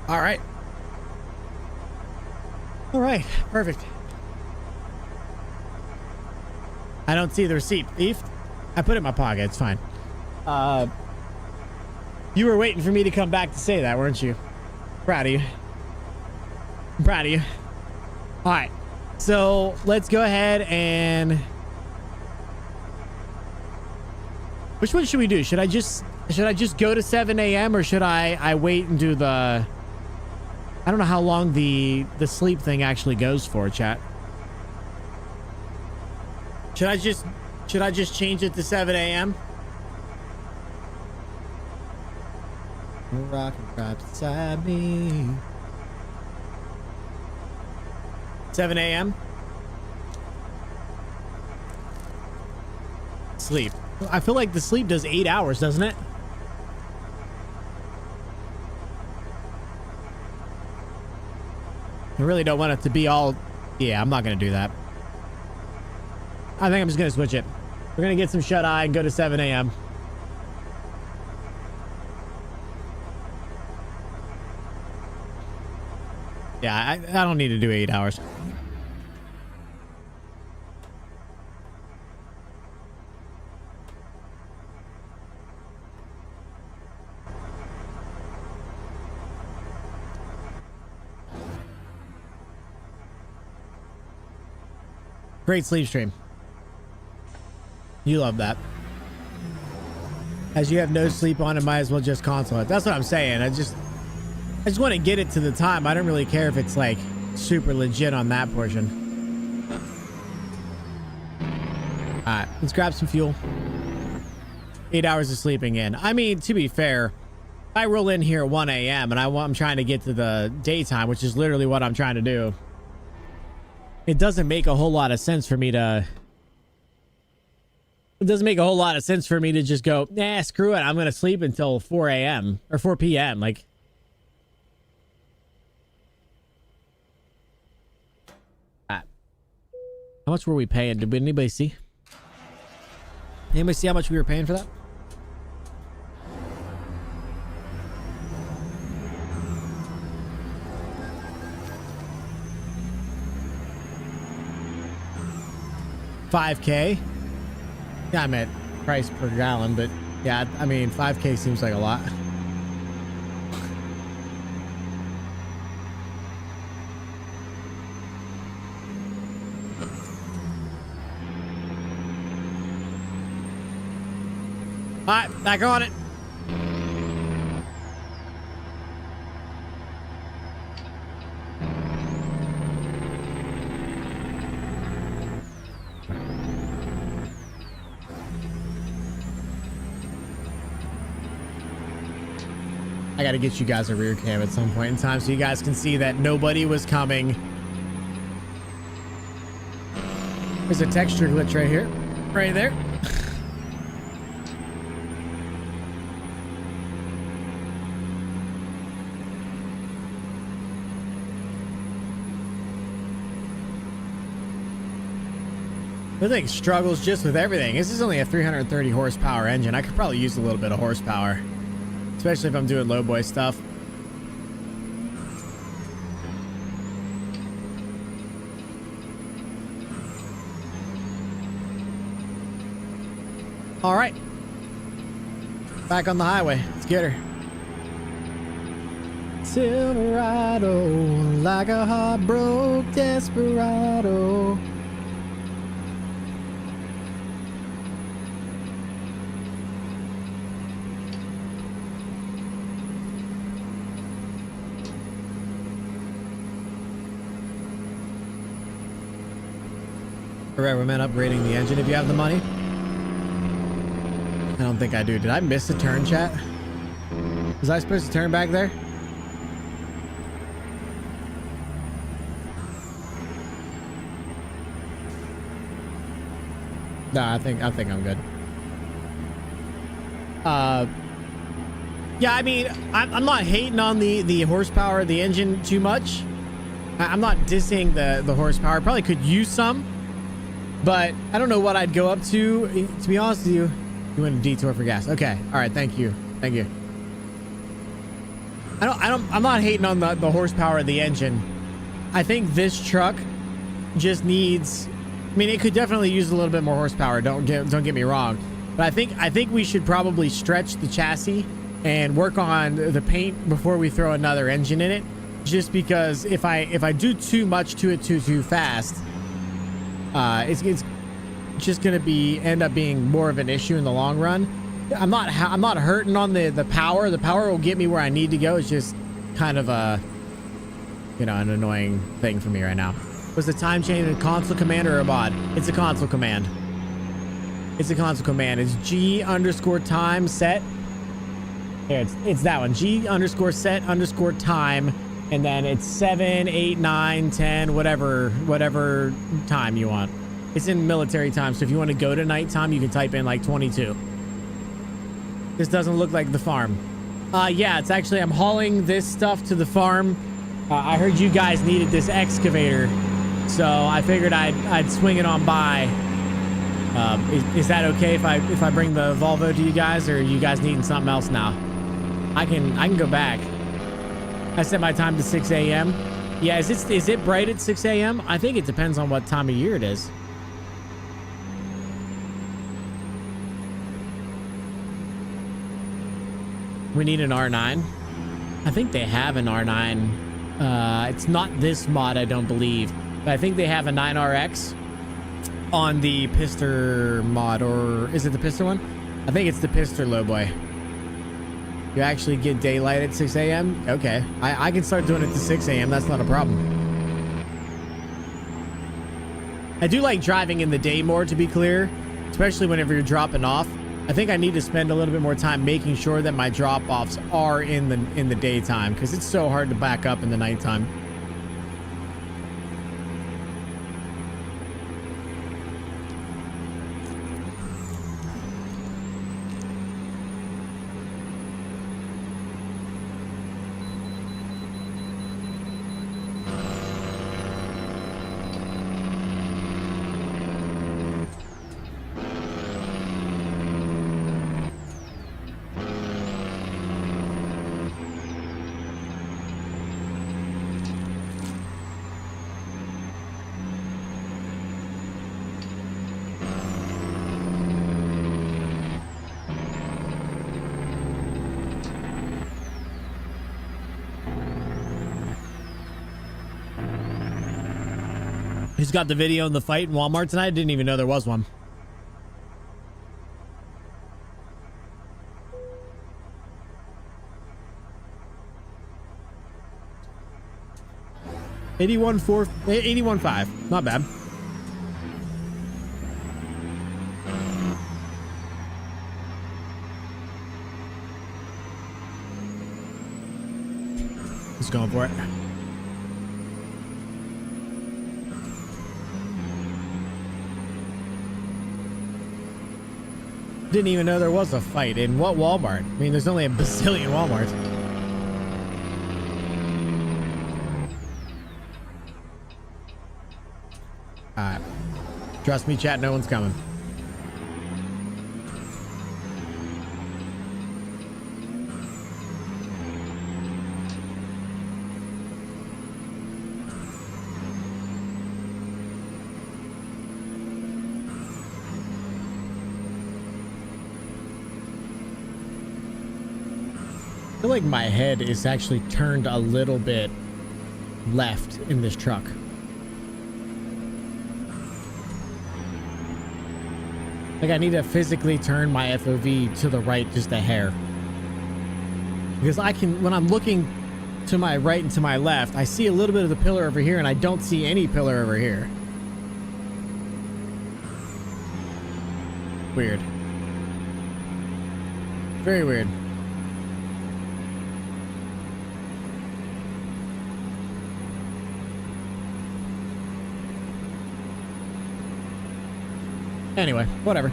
D: All right. All right. Perfect. I don't see the receipt, thief. I put it in my pocket. It's fine. You were waiting for me to come back to say that, weren't you? Proud of you. I'm proud of you. All right. So let's go ahead and... Which one should we do? Should I just go to 7 a.m. or should I wait and do the... I don't know how long the sleep thing actually goes for, chat. Should I just change it to 7 a.m.? Rock and right beside me. 7 a.m. Sleep. I feel like the sleep does 8 hours, doesn't it? I really don't want it to be all... Yeah, I'm not going to do that. I think I'm just going to switch it. We're going to get some shut-eye and go to 7 a.m. Yeah, I don't need to do 8 hours. Great sleep stream. You love that. As you have no sleep on it, might as well just console it. That's what I'm saying. I just want to get it to the time. I don't really care if it's like super legit on that portion. All right, let's grab some fuel. 8 hours of sleeping in. I mean, to be fair, I roll in here at 1 a.m. and I'm trying to get to the daytime, which is literally what I'm trying to do. It doesn't make a whole lot of sense for me to... It doesn't make a whole lot of sense for me to just go, nah, screw it. I'm going to sleep until 4 a.m. or 4 p.m. Like... How much were we paying? Did anybody see? Anybody see how much we were paying for that? $5K. Yeah, I meant price per gallon, but yeah, I mean, $5K seems like a lot. All right, back on it. I gotta get you guys a rear cam at some point in time so you guys can see that nobody was coming. There's a texture glitch right here. Right there. This thing struggles just with everything. This is only a 330 horsepower engine. I could probably use a little bit of horsepower, especially if I'm doing low boy stuff. All right, back on the highway. Let's get her. Silverado, like a heartbroken desperado. I recommend upgrading the engine if you have the money. I don't think I do. Did I miss a turn, chat? Was I supposed to turn back there? No, I think I'm good. Yeah, I mean, I'm not hating on the horsepower of the engine too much. I'm not dissing the horsepower. Probably could use some. But I don't know what I'd go up to be honest with you. You went a detour for gas. Okay. All right. Thank you. Thank you. I'm not hating on the horsepower of the engine. I think this truck just needs, I mean, it could definitely use a little bit more horsepower. Don't get me wrong. But I think we should probably stretch the chassis and work on the paint before we throw another engine in it. Just because if I do too much to it too fast, it's just gonna end up being more of an issue in the long run. I'm not hurting on the power. The power will get me where I need to go. It's just kind of a, you know, an annoying thing for me right now. Was the time chain a console command or a mod? It's a console command. It's a console command. It's G_time set. Here, it's that one. G_set_time, and then it's 7, 8, 9, 10, whatever time you want. It's in military time, so if you want to go to nighttime, you can type in like 22. This doesn't look like the farm. Yeah, it's actually, I'm hauling this stuff to the farm. I heard you guys needed this excavator, so I figured I'd swing it on by. Is that okay if I bring the Volvo to you guys, or are you guys needing something else now? I can go back. I set my time to 6 a.m. Yeah, is it bright at 6 a.m.? I think it depends on what time of year it is. We need an R9. I think they have an R9. It's not this mod, I don't believe, but I think they have a 9RX on the Pister mod, or is it the Pister one? I think it's the Pister Lowboy. You actually get daylight at 6 a.m.? Okay. I can start doing it to 6 a.m. That's not a problem. I do like driving in the day more, to be clear, especially whenever you're dropping off. I think I need to spend a little bit more time making sure that my drop-offs are in the daytime, because it's so hard to back up in the nighttime. Who's got the video in the fight in Walmart tonight? I didn't even know there was one. $81.5. Not bad. Just going for it. Didn't even know there was a fight. In what Walmart? I mean, there's only a bazillion Walmarts. Alright. Trust me, chat, no one's coming. I feel like my head is actually turned a little bit left in this truck. Like I need to physically turn my FOV to the right just a hair. Because I can, when I'm looking to my right and to my left, I see a little bit of the pillar over here and I don't see any pillar over here. Weird. Very weird. Anyway, whatever.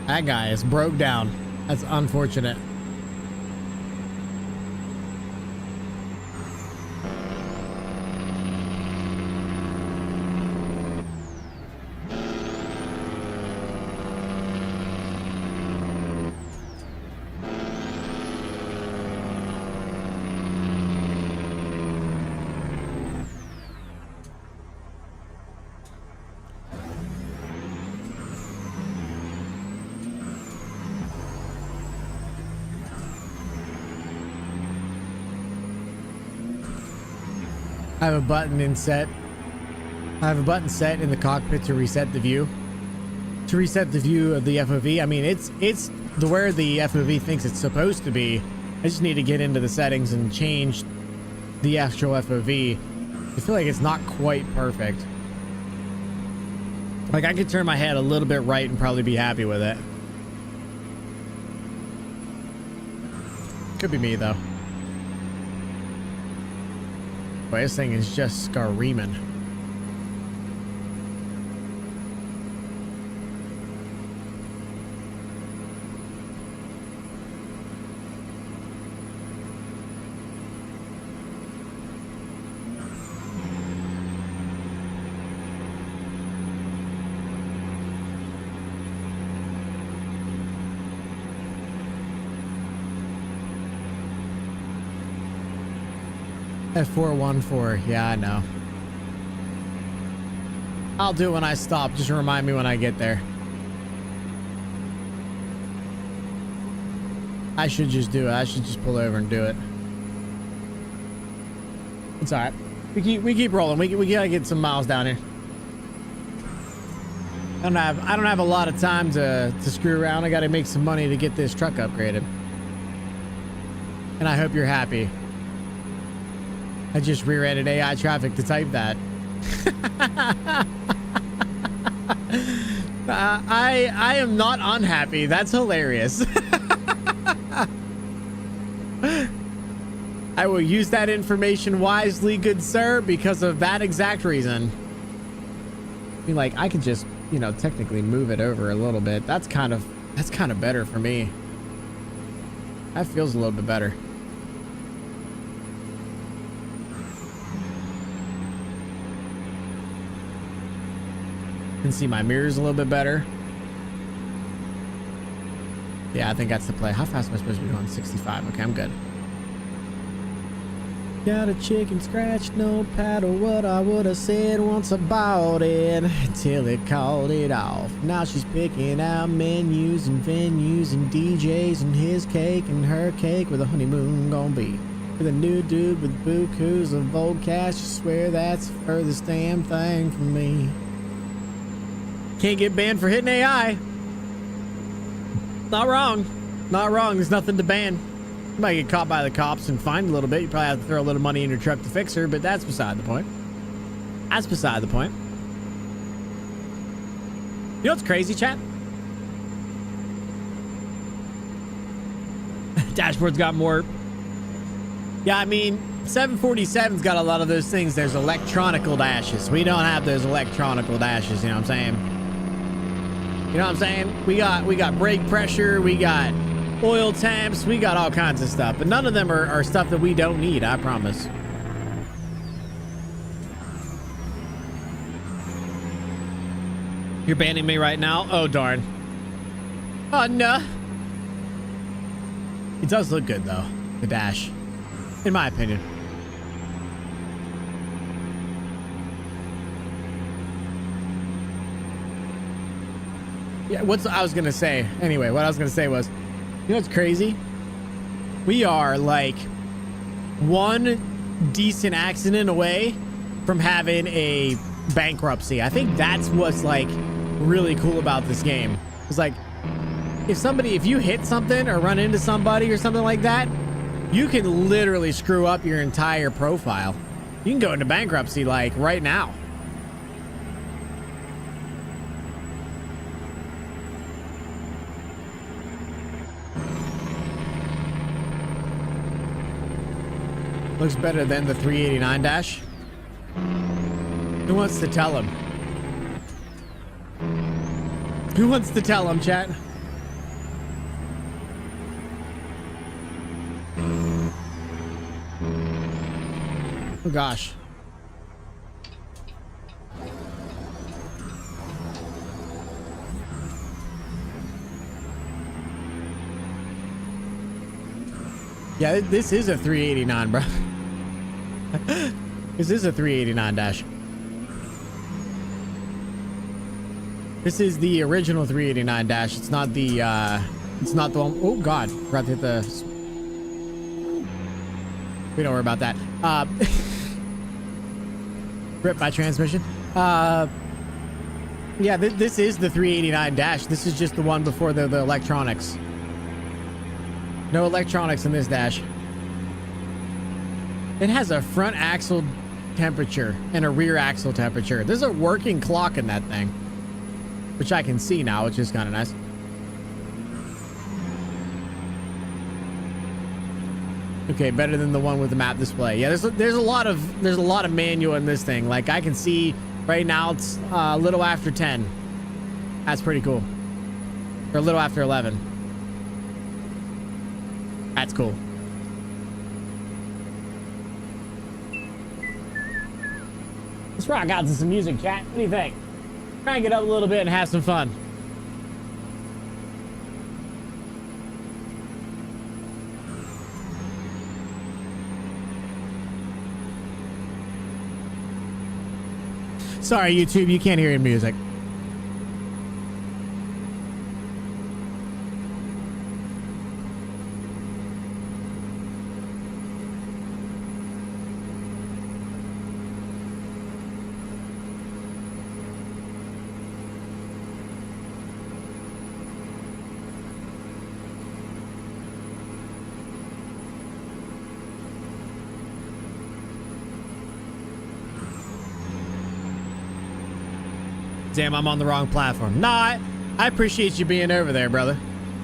D: That guy is broke down. That's unfortunate. I have a button in set. I have a button set in the cockpit to reset the view. To reset the view of the FOV. I mean, it's the where the FOV thinks it's supposed to be. I just need to get into the settings and change the actual FOV. I feel like it's not quite perfect. Like I could turn my head a little bit right and probably be happy with it. Could be me though. Boy, this thing is just screaming. F414, yeah, I know. I'll do it when I stop. Just remind me when I get there. I should just do it. I should just pull over and do it. It's all right. We keep rolling. We gotta get some miles down here. I don't have a lot of time to screw around. I gotta make some money to get this truck upgraded. And I hope you're happy. I just rear-ended AI traffic to type that. I am not unhappy. That's hilarious. I will use that information wisely, good sir, because of that exact reason. I mean, like, I could just, you know, technically move it over a little bit. That's kind of better for me. That feels a little bit better. Can see my mirrors a little bit better. Yeah, I think that's the play. How fast am I supposed to be going? 65. Okay, I'm good. Got a chicken scratch, no paddle. What I would have said once about it, till it called it off. Now she's picking out menus and venues and DJs and his cake and her cake, where the honeymoon gonna be. With a new dude with bukus of old cash. I swear that's the furthest damn thing from me. Can't get banned for hitting AI. Not wrong. Not wrong. There's nothing to ban. You might get caught by the cops and fined a little bit. You probably have to throw a little money in your truck to fix her, but that's beside the point. That's beside the point. You know what's crazy, chat? Dashboard's got more. Yeah, I mean, 747's got a lot of those things. There's electronical dashes. We don't have those electronical dashes, you know what I'm saying? You know what I'm saying? We got brake pressure, we got oil temps, we got all kinds of stuff, but none of them are stuff that we don't need, I promise. You're banning me right now? Oh, darn. Oh, no. It does look good, though, the dash, in my opinion. Yeah, I was gonna say, anyway, what I was gonna say was, you know what's crazy? We are like one decent accident away from having a bankruptcy. I think that's what's like really cool about this game. It's like, if you hit something or run into somebody or something like that, you can literally screw up your entire profile. You can go into bankruptcy like right now. Looks better than the 389 dash. Who wants to tell him? Who wants to tell him, chat? Oh gosh. Yeah, this is a 389, bro. This is a 389 dash. This is the original 389 dash. It's not the one. Oh God, forgot to hit the. We don't worry about that. Rip my transmission. Yeah, this is the 389 dash. This is just the one before the electronics. No electronics in this dash. It has a front axle temperature and a rear axle temperature. There's a working clock in that thing, which I can see now, which is kind of nice. Okay, better than the one with the map display. Yeah, there's a lot of manual in this thing. Like I can see right now it's a little after 10. That's pretty cool. Or a little after 11. That's cool. Let's rock out to some music, chat. What do you think? Crank it up a little bit and have some fun. Sorry, YouTube, you can't hear your music. Damn, I'm on the wrong platform. Nah, I appreciate you being over there, brother.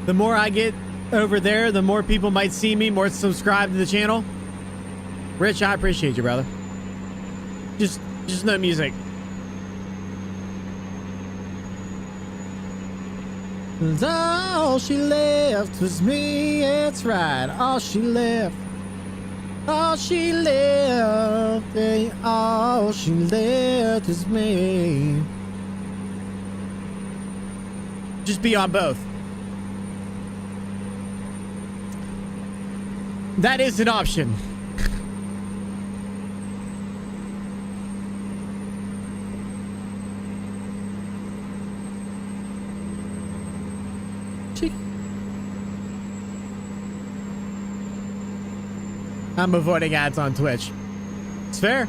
D: The more I get over there, the more people might see me, more subscribe to the channel. Rich, I appreciate you, brother. Just no music. All she left was me, it's right. All she left. All she left, all she left was me. Just be on both. That is an option. I'm avoiding ads on Twitch. It's fair.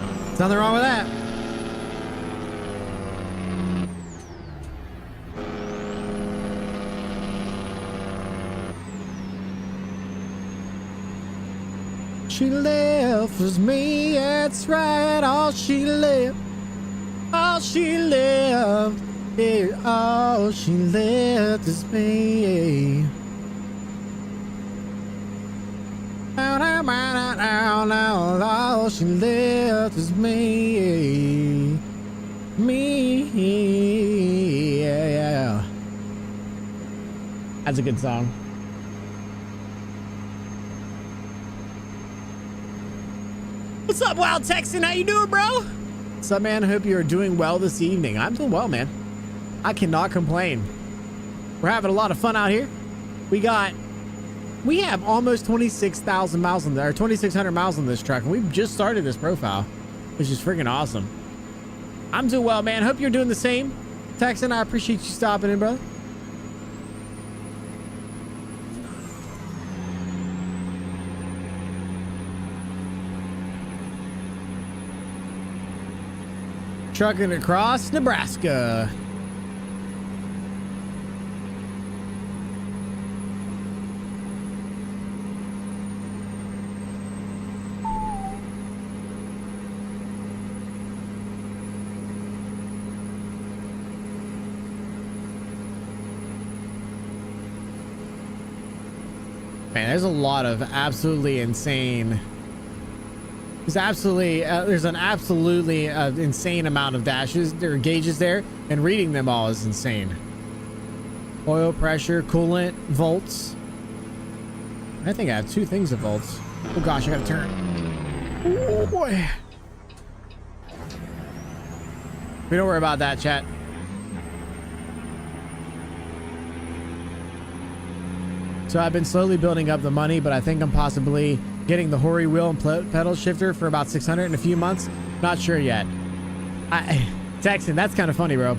D: There's nothing wrong with that. She left was me, that's right. All she left, all she left, yeah, all she left is me. All she left is me, me. Yeah. That's a good song. What's up, Wild Texan? How you doing, bro? What's up, man? I hope you're doing well this evening. I'm doing well, man. I cannot complain. We're having a lot of fun out here. We have almost 26,000 miles on there, or 2,600 miles on this truck, and we've just started this profile, which is freaking awesome. I'm doing well, man. Hope you're doing the same. Texan, I appreciate you stopping in, brother. Trucking across Nebraska. Man, there's a lot of absolutely insane. There's an absolutely insane amount of dashes or gauges there, and reading them all is insane. Oil pressure, coolant, volts. I think I have two things of volts. Oh gosh, I gotta turn. Oh boy. We don't worry about that, chat. So I've been slowly building up the money, but I think I'm possibly getting the Hori wheel and pedal shifter for about 600 in a few months. Not sure yet. Texan, that's kind of funny, bro.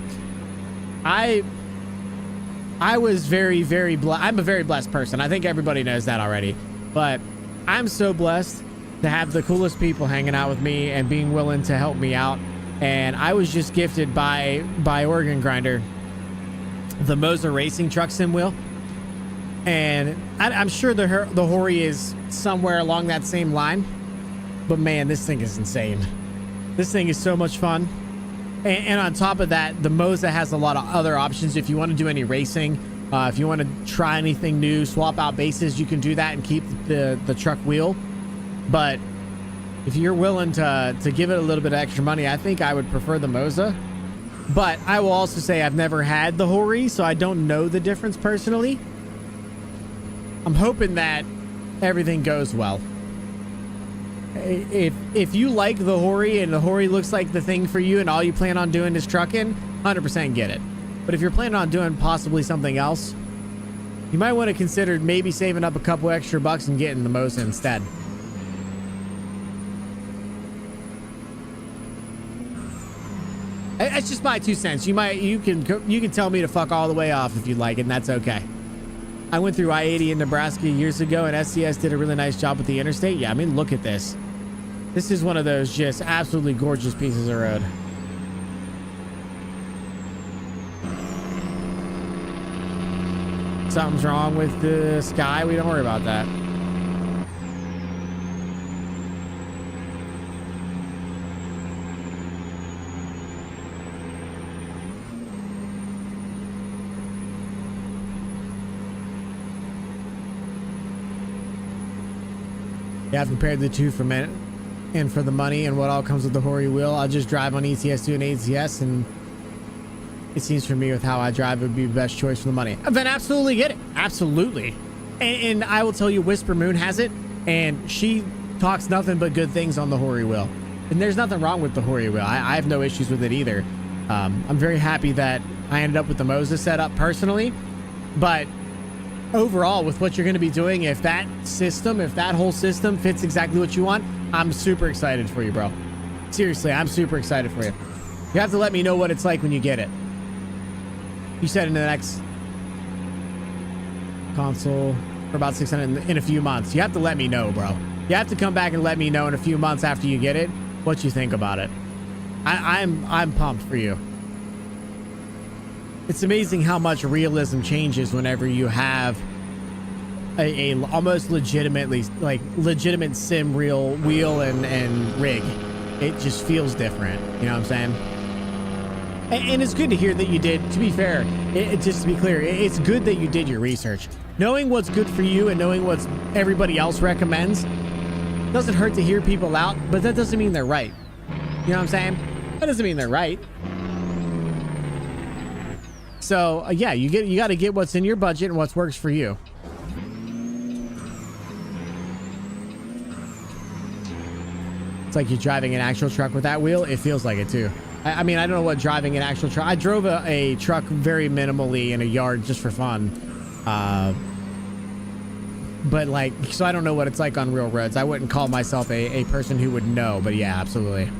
D: I was very, very blessed. I'm a very blessed person. I think everybody knows that already. But I'm so blessed to have the coolest people hanging out with me and being willing to help me out. And I was just gifted by Oregon Grinder the Moza Racing Truck Sim wheel. And I'm sure the Hori is somewhere along that same line. But man, this thing is insane. This thing is so much fun. And on top of that, the Moza has a lot of other options. If you want to do any racing, if you want to try anything new, swap out bases, you can do that and keep the truck wheel. But if you're willing to give it a little bit of extra money, I think I would prefer the Moza. But I will also say I've never had the Hori, so I don't know the difference personally. I'm hoping that everything goes well. If you like the Hori and the Hori looks like the thing for you and all you plan on doing is trucking, 100% get it. But if you're planning on doing possibly something else, you might want to consider maybe saving up a couple extra bucks and getting the Moza instead. It's just my 2 cents. You can tell me to fuck all the way off if you'd like, and that's okay. I went through I-80 in Nebraska years ago, and SCS did a really nice job with the interstate. Yeah, I mean, look at this. This is one of those just absolutely gorgeous pieces of road. Something's wrong with the sky. We don't worry about that. Yeah, I've compared the two for minute and for the money and what all comes with the Hori wheel. I'll just drive on ETS2 and ATS, and it seems for me with how I drive, it would be the best choice for the money. Then absolutely get it. Absolutely. And I will tell you, Whisper Moon has it, and she talks nothing but good things on the Hori wheel. And there's nothing wrong with the Hori wheel. I have no issues with it either. I'm very happy that I ended up with the Moza setup personally, but overall, with what you're going to be doing, if that whole system fits exactly what you want, I'm super excited for you, bro. Seriously, I'm super excited for you. You have to let me know what it's like when you get it. You said in the next console for about 600 in a few months. You have to let me know, bro. You have to come back and let me know in a few months after you get it what you think about it. I'm pumped for you. It's amazing how much realism changes whenever you have a almost legitimate sim reel wheel and rig. It just feels different. You know what I'm saying? And it's good to hear that you did. To be fair, just to be clear, it's good that you did your research. Knowing what's good for you and knowing what everybody else recommends doesn't hurt to hear people out, but that doesn't mean they're right. You know what I'm saying? That doesn't mean they're right. So yeah, you got to get what's in your budget and what works for you. It's like you're driving an actual truck with that wheel. It feels like it too. I mean, I don't know what driving an actual truck. I drove a truck very minimally in a yard just for fun. But like, so I don't know what it's like on real roads. I wouldn't call myself a person who would know, but yeah, absolutely.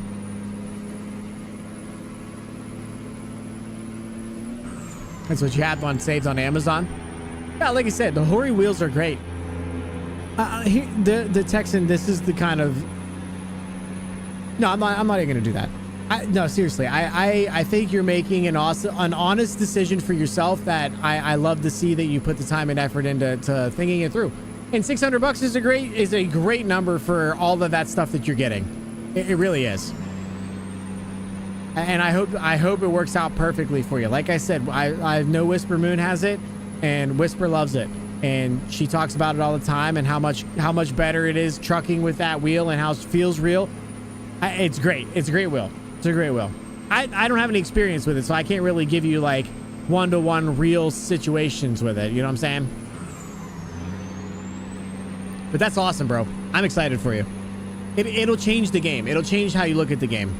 D: That's what you have on saved on Amazon. Yeah, like I said, the Hori wheels are great. The Texan, this is the kind of... No, I'm not even gonna do that. No, seriously, I think you're making an honest decision for yourself that I love to see that you put the time and effort into thinking it through. And $600 is a great number for all of that stuff that you're getting. It really is. And I hope it works out perfectly for you. Like I said, I know Whisper Moon has it, and Whisper loves it, and she talks about it all the time and how much better it is trucking with that wheel and how it feels real. It's great. It's a great wheel. It's a great wheel. I don't have any experience with it, so I can't really give you like one-to-one real situations with it. You know what I'm saying? But that's awesome, bro. I'm excited for you. It'll change the game. It'll change how you look at the game.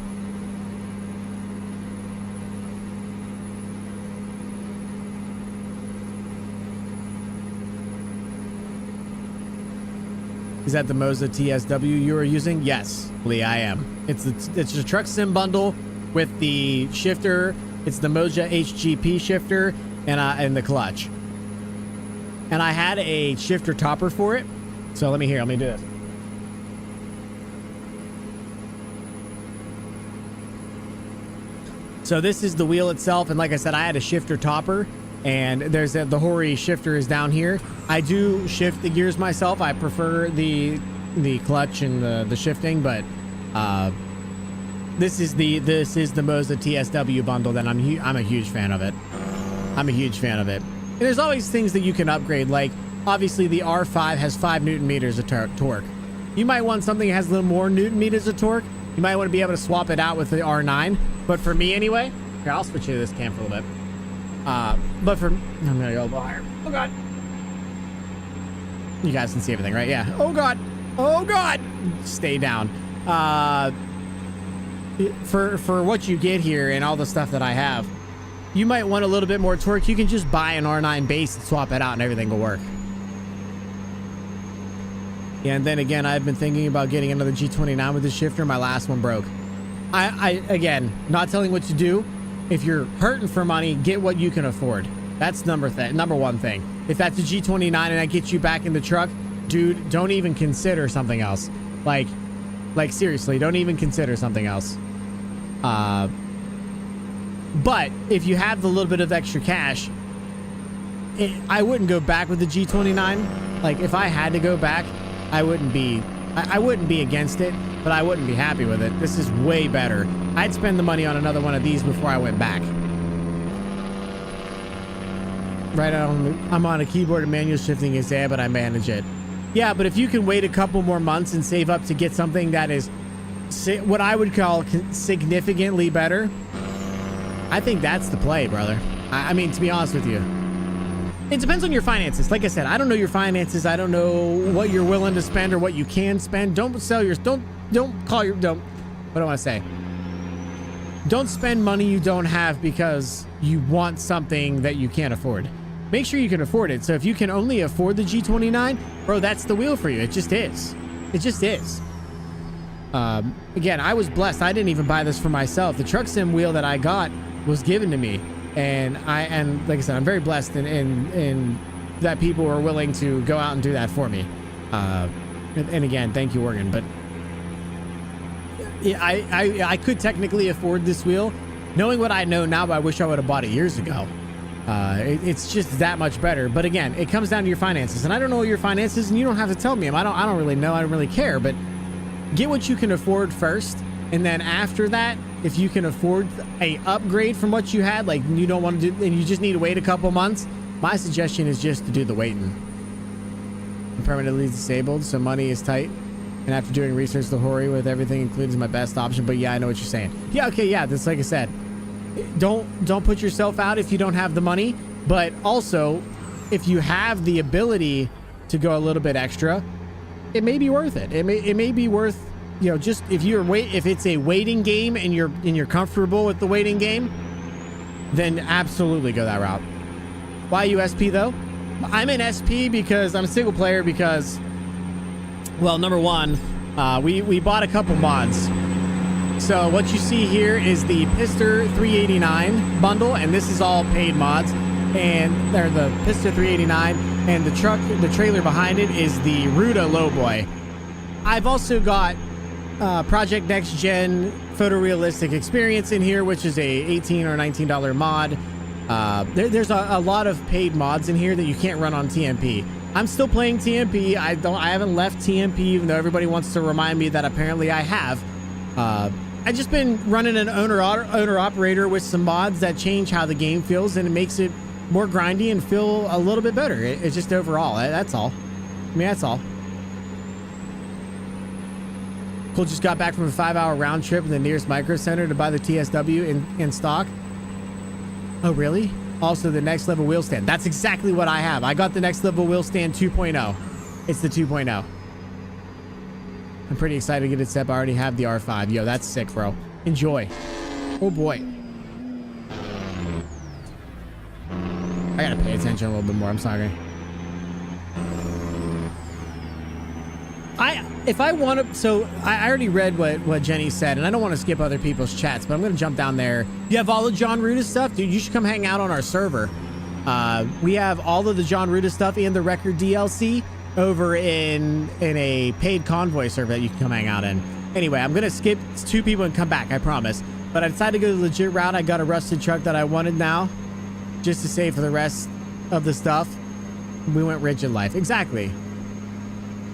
D: Is that the Moza TSW you are using? Yes, Lee, I am. It's a truck sim bundle with the shifter. It's the Moza HGP shifter and the clutch. And I had a shifter topper for it. So let me do this. So this is the wheel itself, and like I said, I had a shifter topper, and there's the Hori shifter is down here. I do shift the gears myself. I prefer the clutch and the shifting, but this is the Moza TSW bundle, and I'm a huge fan of it. I'm a huge fan of it. And there's always things that you can upgrade, like obviously the R5 has 5 Newton meters of torque. You might want something that has a little more Newton meters of torque. You might want to be able to swap it out with the R9, but for me anyway, here, I'll switch to this cam for a little bit. But for, I'm gonna go a little higher. Oh God. You guys can see everything, right? Yeah. Oh God. Oh God. Stay down. For what you get here and all the stuff that I have, you might want a little bit more torque. You can just buy an R9 base and swap it out and everything will work. Yeah, and then again, I've been thinking about getting another G29 with this shifter. My last one broke. I again, not telling what to do. If you're hurting for money, get what you can afford. That's number one thing. If that's a G29 and that gets you back in the truck, dude, don't even consider something else. Like seriously, don't even consider something else. But if you have the little bit of extra cash, I wouldn't go back with the G29. Like if I had to go back, I wouldn't be against it, but I wouldn't be happy with it. This is way better. I'd spend the money on another one of these before I went back. Right on, I'm on a keyboard and manual shifting is there, but I manage it. Yeah, but if you can wait a couple more months and save up to get something that is what I would call significantly better, I think that's the play, brother. I mean, to be honest with you, it depends on your finances. Like I said, I don't know your finances. I don't know what you're willing to spend or what you can spend. Don't sell your, what do I want to say? Don't spend money you don't have because you want something that you can't afford. Make sure you can afford it. So if you can only afford the G29, bro, that's the wheel for you. It just is. It just is. Again, I was blessed. I didn't even buy this for myself. The truck sim wheel that I got was given to me, and like I said, I'm very blessed in that people were willing to go out and do that for me. And again, thank you, Oregon. But yeah, I could technically afford this wheel. Knowing what I know now, I wish I would have bought it years ago. It's just that much better. But again, it comes down to your finances, and I don't know your finances, and you don't have to tell me them. I don't really know. I don't really care. But get what you can afford first, and then after that, if you can afford a upgrade from what you had, like you don't want to do, and you just need to wait a couple months, my suggestion is just to do the waiting. I'm permanently disabled, so money is tight. And after doing research, the Hori with everything included is my best option. But yeah, I know what you're saying. Yeah, okay, yeah. That's like I said. Don't put yourself out if you don't have the money. But also, if you have the ability to go a little bit extra, it may be worth it. It may be worth, you know, just if it's a waiting game and you're comfortable with the waiting game, then absolutely go that route. Why you SP though? I'm in SP because I'm a single player because, well, number one, we bought a couple mods. So what you see here is the Pister 389 bundle, and this is all paid mods. And they're the Pister 389, and the trailer behind it is the Ruda Lowboy. I've also got Project Next Gen Photorealistic Experience in here, which is a $18 or $19 mod. There's a lot of paid mods in here that you can't run on TMP. I'm still playing TMP. I haven't left TMP, even though everybody wants to remind me that apparently I have. I've just been running an owner-operator with some mods that change how the game feels, and it makes it more grindy and feel a little bit better. It's just overall. That's all. I mean, that's all. Cole just got back from a 5-hour round trip in the nearest micro center to buy the TSW in stock. Oh, really? Also, the next level wheel stand. That's exactly what I have. I got the next level wheel stand 2.0. It's the 2.0. I'm pretty excited to get it set. I already have the R5. Yo, that's sick, bro. Enjoy. Oh, boy. I gotta pay attention a little bit more. I'm sorry. If I want to, so I already read what Jenny said, and I don't want to skip other people's chats, but I'm going to jump down there. You have all the John Ruda stuff? Dude, you should come hang out on our server. We have all of the John Ruda stuff and the record DLC over in a paid convoy server that you can come hang out in. Anyway, I'm going to skip 2 people and come back, I promise. But I decided to go the legit route. I got a rusted truck that I wanted now, just to save for the rest of the stuff. We went rigid life. Exactly.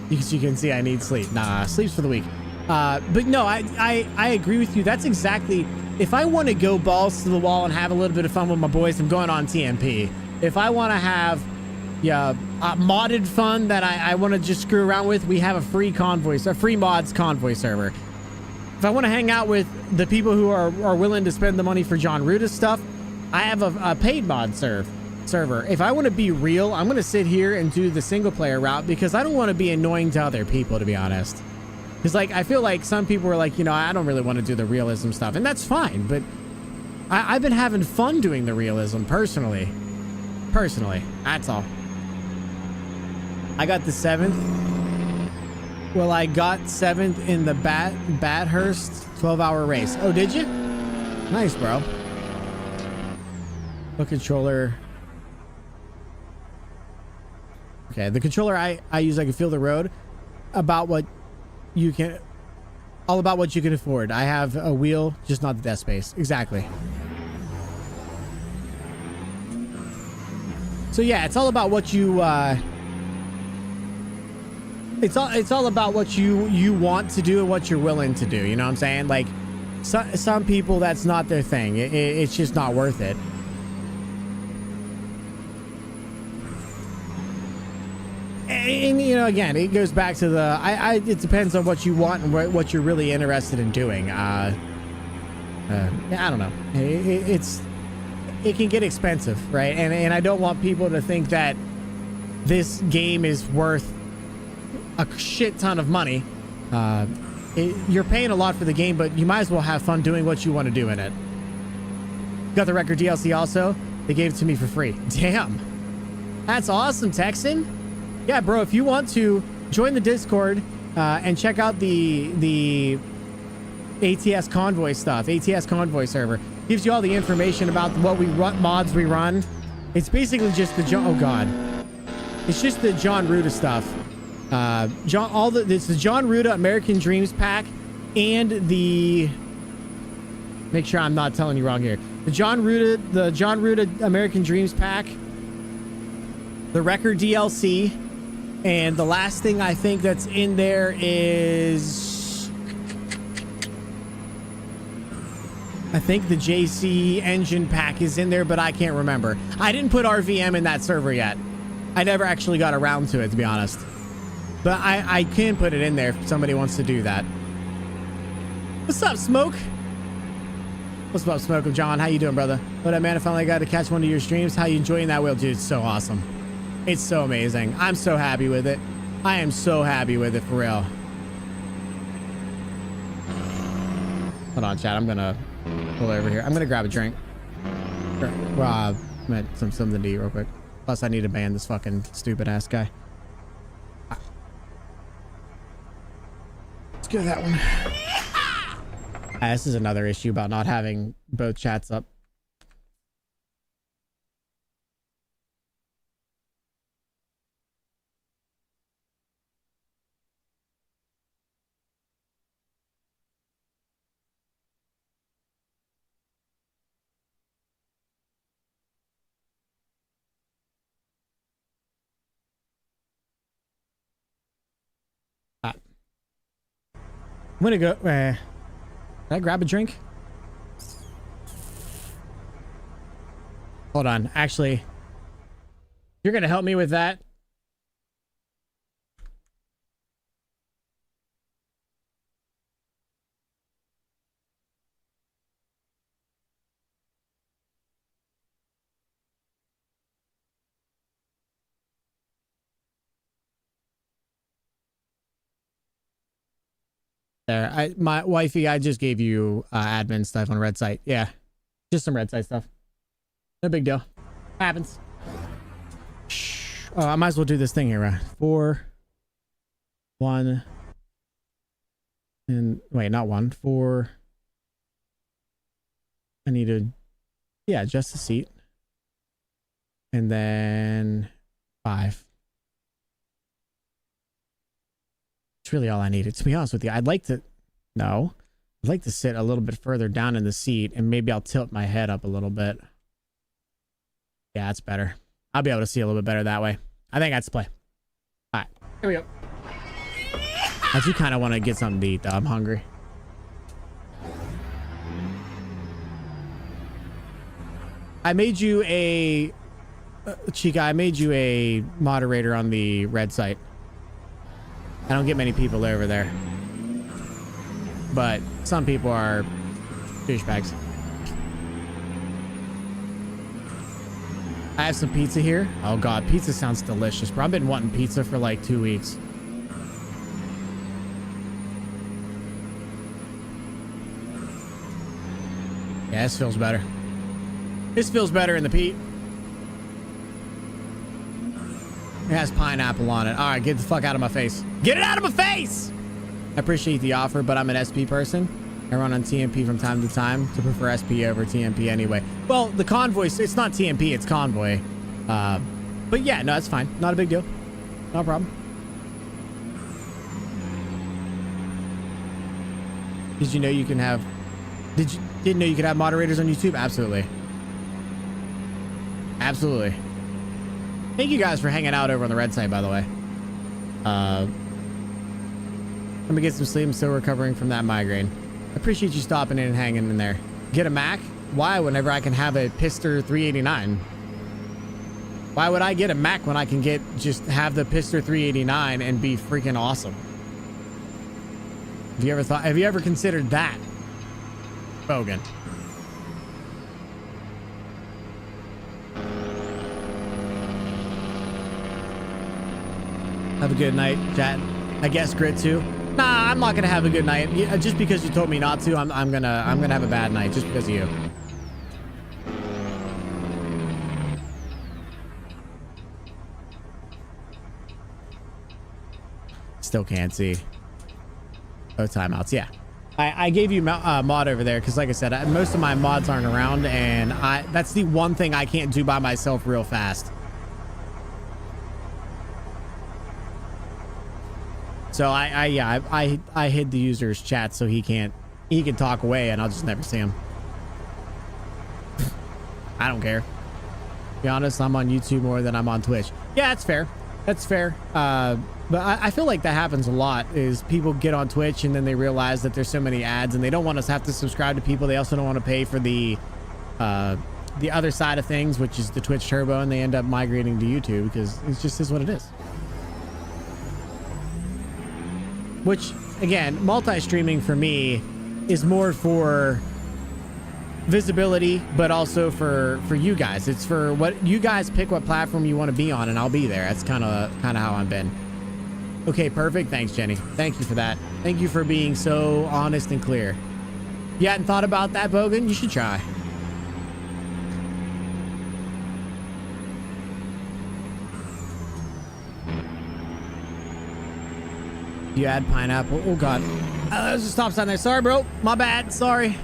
D: Because you can see I need sleep. Nah, sleep's for the week. But no, I agree with you. That's exactly... If I want to go balls to the wall and have a little bit of fun with my boys, I'm going on TMP. If I want to have modded fun that I want to just screw around with, we have a free mods convoy server. If I want to hang out with the people who are willing to spend the money for John Ruda's stuff, I have a paid mod server. If I want to be real, I'm going to sit here and do the single player route because I don't want to be annoying to other people, to be honest. Because, like, I feel like some people are like, you know, I don't really want to do the realism stuff, and that's fine, but I've been having fun doing the realism personally. That's all. I got the 7th. Well, I got 7th in the Bathurst 12-hour race. Oh, did you? Nice, bro. What controller? Okay, the controller I use, I can feel the road. All about what you can afford. I have a wheel, just not the desk space. Exactly. So yeah, it's all about what you it's all about what you want to do and what you're willing to do. You know what I'm saying? Like some people, that's not their thing. It's just not worth it. And you know, again, it goes back to the it depends on what you want and what you're really interested in doing. I don't know. It can get expensive, right? And I don't want people to think that this game is worth a shit ton of money. You're paying a lot for the game, but you might as well have fun doing what you want to do in it. Got the record DLC also. They gave it to me for free. Damn. That's awesome, Texan. Yeah, bro, if you want to join the Discord and check out the ATS Convoy stuff, ATS Convoy server, gives you all the information about what mods we run. It's basically just the it's just the John Ruda stuff. It's the John Ruda American Dreams pack and the, make sure I'm not telling you wrong here, the John Ruda American Dreams pack, the record DLC, and the last thing I think that's in there is, I think the JC engine pack is in there, but I can't remember. I didn't put RVM in that server yet. I never actually got around to it, to be honest. But I can put it in there if somebody wants to do that. What's up, Smoke? What's up, Smoke? I'm John. How you doing, brother? What up, man? I finally got to catch one of your streams. How you enjoying that wheel, dude? It's so awesome. It's so amazing. I'm so happy with it. I am so happy with it, for real. Hold on, chat. I'm going to pull over here. I'm going to grab a drink. Something to eat real quick. Plus, I need to ban this fucking stupid-ass guy. Let's go to that one. This is another issue about not having both chats up. I'm gonna go. Can I grab a drink? Hold on. Actually, you're gonna help me with that. There, my wifey, I just gave you admin stuff on Red Site. Yeah, just some Red Site stuff. No big deal. Happens. Shh. Oh, I might as well do this thing here, right? 4, 1, and wait, not 1, 4. I need to, yeah, adjust the seat, and then 5. It's really all I needed, to be honest with you. I'd like to, no, I'd like to sit a little bit further down in the seat, and maybe I'll tilt my head up a little bit. Yeah, that's better. I'll be able to see a little bit better that way. I think that's play. All right, here we go. I do kind of want to get something to eat, though. I'm hungry. I made you a... Chica, I made you a moderator on the red site. I don't get many people over there. But some people are douchebags. I have some pizza here. Oh god, pizza sounds delicious, bro. I've been wanting pizza for like 2 weeks. Yeah, this feels better. This feels better in the Pete. It has pineapple on it. All right, get the fuck out of my face. Get it out of my face! I appreciate the offer, but I'm an SP person. I run on TMP from time to time to prefer SP over TMP anyway. Well, the Convoy, it's not TMP, it's Convoy. But yeah, no, that's fine. Not a big deal. No problem. Did you know you can have... Didn't know you could have moderators on YouTube? Absolutely. Absolutely. Thank you guys for hanging out over on the red side, by the way. Let me get some sleep. I'm still recovering from that migraine. I appreciate you stopping in and hanging in there. Get a Mac? Why whenever I can have a Pister 389? Why would I get a Mac when I can have the Pister 389 and be freaking awesome? Have you ever considered that? Bogan. Have a good night, chat. I guess Grit too. Nah, I'm not gonna have a good night. Just because you told me not to, I'm gonna have a bad night just because of you. Still can't see. Oh, timeouts. Yeah, I gave you mod over there because, like I said, most of my mods aren't around, and that's the one thing I can't do by myself real fast. So I hid the user's chat so he can talk away and I'll just never see him. I don't care. To be honest, I'm on YouTube more than I'm on Twitch. Yeah, that's fair. That's fair. But I feel like that happens a lot is people get on Twitch and then they realize that there's so many ads and they don't want us to have to subscribe to people. They also don't want to pay for the other side of things, which is the Twitch Turbo, and they end up migrating to YouTube because it just is what it is. Which, again, multi-streaming for me is more for visibility, but also for you guys. It's for what you guys pick what platform you want to be on, and I'll be there. That's kind of how I've been. Okay, perfect. Thanks, Jenny. Thank you for that. Thank you for being so honest and clear. You hadn't thought about that, Bogan? You should try. You add pineapple. Oh god, there's a stop sign there. Sorry, bro, my bad. Sorry. You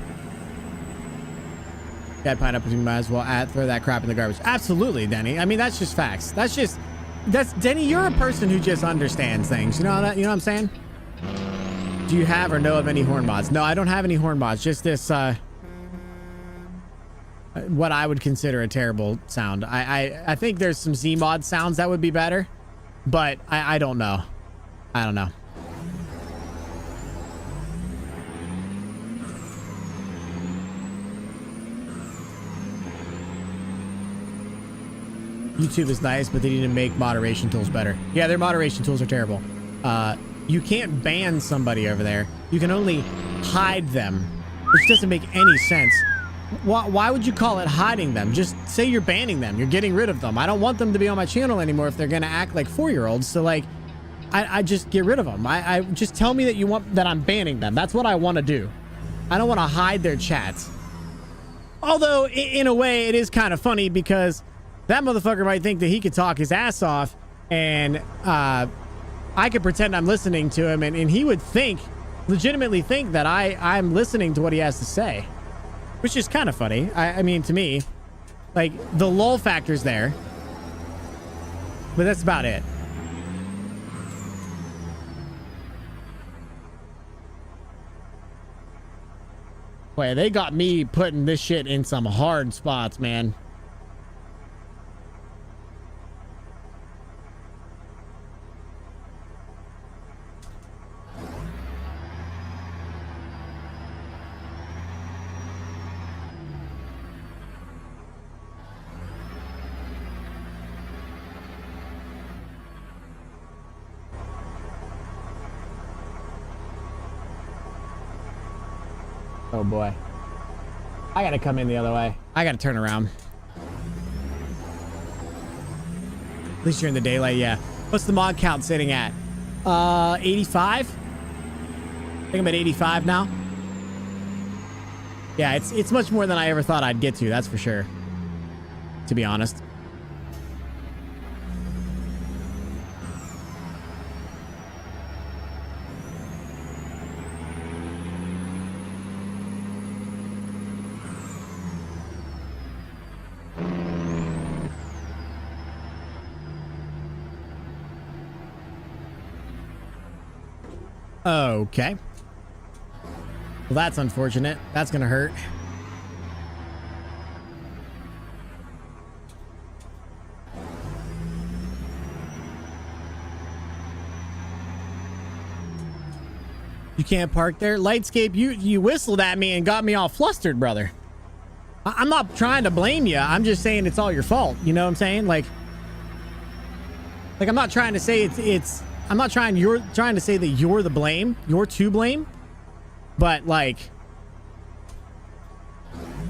D: add pineapple, you might as well throw that crap in the garbage. Absolutely, Denny. I mean, that's just facts. That's Denny, you're a person who just understands things. You know that? You know what I'm saying? Do you have or know of any horn mods? No, I don't have any horn mods. Just this what I would consider a terrible sound. I think there's some Z mod sounds that would be better, but I don't know. I don't know. YouTube is nice, but they need to make moderation tools better. Yeah, their moderation tools are terrible. You can't ban somebody over there. You can only hide them, which doesn't make any sense. Why would you call it hiding them? Just say you're banning them. You're getting rid of them. I don't want them to be on my channel anymore if they're going to act like 4-year-olds. So, like, I just get rid of them. I just tell me that you want that I'm banning them. That's what I want to do. I don't want to hide their chats. Although, in a way, it is kind of funny because that motherfucker might think that he could talk his ass off and I could pretend I'm listening to him and he would legitimately think that I'm listening to what he has to say, which is kind of funny. I mean, to me, like, the lull factor's there, but that's about it. Boy, they got me putting this shit in some hard spots, man. Oh boy. I gotta come in the other way. I gotta turn around. At least you're in the daylight, yeah. What's the mod count sitting at? 85? I think I'm at 85 now. Yeah, it's much more than I ever thought I'd get to, that's for sure. To be honest. Okay. Well, that's unfortunate. That's gonna hurt. You can't park there? Lightscape, you whistled at me and got me all flustered, brother. I'm not trying to blame you. I'm just saying it's all your fault. You know what I'm saying? Like I'm not trying to say it's I'm not trying to say that you're the blame. You're to blame. But like,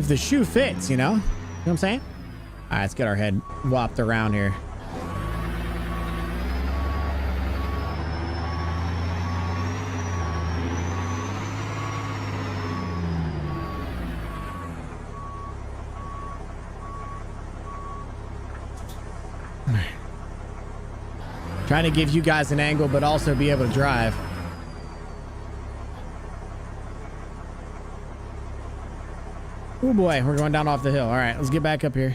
D: if the shoe fits, you know? You know what I'm saying? All right, let's get our head whopped around here. Trying to give you guys an angle, but also be able to drive. Oh boy, we're going down off the hill. All right, let's get back up here.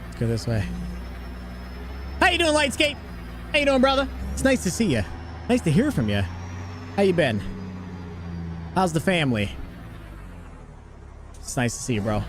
D: Let's go this way. How you doing, Lightscape? How you doing, brother? It's nice to see you. Nice to hear from you. How you been? How's the family? It's nice to see you, bro.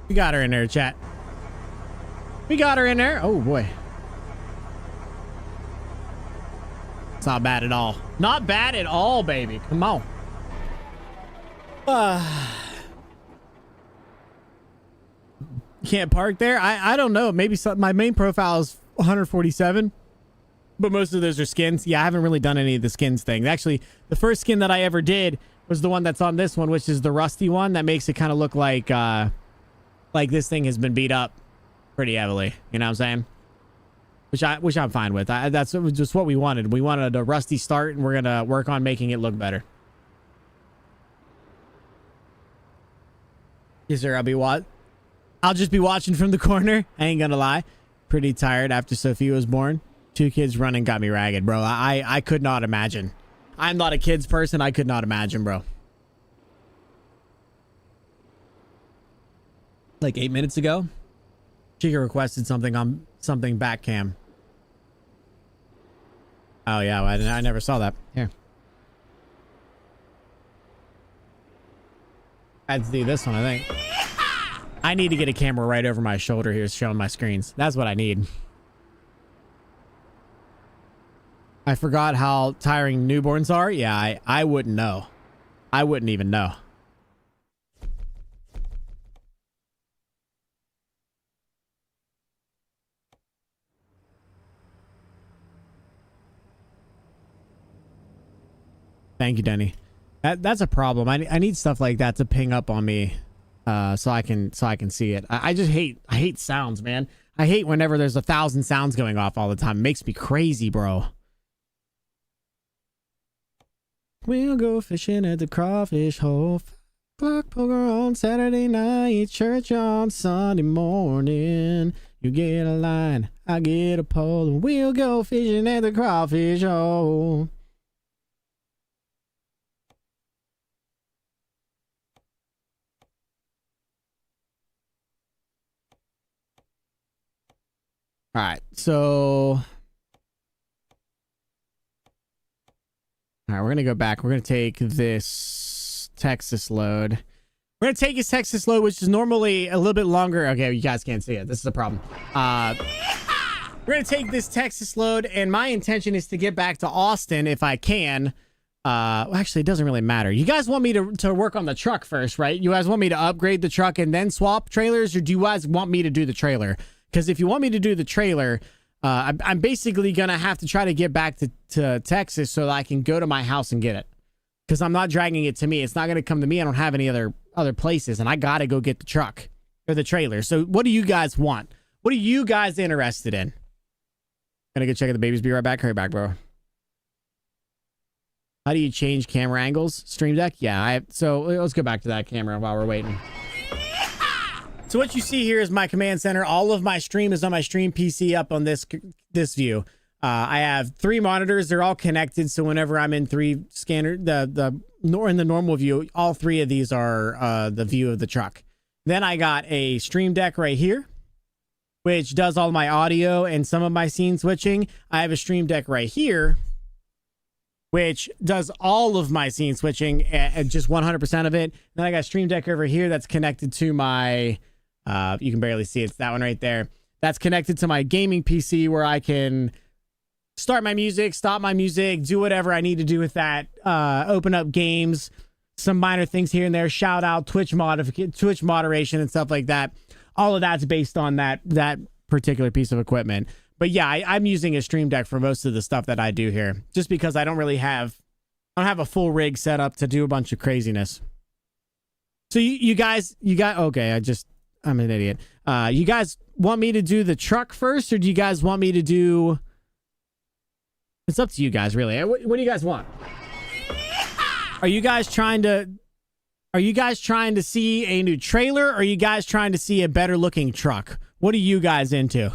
D: We got her in there, chat. We got her in there. Oh, boy. It's not bad at all. Not bad at all, baby. Come on. Can't park there? I don't know. Maybe my main profile is 147. But most of those are skins. Yeah, I haven't really done any of the skins thing. Actually, the first skin that I ever did was the one that's on this one, which is the rusty one. That makes it kind of look like this thing has been beat up pretty heavily. You know what I'm saying? Which I'm fine with. That's just what we wanted. We wanted a rusty start, and we're going to work on making it look better. Yes, sir. I'll just be watching from the corner. I ain't going to lie. Pretty tired after Sophia was born. 2 kids running got me ragged, bro. I could not imagine. I'm not a kids person. I could not imagine, bro. Like 8 minutes ago, Chica requested something on something back cam. Oh yeah, well, I never saw that. Here, I had to do this one. I think I need to get a camera right over my shoulder here, showing my screens. That's what I need. I forgot how tiring newborns are. Yeah, I wouldn't know. I wouldn't even know. Thank you, Denny. That's a problem. I need stuff like that to ping up on me, so I can see it. I just hate sounds, man. I hate whenever there's 1,000 sounds going off all the time. It makes me crazy, bro. We'll go fishing at the crawfish hole. Clock poker on Saturday night. Church on Sunday morning. You get a line, I get a pole, and we'll go fishing at the crawfish hole. All right, so we're going to go back. We're going to take this Texas load. We're going to take his Texas load, which is normally a little bit longer. Okay, you guys can't see it. This is a problem. We're going to take this Texas load, and my intention is to get back to Austin if I can. Well, actually, it doesn't really matter. You guys want me to work on the truck first, right? You guys want me to upgrade the truck and then swap trailers, or do you guys want me to do the trailer? Because if you want me to do the trailer, I'm basically going to have to try to get back to Texas so that I can go to my house and get it. Because I'm not dragging it to me. It's not going to come to me. I don't have any other places, and I got to go get the truck or the trailer. So what do you guys want? What are you guys interested in? Gonna go check out the babies. Be right back. Hurry back, bro. How do you change camera angles? Stream Deck? Yeah, so let's go back to that camera while we're waiting. So what you see here is my command center. All of my stream is on my stream PC up on this view. I have 3 monitors. They're all connected. So whenever I'm in 3 scanner, in the normal view, all 3 of these are the view of the truck. Then I got a stream deck right here, which does all my audio and some of my scene switching. I have a stream deck right here, which does all of my scene switching and just 100% of it. Then I got a stream deck over here that's connected to my, you can barely see it. It's that one right there. That's connected to my gaming PC where I can start my music, stop my music, do whatever I need to do with that. Open up games, some minor things here and there, shout out, Twitch moderation and stuff like that. All of that's based on that particular piece of equipment. But yeah, I'm using a stream deck for most of the stuff that I do here, just because I don't have a full rig set up to do a bunch of craziness. So you guys, okay, I'm an idiot. You guys want me to do the truck first, or do you guys want me to do... It's up to you guys, really. What do you guys want? Are you guys trying to see a new trailer, or are you guys trying to see a better looking truck? What are you guys into?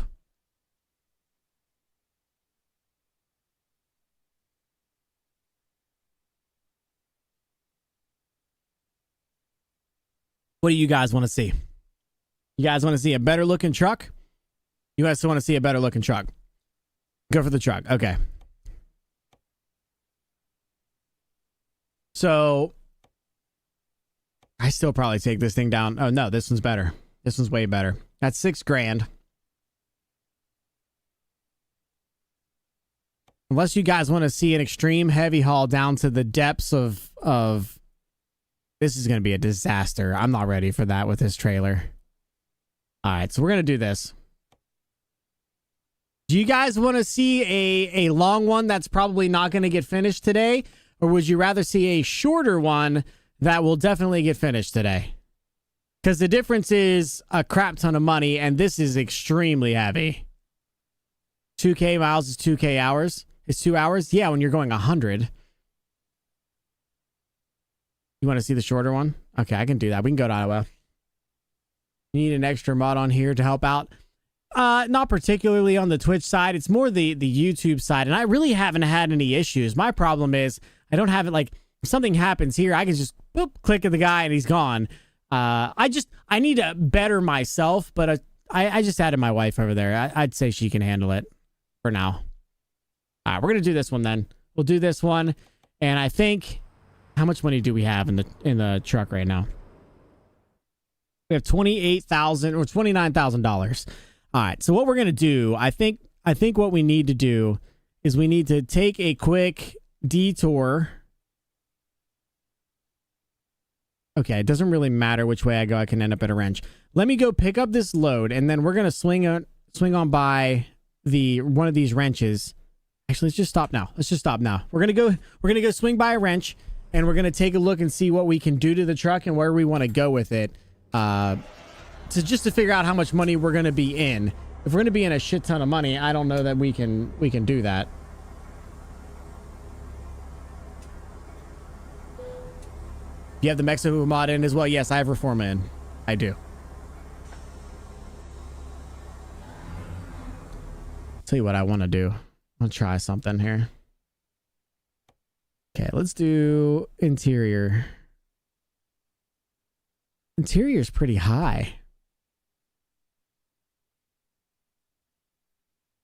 D: What do you guys want to see? You guys want to see a better looking truck? You guys want to see a better looking truck? Go for the truck. Okay. So I still probably take this thing down. Oh no, this one's better. This one's way better. That's $6,000. Unless you guys want to see an extreme heavy haul down to the depths of this is going to be a disaster. I'm not ready for that with this trailer. All right, so we're going to do this. Do you guys want to see a long one that's probably not going to get finished today? Or would you rather see a shorter one that will definitely get finished today? Because the difference is a crap ton of money, and this is extremely heavy. 2K miles is 2K hours. It's 2 hours? Yeah, when you're going 100. You want to see the shorter one? Okay, I can do that. We can go to Iowa. You need an extra mod on here to help out? Not particularly on the Twitch side. It's more the YouTube side, and I really haven't had any issues. My problem is I don't have it, like, if something happens here, I can just boop, click at the guy and he's gone. I need to better myself, but I just added my wife over there. I'd say she can handle it for now. All right, we're going to do this one then. We'll do this one, and I think, how much money do we have in the truck right now? We have $28,000 or $29,000. All right, so what we're going to do, I think what we need to do is we need to take a quick detour. Okay, it doesn't really matter which way I go. I can end up at a wrench. Let me go pick up this load, and then we're going to swing on by one of these wrenches, Actually, let's just stop now. Let's just stop now. We're gonna go swing by a wrench, and we're gonna take a look and see what we can do to the truck and where we want to go with it. To figure out how much money we're gonna be in. If we're gonna be in a shit ton of money, I don't know that we can do that. You have the Mexico mod in as well? Yes, I have Reforma in. I do. Tell you what I want to do. I'll try something here. Okay, let's do interior. Interior's pretty high.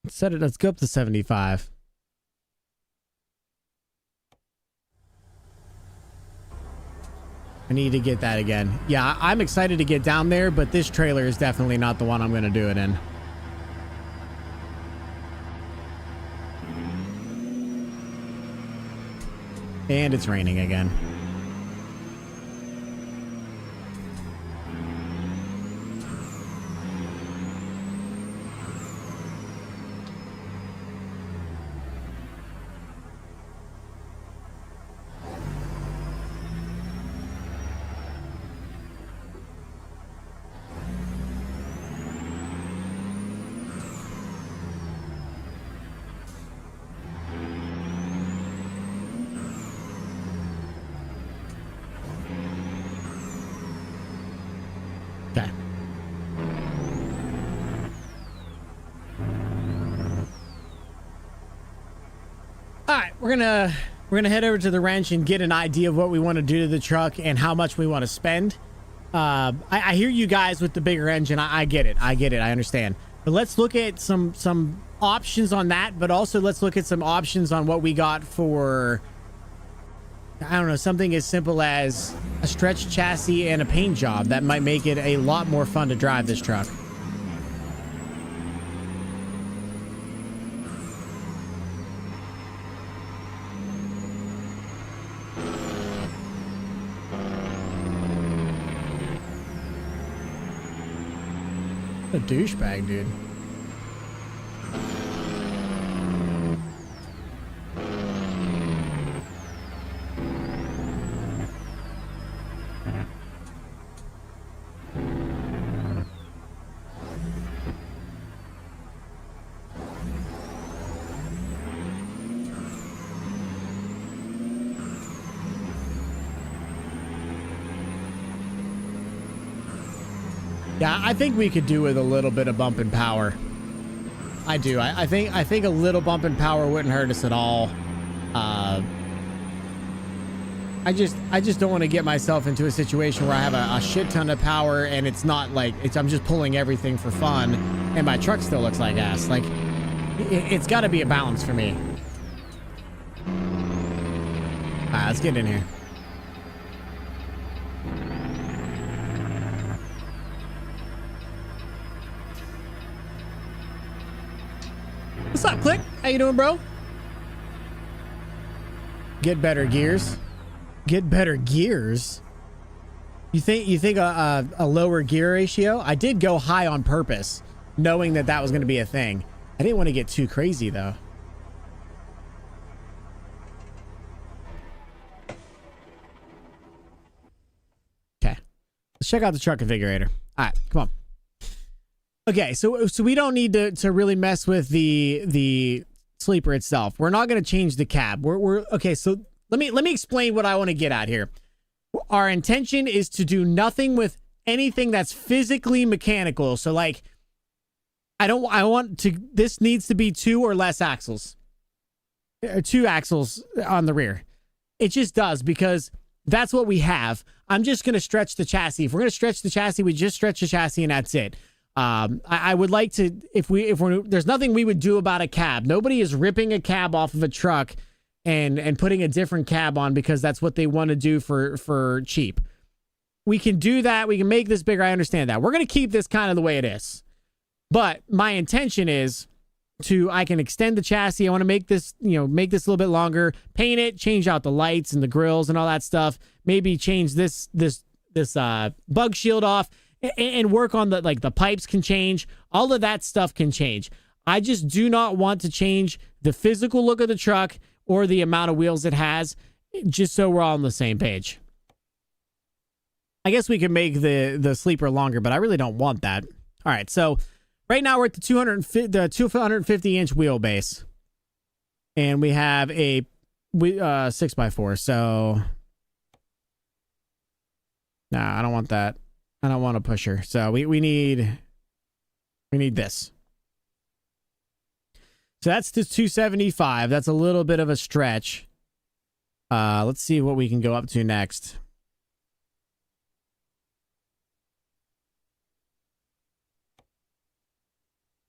D: Let's go up to 75. I need to get that again. Yeah, I'm excited to get down there, but this trailer is definitely not the one I'm going to do it in. And it's raining again. Okay. All right, we're gonna head over to the wrench and get an idea of what we want to do to the truck and how much we want to spend. I hear you guys with the bigger engine. I get it. I understand. But let's look at some options on that. But also let's look at some options on what we got for, I don't know, something as simple as a stretch chassis and a paint job. That might make it a lot more fun to drive this truck. A douchebag, dude. Yeah, I think we could do with a little bit of bump in power. I do. I think a little bump in power wouldn't hurt us at all. I just don't want to get myself into a situation where I have a shit ton of power and it's not like I'm just pulling everything for fun and my truck still looks like ass. Like it's got to be a balance for me. All right, let's get in here. What's up, Click? How you doing, bro? Get better gears. Get better gears. You think a lower gear ratio? I did go high on purpose, knowing that was going to be a thing. I didn't want to get too crazy though. Okay, let's check out the truck configurator. All right, come on. Okay, so we don't need to really mess with the sleeper itself. We're not going to change the cab. We're okay. So let me explain what I want to get at here. Our intention is to do nothing with anything that's physically mechanical. So like, this needs to be 2 or less axles, 2 axles on the rear. It just does because that's what we have. I'm just going to stretch the chassis. If we're going to stretch the chassis, we just stretch the chassis and that's it. I would like to, if there's nothing we would do about a cab. Nobody is ripping a cab off of a truck and putting a different cab on because that's what they want to do for cheap. We can do that. We can make this bigger. I understand that. We're going to keep this kind of the way it is. But my intention is I can extend the chassis. I want to make this, make this a little bit longer, paint it, change out the lights and the grills and all that stuff. Maybe change this bug shield off. And work on the pipes can change. All of that stuff can change. I just do not want to change the physical look of the truck or the amount of wheels it has, just so we're all on the same page. I guess we can make the sleeper longer, but I really don't want that. All right, so right now we're at the 250-inch wheelbase. And we have a 6x4, so... Nah, I don't want that. I don't want a pusher. So we need this. So that's the 275. That's a little bit of a stretch. Let's see what we can go up to next.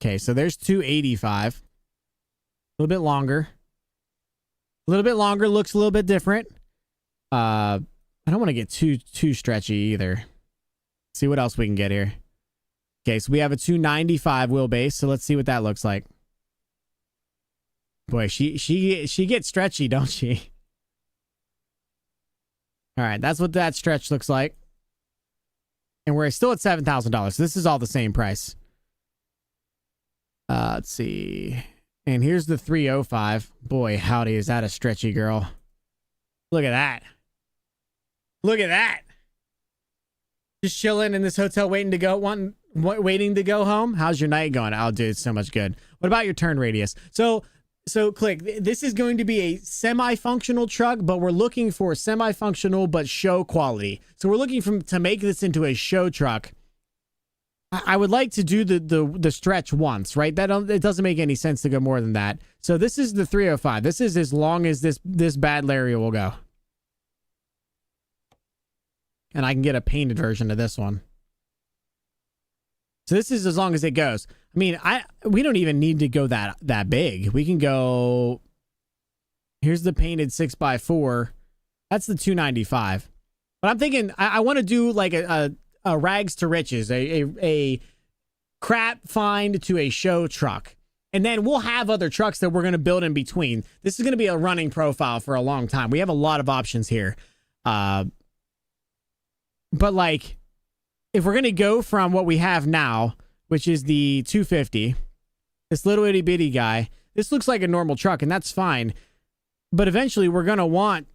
D: Okay, so there's 285. A little bit longer. A little bit longer, looks a little bit different. I don't want to get too stretchy either. See what else we can get here. Okay, so we have a 295 wheelbase, so let's see what that looks like. Boy, she gets stretchy, don't she? All right, that's what that stretch looks like. And we're still at $7,000. So this is all the same price. Let's see. And here's the 305. Boy, howdy, is that a stretchy girl. Look at that. Look at that. Just chilling in this hotel waiting to go home. How's your night going? Oh, dude, it's so much good. What about your turn radius? So click. This is going to be a semi-functional truck, but we're looking for semi-functional but show quality. So we're looking to make this into a show truck. I would like to do the stretch once, right? It doesn't make any sense to go more than that. So this is the 305. This is as long as this bad Larry will go. And I can get a painted version of this one. So this is as long as it goes. I mean, we don't even need to go that big. We can go. Here's the painted 6x4. That's the 295. But I'm thinking I want to do like a rags to riches, a crap find to a show truck. And then we'll have other trucks that we're going to build in between. This is going to be a running profile for a long time. We have a lot of options here. But like, if we're going to go from what we have now, which is the 250, this little itty bitty guy, this looks like a normal truck and that's fine. But eventually we're going to want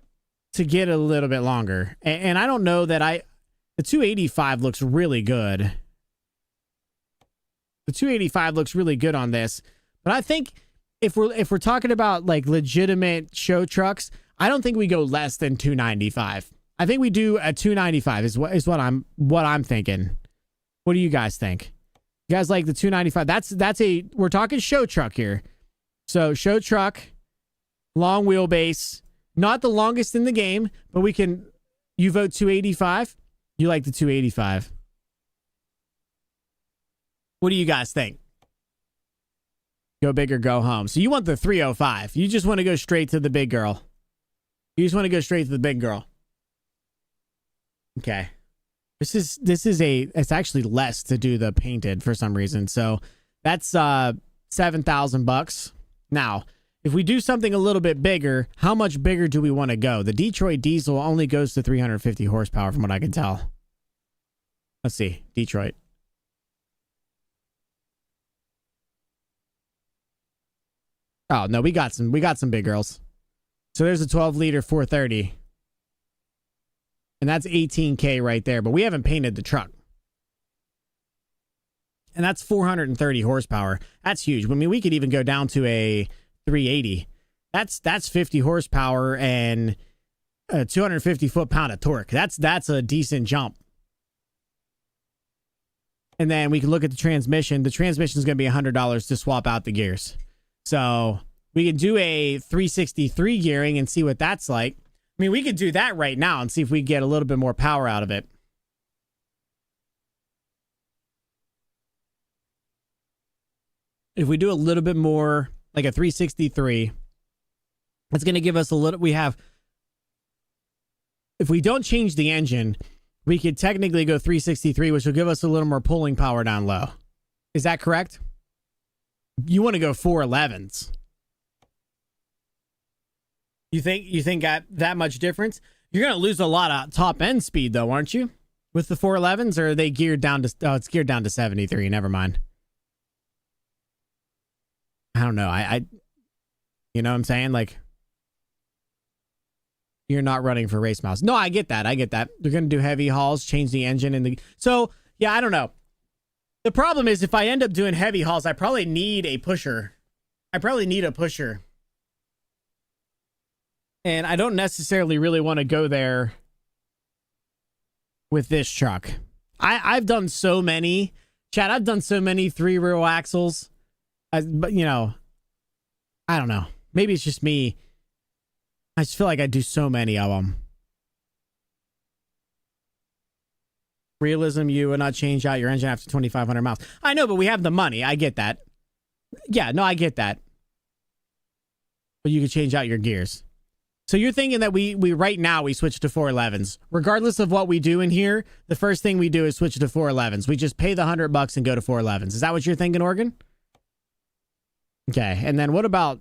D: to get a little bit longer. And I don't know that the 285 looks really good. The 285 looks really good on this. But I think if we're talking about like legitimate show trucks, I don't think we go less than 295. I think we do a 295 is what I'm thinking. What do you guys think? You guys like the 295? We're talking show truck here. So show truck, long wheelbase, not the longest in the game, but you vote 285. You like the 285. What do you guys think? Go big or go home. So you want the 305. You just want to go straight to the big girl. Okay. It's actually less to do the painted for some reason. So that's $7,000. Now, if we do something a little bit bigger, how much bigger do we want to go? The Detroit diesel only goes to 350 horsepower from what I can tell. Let's see. Detroit. Oh, no, we got some big girls. So there's a 12-liter 430. And that's $18K right there, but we haven't painted the truck. And that's 430 horsepower. That's huge. I mean, we could even go down to a 380. That's 50 horsepower and 250 foot-pound of torque. That's a decent jump. And then we can look at the transmission. The transmission is going to be $100 to swap out the gears. So we can do a 363 gearing and see what that's like. I mean, we could do that right now and see if we get a little bit more power out of it. If we do a little bit more, like a 363, it's going to give us a little... If we don't change the engine, we could technically go 363, which will give us a little more pulling power down low. Is that correct? You want to go 411s. You think that much difference? You're going to lose a lot of top end speed though, aren't you? With the 411s, or are they geared down to it's geared down to 73, never mind. I don't know. You know what I'm saying? Like, you're not running for race miles. No, I get that. They're going to do heavy hauls, change the engine in the... So, yeah, I don't know. The problem is if I end up doing heavy hauls, I probably need a pusher. And I don't necessarily really want to go there with this truck. I've done so many... Chad, I've done so many 3-row axles. But, you know, I don't know. Maybe it's just me. I just feel like I do so many of them. Realism, you would not change out your engine after 2,500 miles. I know, but we have the money. I get that. Yeah, no, I get that. But you could change out your gears. So you're thinking that we right now we switch to 411s. Regardless of what we do in here, the first thing we do is switch to 411s. We just pay the $100 and go to 411s. Is that what you're thinking, Oregon? Okay, and then what about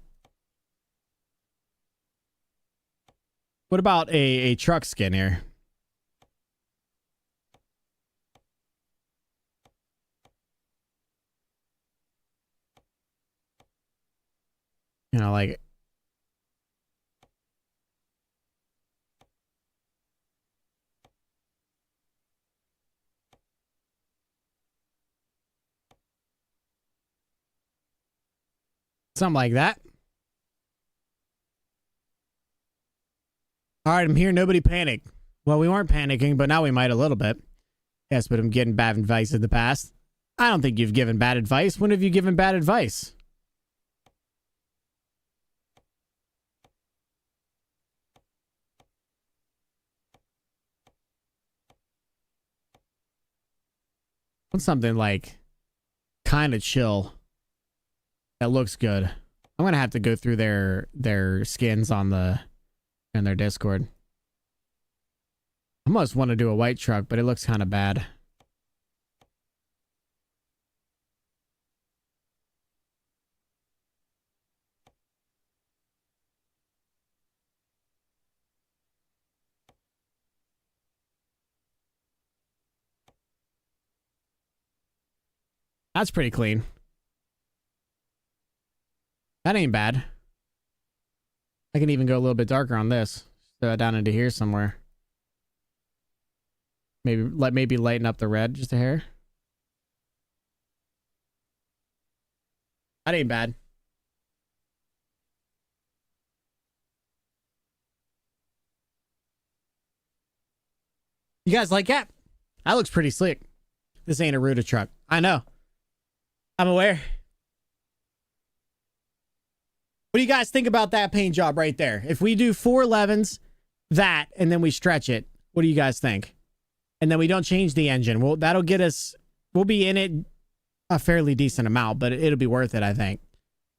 D: a truck skin here? You know, like something like that. All right, I'm here. Nobody panic. Well, we weren't panicking, but now we might a little bit. Yes, but I'm getting bad advice in the past. I don't think you've given bad advice. When have you given bad advice? What's something like kind of chill that looks good? I'm gonna have to go through their skins on in their Discord. I almost want to do a white truck, but it looks kind of bad. That's pretty clean. That ain't bad. I can even go a little bit darker on this. Throw it down into here somewhere. Maybe lighten up the red just a hair. That ain't bad. You guys like that? That looks pretty slick. This ain't a Ruta truck. I know. I'm aware. What do you guys think about that paint job right there? If we do 411s, that, and then we stretch it, what do you guys think? And then we don't change the engine. Well, that'll get us, we'll be in it a fairly decent amount, but it'll be worth it, I think.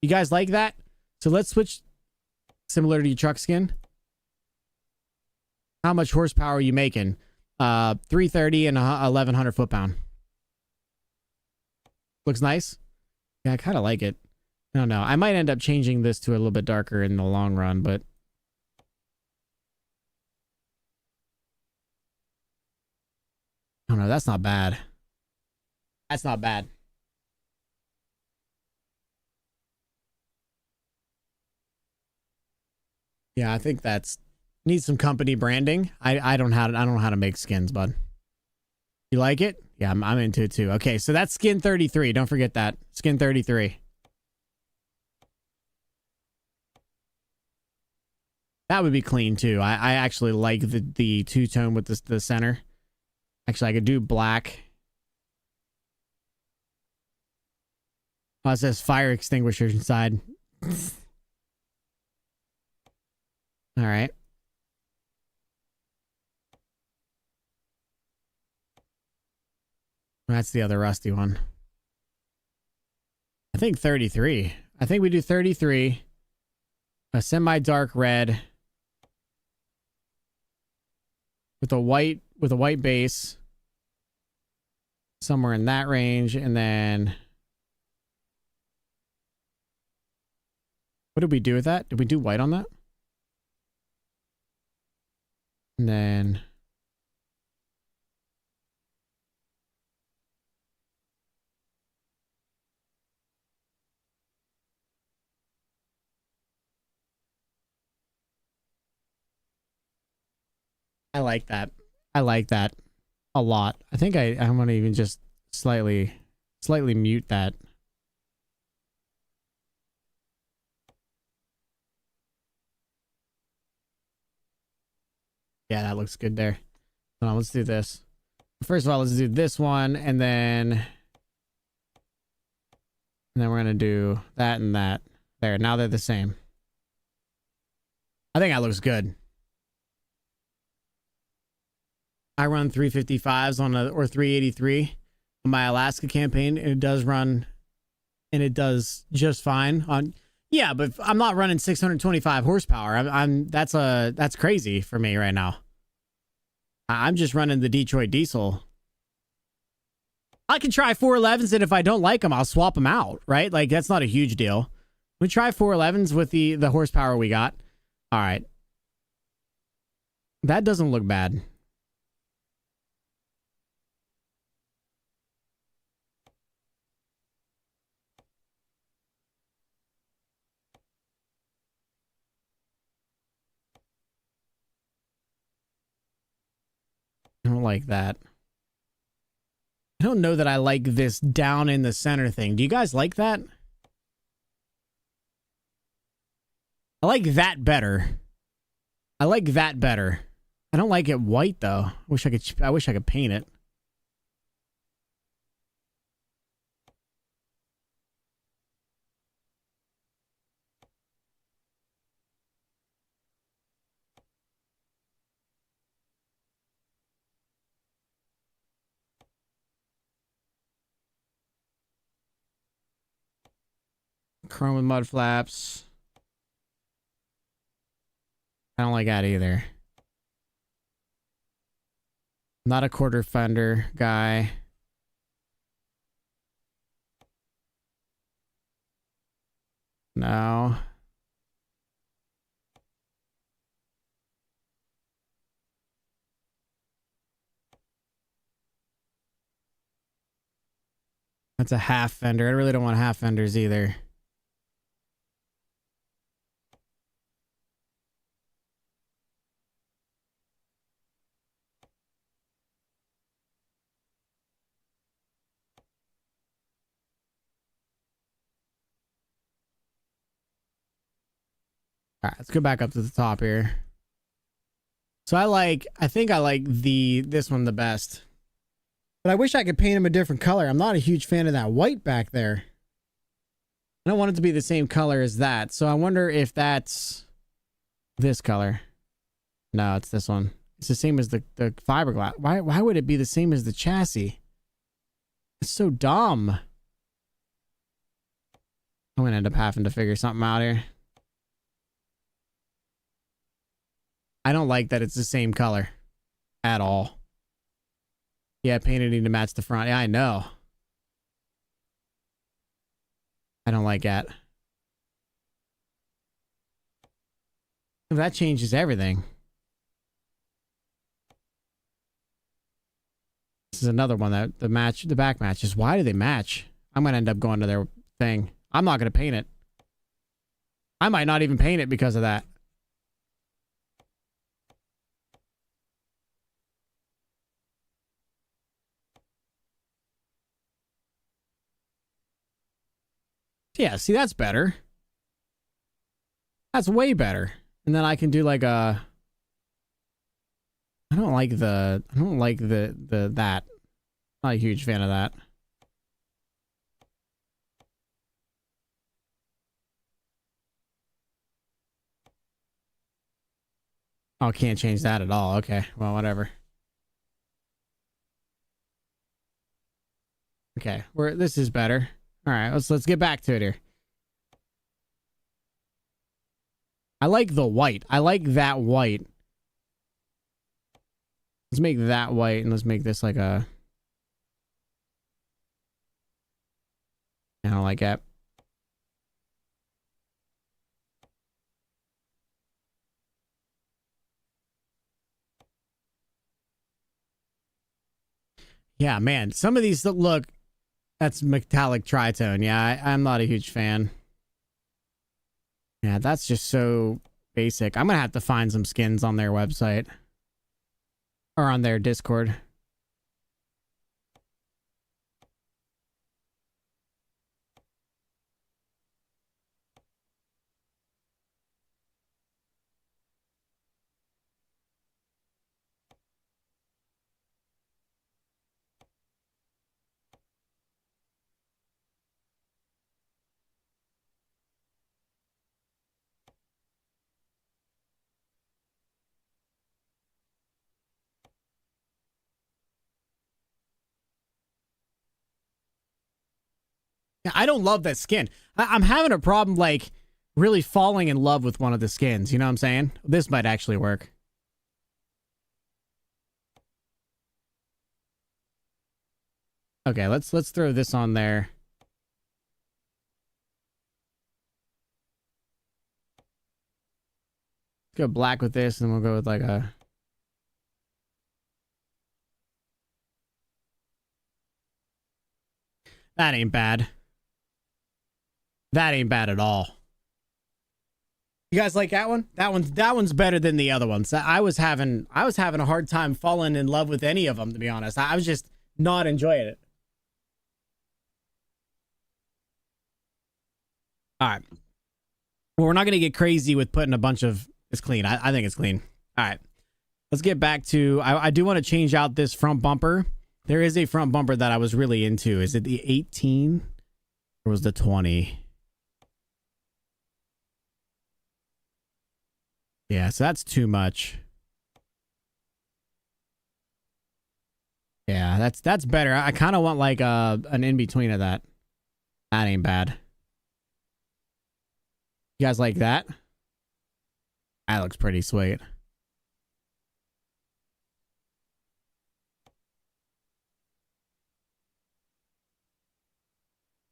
D: You guys like that? So let's switch similar to your truck skin. How much horsepower are you making? 330 and 1,100 foot-pound. Looks nice. Yeah, I kind of like it. I don't know. I might end up changing this to a little bit darker in the long run, but I don't know. That's not bad. That's not bad. Yeah, I think that's needs some company branding. I don't know how to make skins, bud. You like it? Yeah, I'm into it too. Okay, so that's skin 33. Don't forget that. Skin 33. That would be clean too. I actually like the two-tone with the center. Actually, I could do black. Oh, it says fire extinguisher inside. All right. That's the other rusty one. I think 33. I think we do 33. A semi-dark red. With a white base. Somewhere in that range. And then what did we do with that? Did we do white on that? And then I like that. I like that a lot. I think I'm gonna even just slightly mute that. Yeah, that looks good there. Hold on, let's do this. First of all, let's do this one, and then we're gonna do that and that. There, now they're the same. I think that looks good. I run 355s on or 383 on my Alaska campaign, and it does run, and it does just fine on. Yeah, but I'm not running 625 horsepower. That's crazy for me right now. I'm just running the Detroit diesel. I can try 411s, and if I don't like them, I'll swap them out, right? Like, that's not a huge deal. We try 411s with the horsepower we got. All right. That doesn't look bad. I don't like that. I don't know that I like this down in the center thing. Do you guys like that? I like that better. I like that better. I don't like it white though. I wish I could paint it. Chrome with mud flaps. I don't like that either. Not a quarter fender guy. No. That's a half fender. I really don't want half fenders either. All right, let's go back up to the top here. So I think I like this one the best. But I wish I could paint him a different color. I'm not a huge fan of that white back there. I don't want it to be the same color as that. So I wonder if that's this color. No, it's this one. It's the same as the fiberglass. Why would it be the same as the chassis? It's so dumb. I'm gonna end up having to figure something out here. I don't like that it's the same color at all. Yeah, painted to match the front. Yeah, I know. I don't like that. That changes everything. This is another one that the back matches. Why do they match? I'm gonna end up going to their thing. I'm not gonna paint it. I might not even paint it because of that. Yeah, see, that's better. That's way better. And then I can do like a... I don't like that. Not a huge fan of that. Oh, can't change that at all. Okay, well, whatever. Okay, this is better. All right, let's get back to it here. I like the white. I like that white. Let's make that white, and let's make this like a... I don't like that. Yeah, man. Some of these look... That's metallic tritone. Yeah, I'm not a huge fan. Yeah, that's just so basic. I'm going to have to find some skins on their website. Or on their Discord. I don't love that skin. I'm having a problem, like, really falling in love with one of the skins. You know what I'm saying? This might actually work. Okay, let's throw this on there. Let's go black with this, and we'll go with like a... That ain't bad. That ain't bad at all. You guys like that one? That one's better than the other ones. I was having a hard time falling in love with any of them, to be honest. I was just not enjoying it. All right. Well, we're not going to get crazy with putting a bunch of... It's clean. I think it's clean. All right. Let's get back to... I do want to change out this front bumper. There is a front bumper that I was really into. Is it the 18? Or was the 20? Yeah, so that's too much. Yeah, that's better. I kind of want like an in-between of that. That ain't bad. You guys like that? That looks pretty sweet.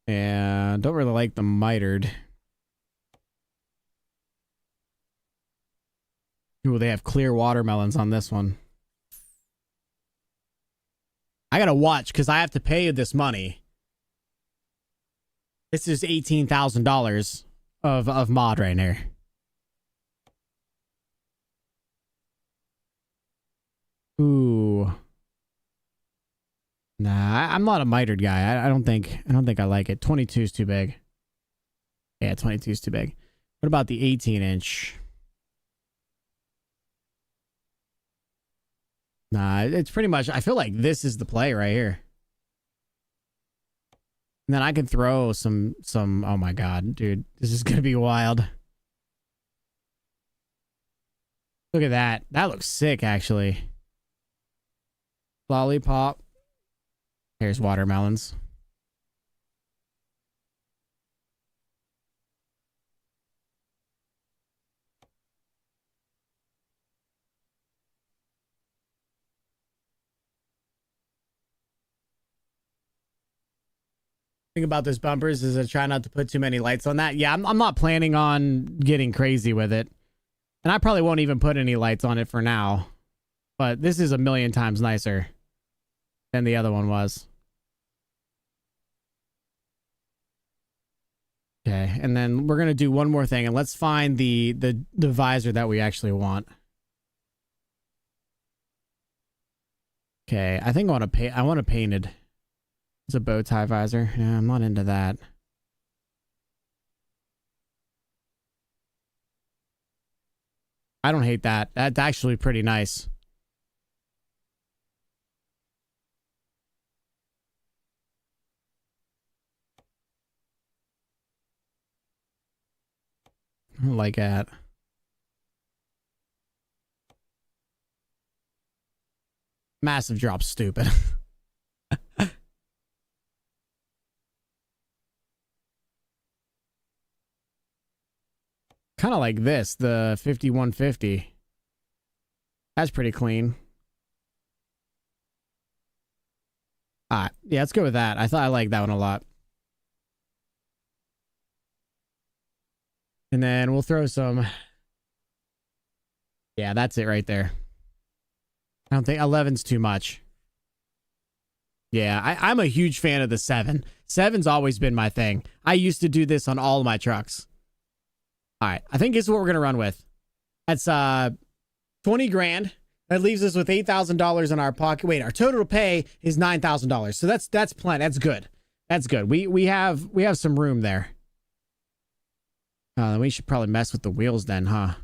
D: Yeah, don't really like the mitered. Ooh, they have clear watermelons on this one. I gotta watch because I have to pay this money. This is $18,000 of mod right here. Ooh. Nah, I'm not a mitered guy. I don't think I like it. 22 is too big. Yeah, 22 is too big. What about the 18-inch? Nah, it's pretty much... I feel like this is the play right here. And then I can throw some... Oh my god, dude. This is gonna be wild. Look at that. That looks sick, actually. Lollipop. Here's watermelons. Thing about those bumpers is I try not to put too many lights on that. Yeah, I'm not planning on getting crazy with it. And I probably won't even put any lights on it for now. But this is a million times nicer than the other one was. Okay, and then we're gonna do one more thing, and let's find the visor that we actually want. Okay, I think I want a painted. It's a bow tie visor. Yeah, I'm not into that. I don't hate that. That's actually pretty nice. I don't like that. Massive drop, stupid. Kind of like this, the 5150. That's pretty clean. Alright, yeah, let's go with that. I like that one a lot. And then we'll throw some... Yeah, that's it right there. I don't think 11's too much. Yeah, I'm a huge fan of the 7. 7's always been my thing. I used to do this on all of my trucks. All right, I think this is what we're going to run with. That's 20 grand. That leaves us with $8,000 in our pocket. Wait, our total pay is $9,000. So that's plenty. That's good. That's good. We have some room there. We should probably mess with the wheels then, huh?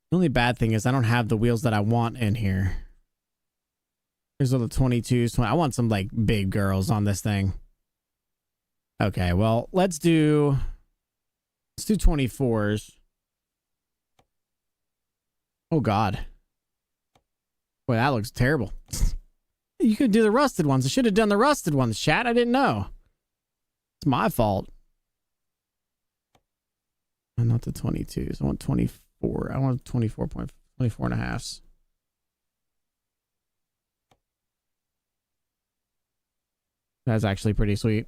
D: The only bad thing is I don't have the wheels that I want in here. Here's all the 22s. I want some like big girls on this thing. Okay, well, let's do 24s. Oh God. Boy, that looks terrible. You could do the rusted ones. I should have done the rusted ones, chat. I didn't know. It's my fault. Not the 22s. I want 24. I want 24 and a halves. That's actually pretty sweet.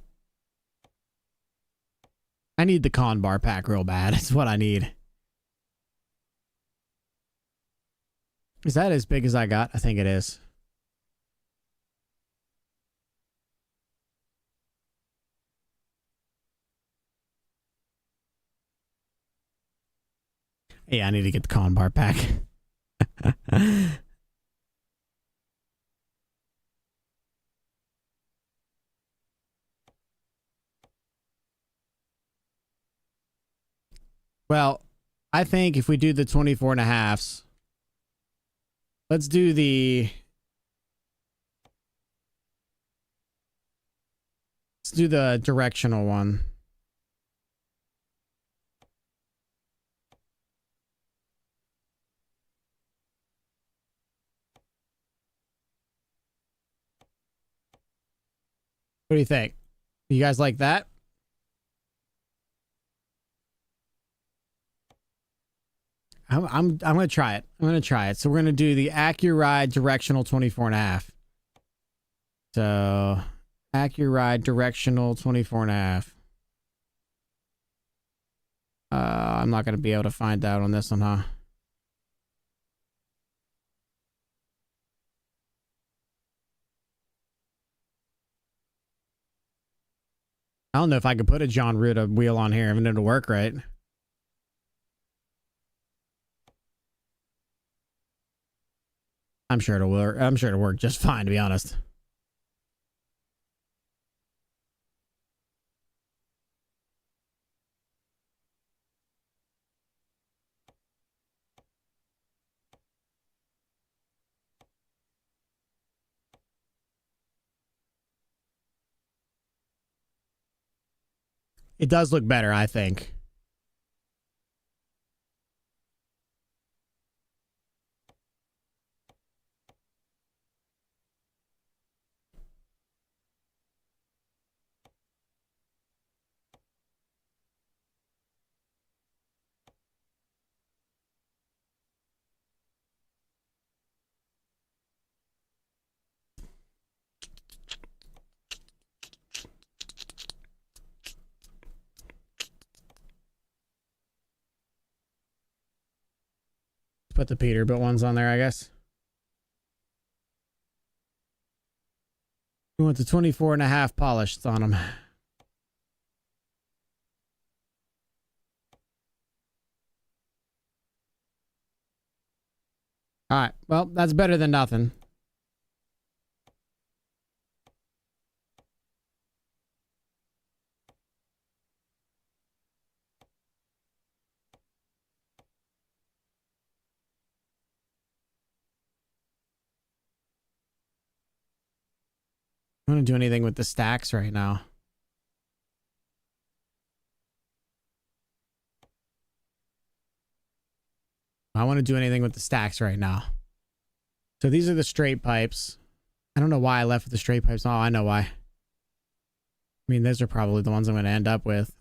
D: I need the con bar pack real bad. It's what I need. Is that as big as I got? I think it is. Yeah, I need to get the con bar pack. Well, I think if we do the 24 and a halves, let's do the directional one. What do you think? You guys like that? I'm gonna try it. I'm gonna try it. So we're gonna do the AccuRide directional 24 and a half. So AccuRide directional 24 and a half. I'm not gonna be able to find out on this one, huh? I don't know if I could put a John Ruta wheel on here and it'll work right. I'm sure it'll work. I'm sure it'll work just fine, to be honest. It does look better, I think. Put the Peterbilt ones on there, I guess. We want the 24 and a half polished on them. All right. Well, that's better than nothing. I don't want to do anything with the stacks right now. I want to do anything with the stacks right now. So these are the straight pipes. I don't know why I left with the straight pipes. Oh, I know why. I mean, those are probably the ones I'm going to end up with.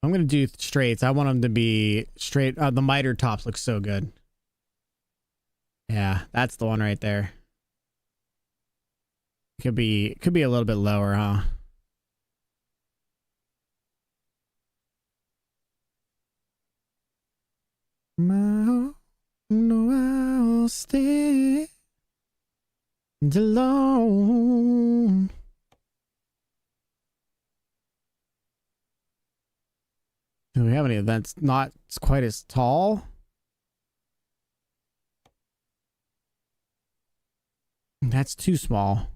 D: I'm going to do straights. I want them to be straight. The miter tops look so good. Yeah, that's the one right there. Could be a little bit lower, huh? I'll stay alone. Do we have any that's not quite as tall? That's too small.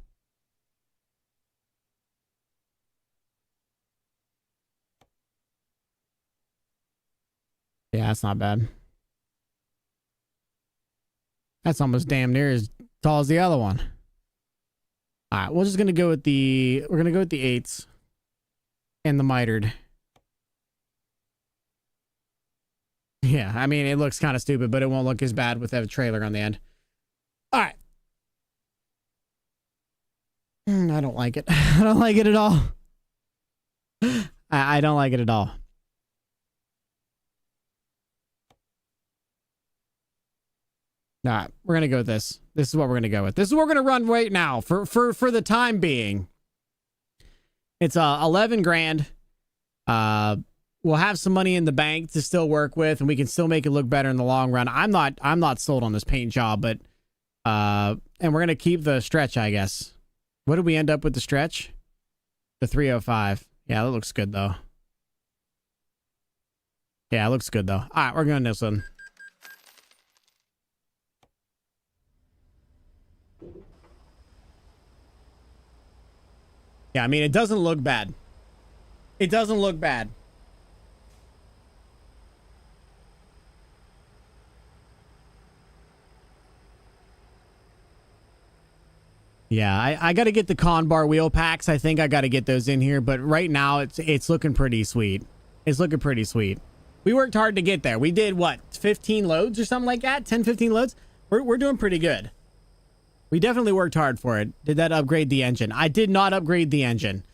D: Yeah, that's not bad. That's almost damn near as tall as the other one. All right, we're just gonna go with the 8s and the mitered. Yeah, I mean it looks kind of stupid, but it won't look as bad with a trailer on the end. All right. I don't like it. I don't like it at all. I don't like it at all. All right, we're gonna go with this. This is what we're gonna go with. This is what we're gonna run right now for the time being. It's 11 grand. We'll have some money in the bank to still work with, and we can still make it look better in the long run. I'm not sold on this paint job, but and we're gonna keep the stretch, I guess. What did we end up with the stretch? The 305. Yeah, that looks good though. Yeah, it looks good though. All right, we're going this one. Yeah, I mean, it doesn't look bad. It doesn't look bad. Yeah, I got to get the con bar wheel packs. I think I got to get those in here, but right now it's looking pretty sweet. It's looking pretty sweet. We worked hard to get there. We did what, 15 loads or something like that? 10, 15 loads? We're doing pretty good. We definitely worked hard for it. Did that upgrade the engine? I did not upgrade the engine.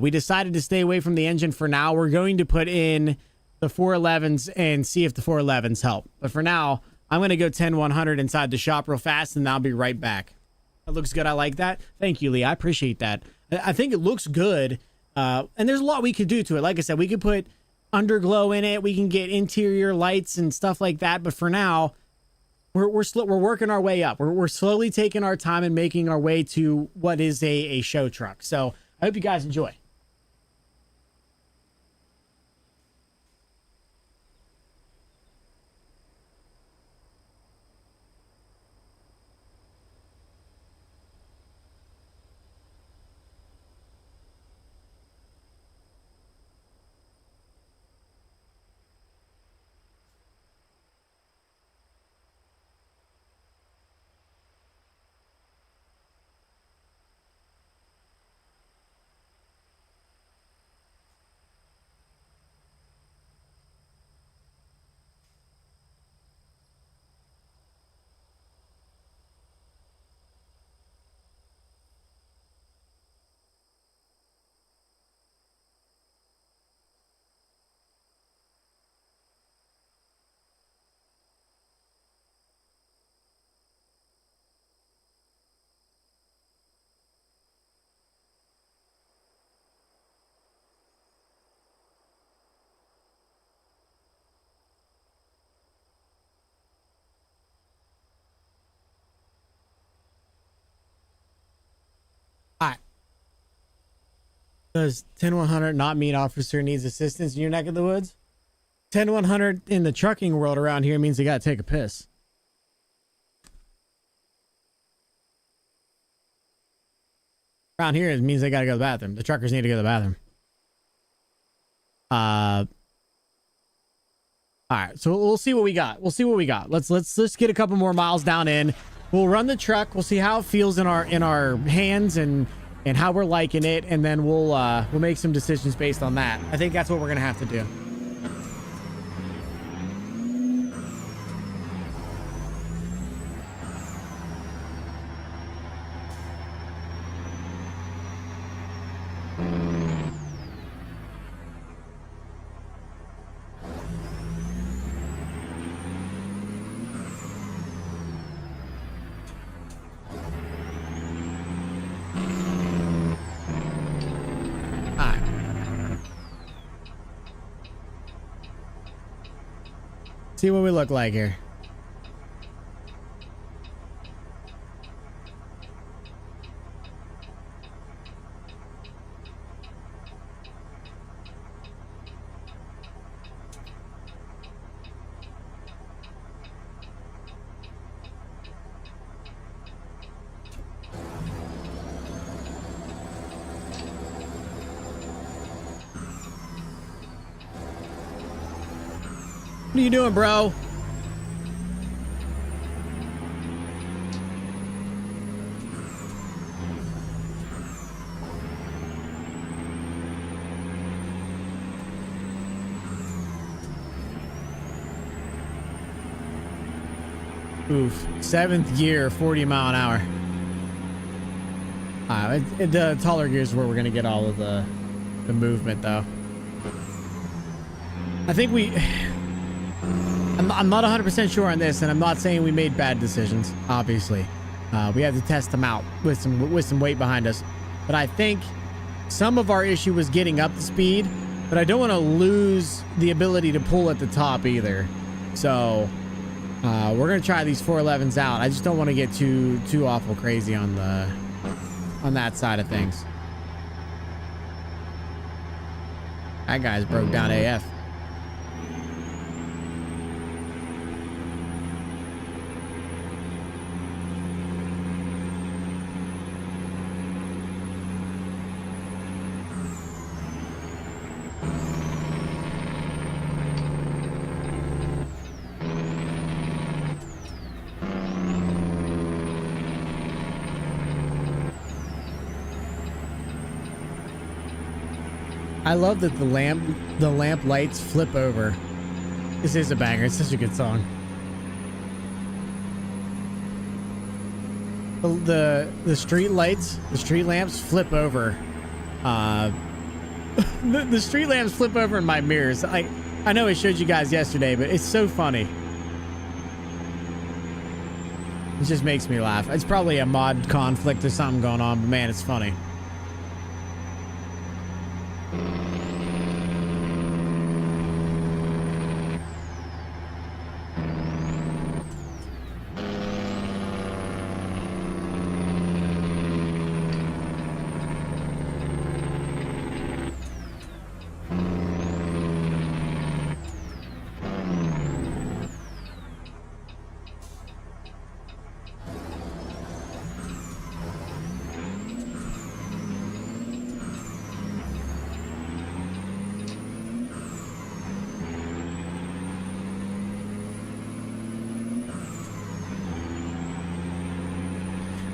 D: We decided to stay away from the engine for now. We're going to put in the 411s and see if the 411s help. But for now, I'm going to go 10-100 inside the shop real fast, and I'll be right back. That looks good. I like that. Thank you, Lee. I appreciate that. I think it looks good. And there's a lot we could do to it. Like I said, we could put underglow in it. We can get interior lights and stuff like that. But for now, we're working our way up. We're slowly taking our time and making our way to what is a show truck. So I hope you guys enjoy. All right. Does 10-100 not mean officer needs assistance in your neck of the woods? 10-100 in the trucking world around here means you got to take a piss. Around here it means they got to go to the bathroom. The truckers need to go to the bathroom. All right, so we'll see what we got. We'll see what we got. Let's get a couple more miles down in. We'll run the truck. We'll see how it feels in our hands and how we're liking it, and then we'll make some decisions based on that. I think that's what we're gonna have to do. See what we look like here. What are you doing, bro? Oof. 7th gear, 40 mile an hour. The taller gears is where we're going to get all of the movement, though. I think I'm not 100% sure on this, and I'm not saying we made bad decisions, obviously. We had to test them out with some weight behind us. But I think some of our issue was getting up to speed, but I don't want to lose the ability to pull at the top either. So we're going to try these 411s out. I just don't want to get too awful crazy on that side of things. That guy's broke down AF. I love that the lamp lights flip over. This is a banger. It's such a good song. The street lights, the street lamps flip over. The street lamps flip over in my mirrors. I know I showed you guys yesterday, but it's so funny. It just makes me laugh. It's probably a mod conflict or something going on, but man, it's funny.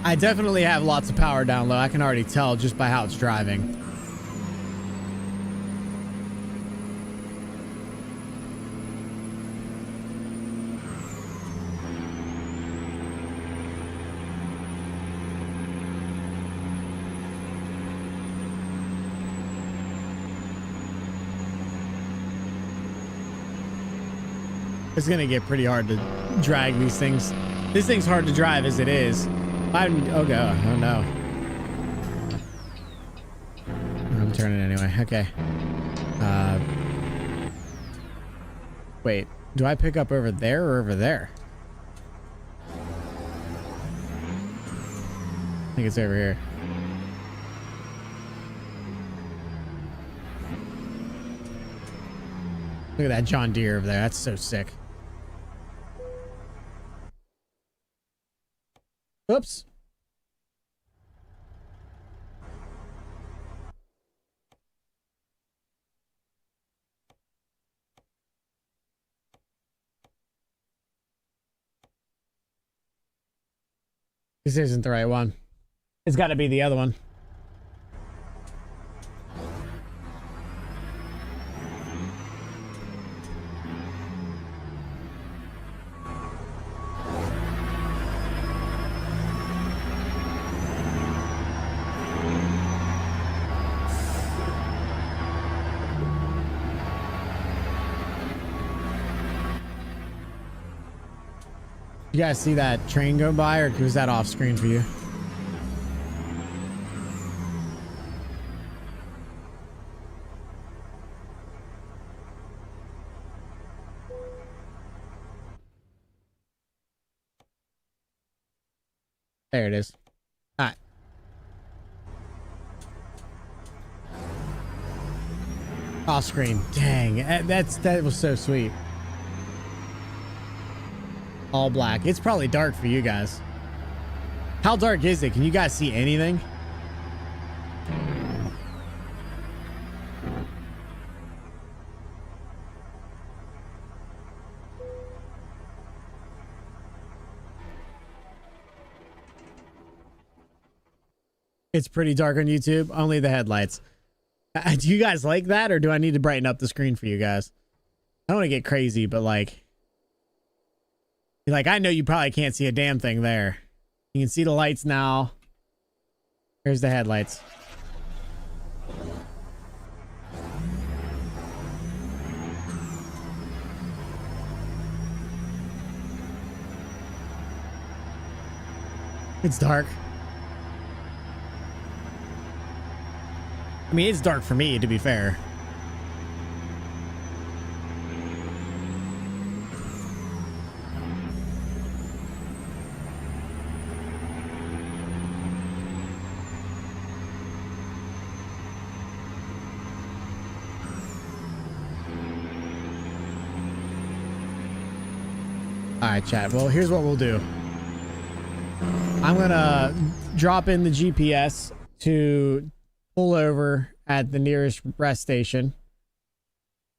D: I definitely have lots of power down low. I can already tell just by how it's driving. It's gonna get pretty hard to drag these things. This thing's hard to drive as it is. Oh god, oh no. I'm turning anyway, okay. Wait, do I pick up over there or over there? I think it's over here. Look at that John Deere over there, that's so sick. Oops. This isn't the right one. It's got to be the other one. You guys see that train go by, or was that off screen for you? There it is. All right. Off screen. Dang, that was so sweet. All black. It's probably dark for you guys. How dark is it? Can you guys see anything? It's pretty dark on YouTube. Only the headlights. Do you guys like that, or do I need to brighten up the screen for you guys? I don't want to get crazy, but like I know you probably can't see a damn thing there. You can see the lights now. Here's the headlights. It's dark. I mean, it's dark for me, to be fair. All right, chat. Well, here's what we'll do. I'm gonna drop in the GPS to pull over at the nearest rest station,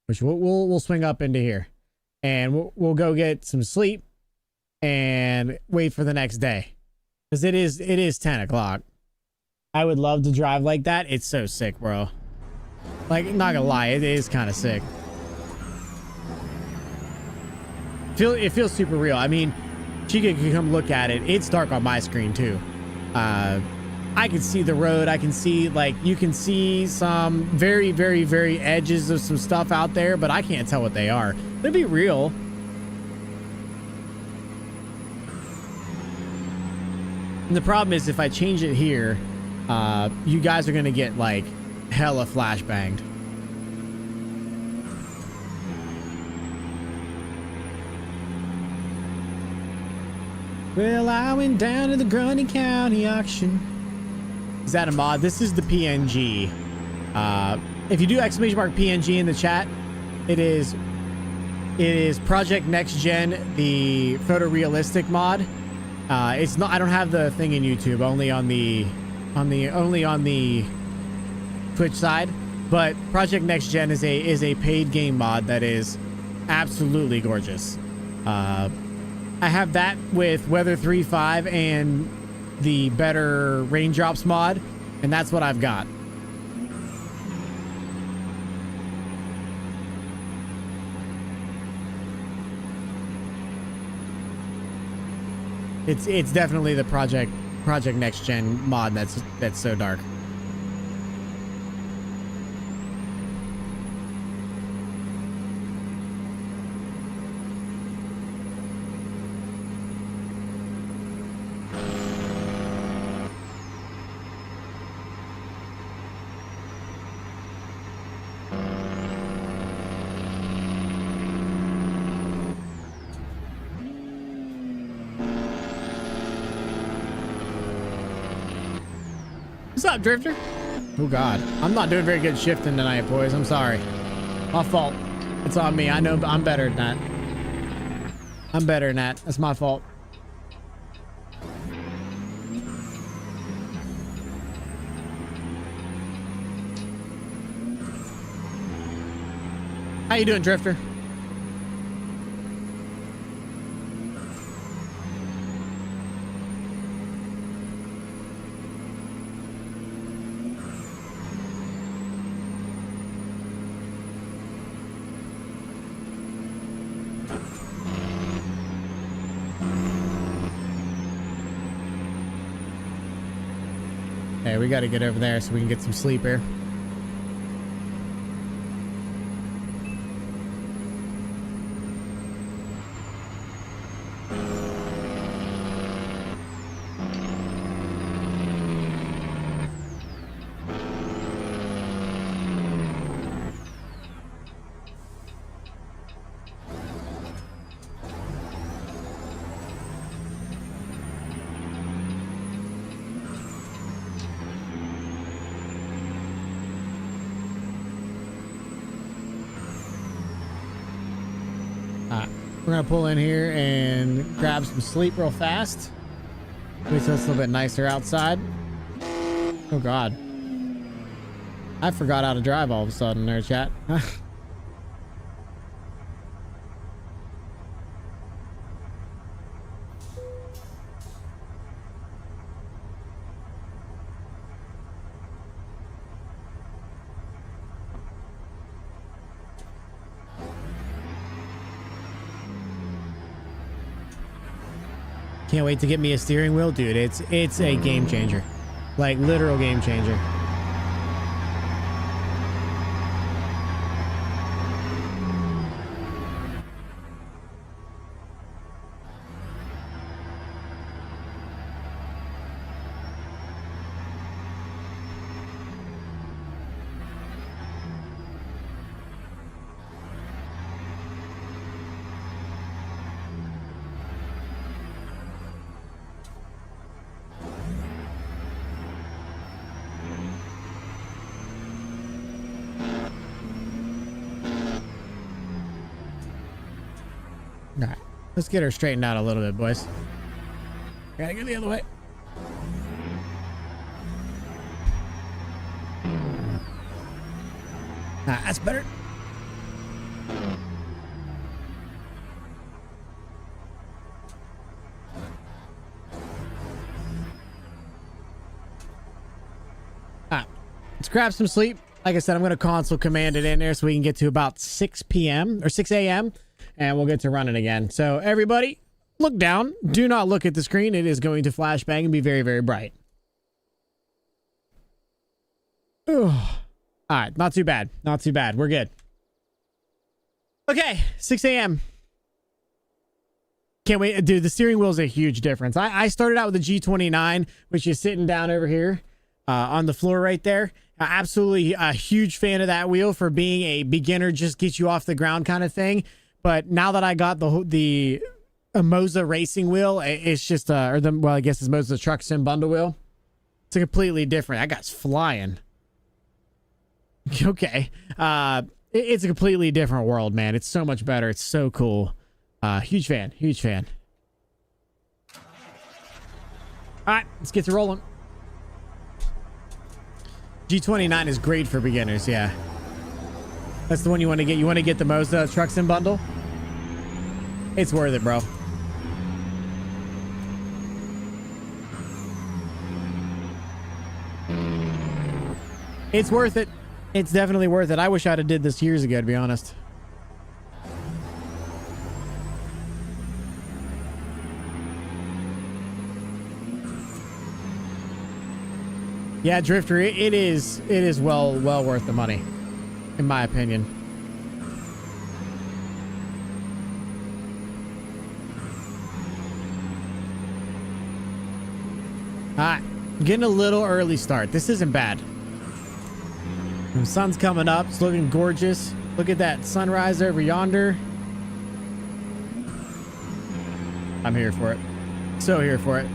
D: which we'll swing up into here, and we'll go get some sleep and wait for the next day, because it is 10 o'clock. I would love to drive like that. It's so sick, bro. Like, not gonna lie, it is kind of sick. It feels super real. I mean, Chica can come look at it. It's dark on my screen too. I can see the road. I can see, like, you can see some very, very, very edges of some stuff out there, but I can't tell what they are. They'll be real. And the problem is, if I change it here, you guys are gonna get like hella flashbanged. Well, I went down to the Grundy County auction. Is that a mod? This is the PNG. If you do !PNG in the chat, it is Project Next Gen, the photorealistic mod. It's not. I don't have the thing in YouTube. Only on the Twitch side. But Project Next Gen is a paid game mod that is absolutely gorgeous. I have that with Weather 3.5 and the better Raindrops mod, and that's what I've got. It's definitely the Project Next Gen mod that's so dark. What's up, Drifter? Oh God, I'm not doing very good shifting tonight, boys. I'm sorry. My fault. It's on me. I know, but I'm better than that. I'm better than that. That's my fault. How you doing, Drifter? Hey, we got to get over there so we can get some sleep here. We're gonna pull in here and grab some sleep real fast. At least it's a little bit nicer outside. Oh God, I forgot how to drive all of a sudden there, chat. Can't wait to get me a steering wheel, dude. It's a game changer, like literal game changer. All right, let's get her straightened out a little bit, boys. Gotta go the other way. That's better. Let's grab some sleep. Like I said, I'm going to console command it in there so we can get to about 6 p.m. or 6 a.m. and we'll get to running again. So everybody, look down. Do not look at the screen. It is going to flashbang and be very, very bright. All right, not too bad. Not too bad. We're good. Okay, 6 a.m. Can't wait. Dude, the steering wheel is a huge difference. I started out with the G29, which is sitting down over here on the floor right there. Absolutely a huge fan of that wheel for being a beginner, just get you off the ground kind of thing. But now that I got the Moza racing wheel, it's just well, I guess it's Moza truck sim bundle wheel. It's a completely different. That guy's flying. Okay, it's a completely different world, man. It's so much better. It's so cool. Huge fan. Huge fan. All right, let's get to rolling. G29 is great for beginners, yeah. That's the one you want to get. You want to get the Moza truck sim bundle? It's worth it, bro. It's worth it. It's definitely worth it. I wish I'd have did this years ago, to be honest. Yeah, Drifter, it is well worth the money, in my opinion. All right, getting a little early start. This isn't bad. The sun's coming up. It's looking gorgeous. Look at that sunrise over yonder. I'm here for it. So here for it.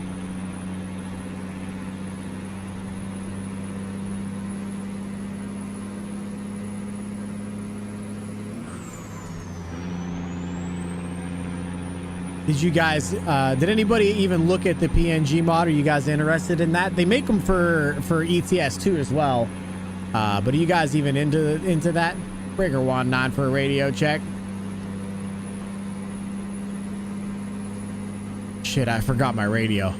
D: Did you guys, did anybody even look at the PNG mod? Are you guys interested in that? They make them for ETS too as well. But are you guys even into that? Breaker 1-9 for a radio check. Shit, I forgot my radio.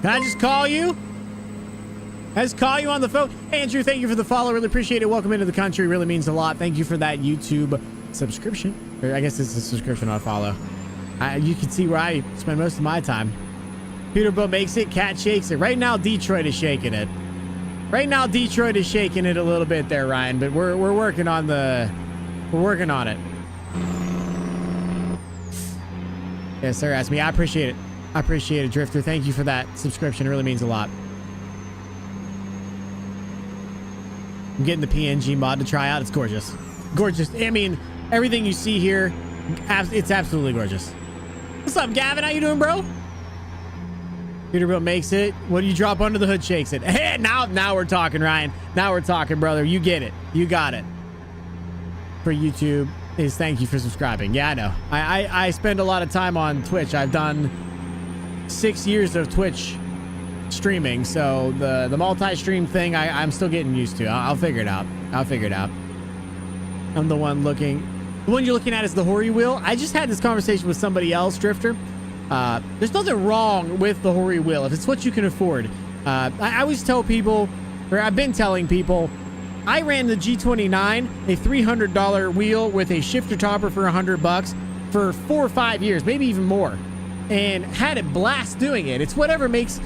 D: Can I just call you? Can I just call you on the phone? Hey, Andrew, thank you for the follow. Really appreciate it. Welcome into the country. Really means a lot. Thank you for that YouTube subscription. Or I guess it's a subscription, not a follow. You can see where I spend most of my time. Peterbilt makes it, Cat shakes it. Right now, Detroit is shaking it. Right now, Detroit is shaking it a little bit there, Ryan. But we're working on the, we're working on it. Yes, sir. Ask me. I appreciate it. I appreciate it, Drifter. Thank you for that subscription. It really means a lot. I'm getting the PNG mod to try out. It's gorgeous. Gorgeous. I mean, everything you see here, it's absolutely gorgeous. What's up, Gavin? How you doing, bro? Peterbilt makes it. What do you drop under the hood? Shakes it. Hey, now we're talking, Ryan. Now we're talking, brother. You get it. You got it. For YouTube is thank you for subscribing. Yeah, I know. I spend a lot of time on Twitch. I've done 6 years of Twitch streaming, so the multi-stream thing I'm still getting used to. I'll figure it out. I'll figure it out. I'm the one looking. The one you're looking at is the Hori wheel. I just had this conversation with somebody else, Drifter. There's nothing wrong with the Hori wheel if it's what you can afford. I always tell people, or I've been telling people, I ran the G29, a $300 wheel with a shifter topper for $100 for 4 or 5 years, maybe even more. and had a blast doing it. It's whatever makes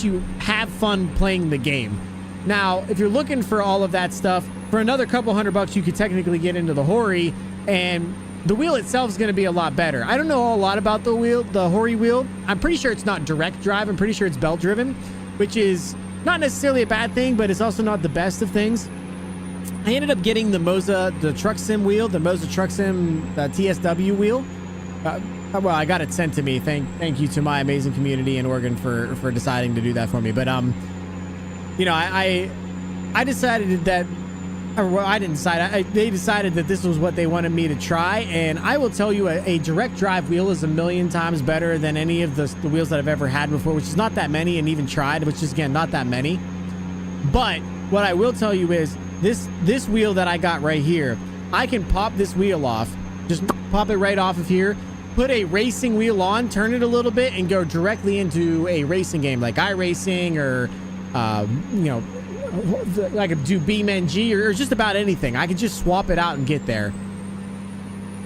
D: you have fun playing the game. Now, if you're looking for all of that stuff, for another couple $100, you could technically get into the Hori, and the wheel itself is going to be a lot better. I don't know a lot about the Hori wheel. I'm pretty sure it's not direct drive. I'm pretty sure it's belt driven, which is not necessarily a bad thing, but it's also not the best of things. I ended up getting the Moza, the Truck Sim wheel, the Moza Truck Sim TSW wheel. Well, I got it sent to me. Thank you to my amazing community in Oregon for deciding to do that for me. But you know, I decided that, or well, I didn't decide. They decided that this was what they wanted me to try, and I will tell you, a direct drive wheel is 1,000,000 times better than any of the wheels that I've ever had before, which is not that many, and even tried, which is again not that many. But what I will tell you is this wheel that I got right here, I can pop this wheel off, just pop it right off of here, put a racing wheel on, turn it a little bit, and go directly into a racing game like iRacing or you know, I could do BeamNG or just about anything. I could just swap it out and get there.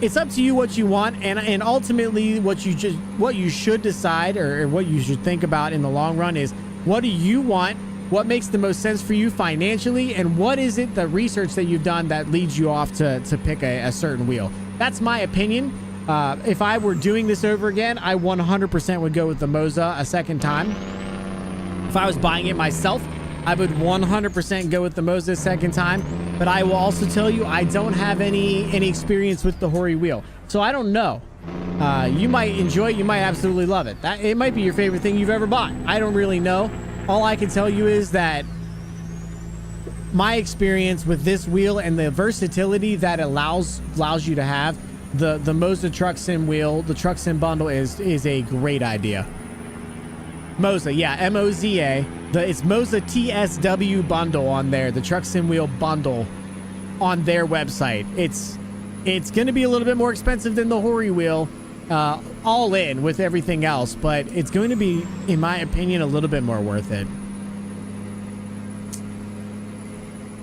D: It's up to you what you want, and ultimately what you should decide or what you should think about in the long run is, what do you want? What makes the most sense for you financially, and what is it, the research that you've done, that leads you off to pick a certain wheel? That's my opinion. If I were doing this over again, I 100% would go with the Moza a second time. If I was buying it myself, I would 100% go with the Moza a second time. But I will also tell you, I don't have any experience with the Hori wheel, so I don't know. You might enjoy it. You might absolutely love it. It might be your favorite thing you've ever bought. I don't really know. All I can tell you is that my experience with this wheel and the versatility that it allows you to have, the Moza Truck Sim wheel, the Truck Sim bundle is a great idea. Moza, yeah, M-O-Z-A. It's Moza TSW bundle on there, the Truck Sim wheel bundle on their website. It's going to be a little bit more expensive than the Hori wheel, all in with everything else, but it's going to be, in my opinion, a little bit more worth it.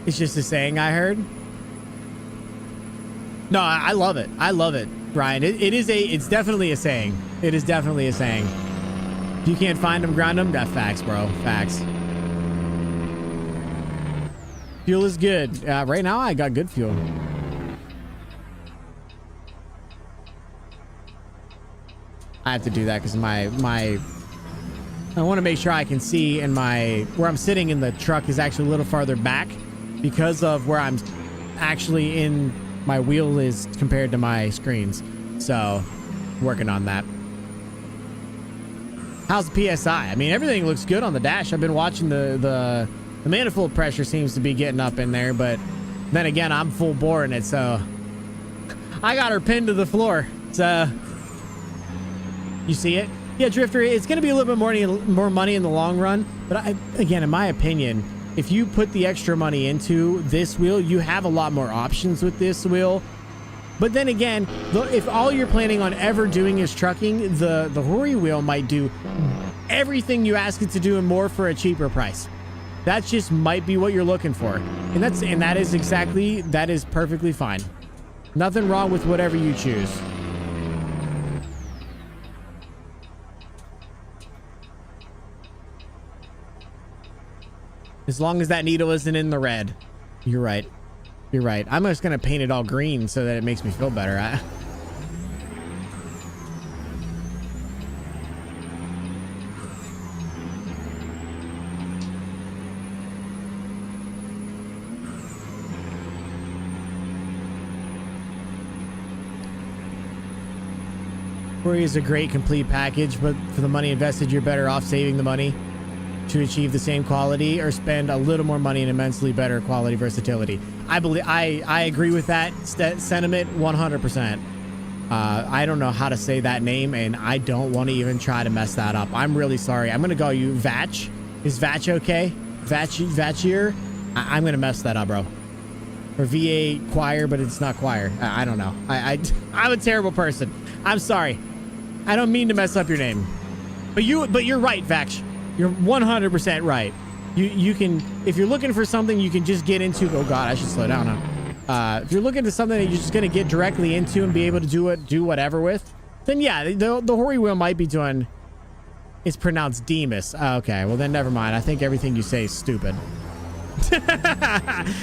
D: It's just a saying I heard. No, I love it. I love it, Brian. It's definitely a saying. It is definitely a saying. If you can't find them, ground them. That's facts, bro. Facts. Fuel is good. Right now, I got good fuel. I have to do that because I want to make sure I can see in where I'm sitting in the truck is actually a little farther back because of where I'm actually in my wheel is compared to my screens. So, working on that. How's the PSI? I mean, everything looks good on the dash. I've been watching the manifold pressure seems to be getting up in there, but then again, I'm full bore in it, so I got her pinned to the floor. So, you see it? Yeah, Drifter, it's going to be a little bit more money in the long run, but again, in my opinion, if you put the extra money into this wheel, you have a lot more options with this wheel. But then again, if all you're planning on ever doing is trucking, the Hori wheel might do everything you ask it to do and more for a cheaper price. That just might be what you're looking for. And that is perfectly fine. Nothing wrong with whatever you choose. As long as that needle isn't in the red. You're right. You're right. I'm just going to paint it all green so that it makes me feel better. Hori is a great complete package, but for the money invested, you're better off saving the money to achieve the same quality or spend a little more money and immensely better quality versatility. I agree with that sentiment 100%. I don't know how to say that name, and I don't want to even try to mess that up. I'm really sorry. I'm gonna call you Vatch. Is Vatch okay? Vatchier? I'm gonna mess that up, bro. Or VA choir, but it's not choir. I don't know. I'm a terrible person. I'm sorry. I don't mean to mess up your name. But you're right, Vatch. You're 100% right. You can, if you're looking for something you can just get into. Oh God, I should slow down now. If you're looking for something that you're just gonna get directly into and be able to do whatever with, then yeah, the hoary wheel might be doing. It's pronounced Demas. Okay, well then never mind. I think everything you say is stupid.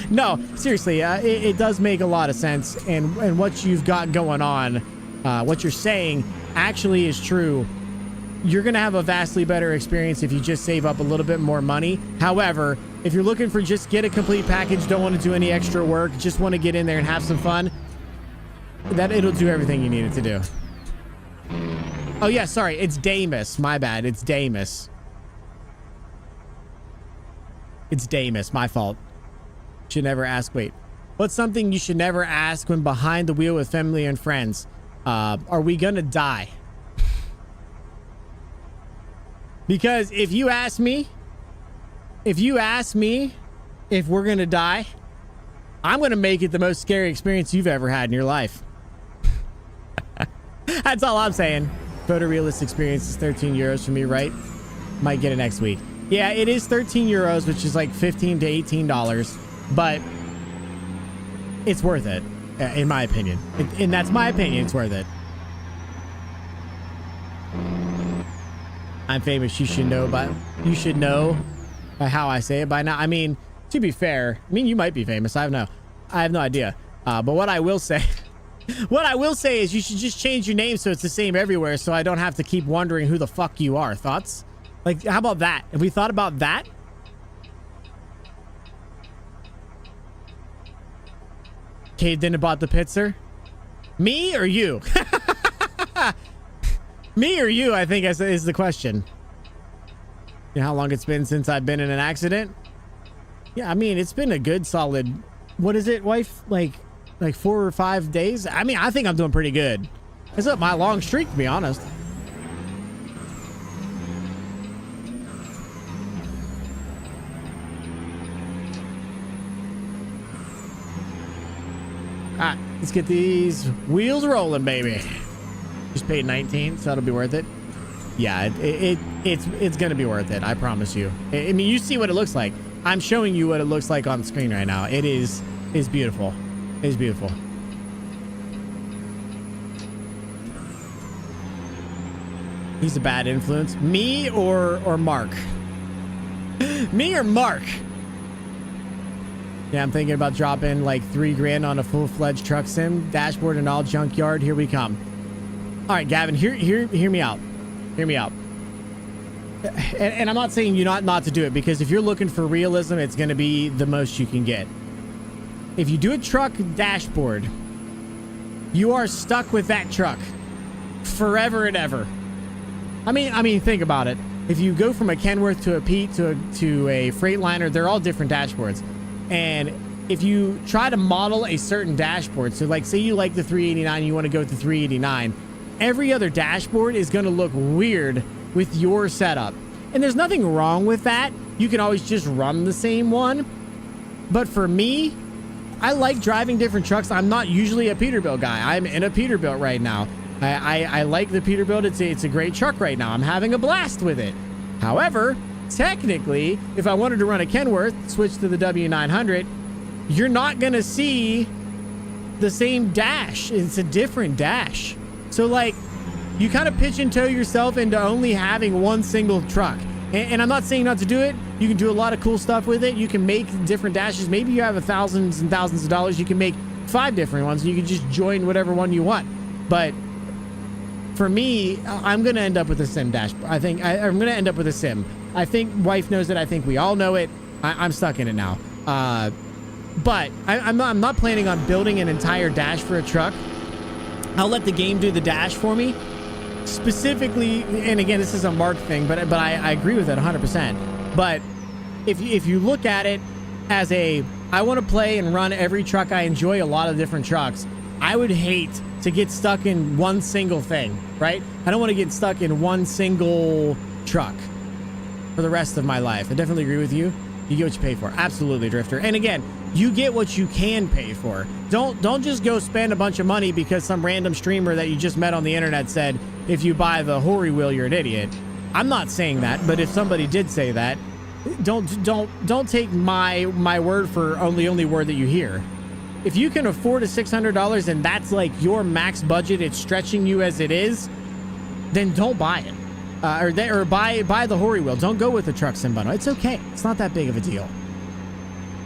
D: No, seriously, it does make a lot of sense, and what you've got going on, what you're saying actually is true. You're gonna have a vastly better experience if you just save up a little bit more money. However, if you're looking for just get a complete package, don't want to do any extra work, just want to get in there and have some fun, that it'll do everything you need it to do. Oh yeah, sorry, it's Demas. My bad. It's Demas. It's Demas. My fault. Should never ask. Wait, what's something you should never ask when behind the wheel with family and friends? Are we gonna die? Because if you ask me if we're gonna die, I'm gonna make it the most scary experience you've ever had in your life. That's all I'm saying. Photorealist experience is 13 euros for me, right? Might get it next week. Yeah, it is 13 euros, which is like $15 to $18, but it's worth it, in my opinion. And that's my opinion. It's worth it. I'm famous. You should know by how I say it by now. I mean, to be fair, I mean, you might be famous. I have no idea. But what I will say, is you should just change your name so it's the same everywhere, so I don't have to keep wondering who the fuck you are. Thoughts? Like, how about that? Have we thought about that? Caved in and bought the Pitzer? Me or you? Me or you, I think is the question. You know how long it's been since I've been in an accident? Yeah, I mean, it's been a good solid, what is it, wife? Like 4 or 5 days? I mean, I think I'm doing pretty good. It's up my long streak, to be honest. All right, let's get these wheels rolling, baby. Just paid 19, so that'll be worth it. Yeah, it's gonna be worth it. I promise you. I mean, you see what it looks like. I'm showing you what it looks like on screen right now. It is beautiful. It is beautiful. He's a bad influence. Me or Mark? Me or Mark? Yeah, I'm thinking about dropping like $3 grand on a full-fledged truck sim, dashboard and all junkyard. Here we come. All right, Gavin, hear me out. Hear me out. And I'm not saying you not to do it, because if you're looking for realism, it's going to be the most you can get. If you do a truck dashboard, you are stuck with that truck forever and ever. I mean, think about it. If you go from a Kenworth to a Pete to a Freightliner, they're all different dashboards. And if you try to model a certain dashboard, so like say you like the 389, you want to go with the 389, every other dashboard is going to look weird with your setup. And there's nothing wrong with that. You can always just run the same one. But for me, I like driving different trucks. I'm not usually a Peterbilt guy. I'm in a Peterbilt right now. I like the Peterbilt. It's a great truck right now. I'm having a blast with it. However, technically, if I wanted to run a Kenworth, switch to the W900, you're not going to see the same dash. It's a different dash. So, like, you kind of pitch and tow yourself into only having one single truck. And I'm not saying not to do it. You can do a lot of cool stuff with it. You can make different dashes. Maybe you have thousands and thousands of dollars. You can make 5 different ones. You can just join whatever one you want. But for me, I'm going to end up with a sim dash. I think I'm going to end up with a sim. I think wife knows it. I think we all know it. I'm stuck in it now. But I'm not planning on building an entire dash for a truck. I'll let the game do the dash for me. Specifically, and again, this is a Mark thing, but I agree with it 100%. But if you look at it as I want to play and run every truck, I enjoy a lot of different trucks. I would hate to get stuck in one single thing, right? I don't want to get stuck in one single truck for the rest of my life. I definitely agree with you. You get what you pay for. Absolutely, Drifter. And again, you get what you can pay for. Don't just go spend a bunch of money because some random streamer that you just met on the internet said, if you buy the hoary wheel, you're an idiot. I'm not saying that, but if somebody did say that, don't take my word for only word that you hear. if you can afford a $600 and that's like your max budget, it's stretching you as it is, then don't buy it. Or buy the Hori wheel. Don't go with the truck sim bundle. It's okay. It's not that big of a deal.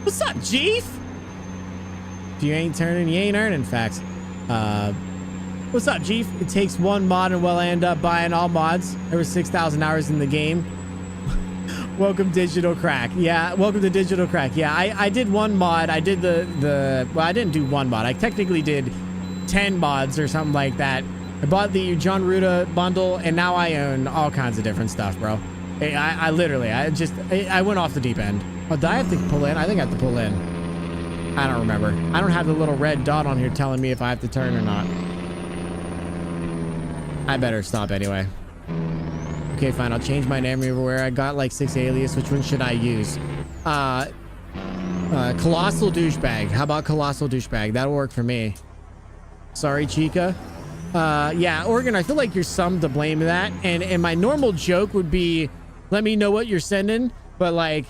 D: What's up, Chief? If you ain't turning, you ain't earning. Facts. What's up, Chief? It takes one mod and we'll end up buying all mods. There was 6,000 hours in the game. Welcome, Digital Crack. Yeah, welcome to Digital Crack. Yeah, I did one mod. I did well, I didn't do one mod. I technically did 10 mods or something like that. I bought the John Ruda bundle, and now I own all kinds of different stuff, bro. I literally, I went off the deep end. Oh, did I have to pull in? I think I have to pull in. I don't remember. I don't have the little red dot on here telling me if I have to turn or not. I better stop anyway. Okay, fine. I'll change my name everywhere. I got like 6 alias. Which one should I use? Colossal Douchebag. How about Colossal Douchebag? That'll work for me. Sorry, Chica. Yeah, Oregon, I feel like you're some to blame that. And my normal joke would be, let me know what you're sending. But like,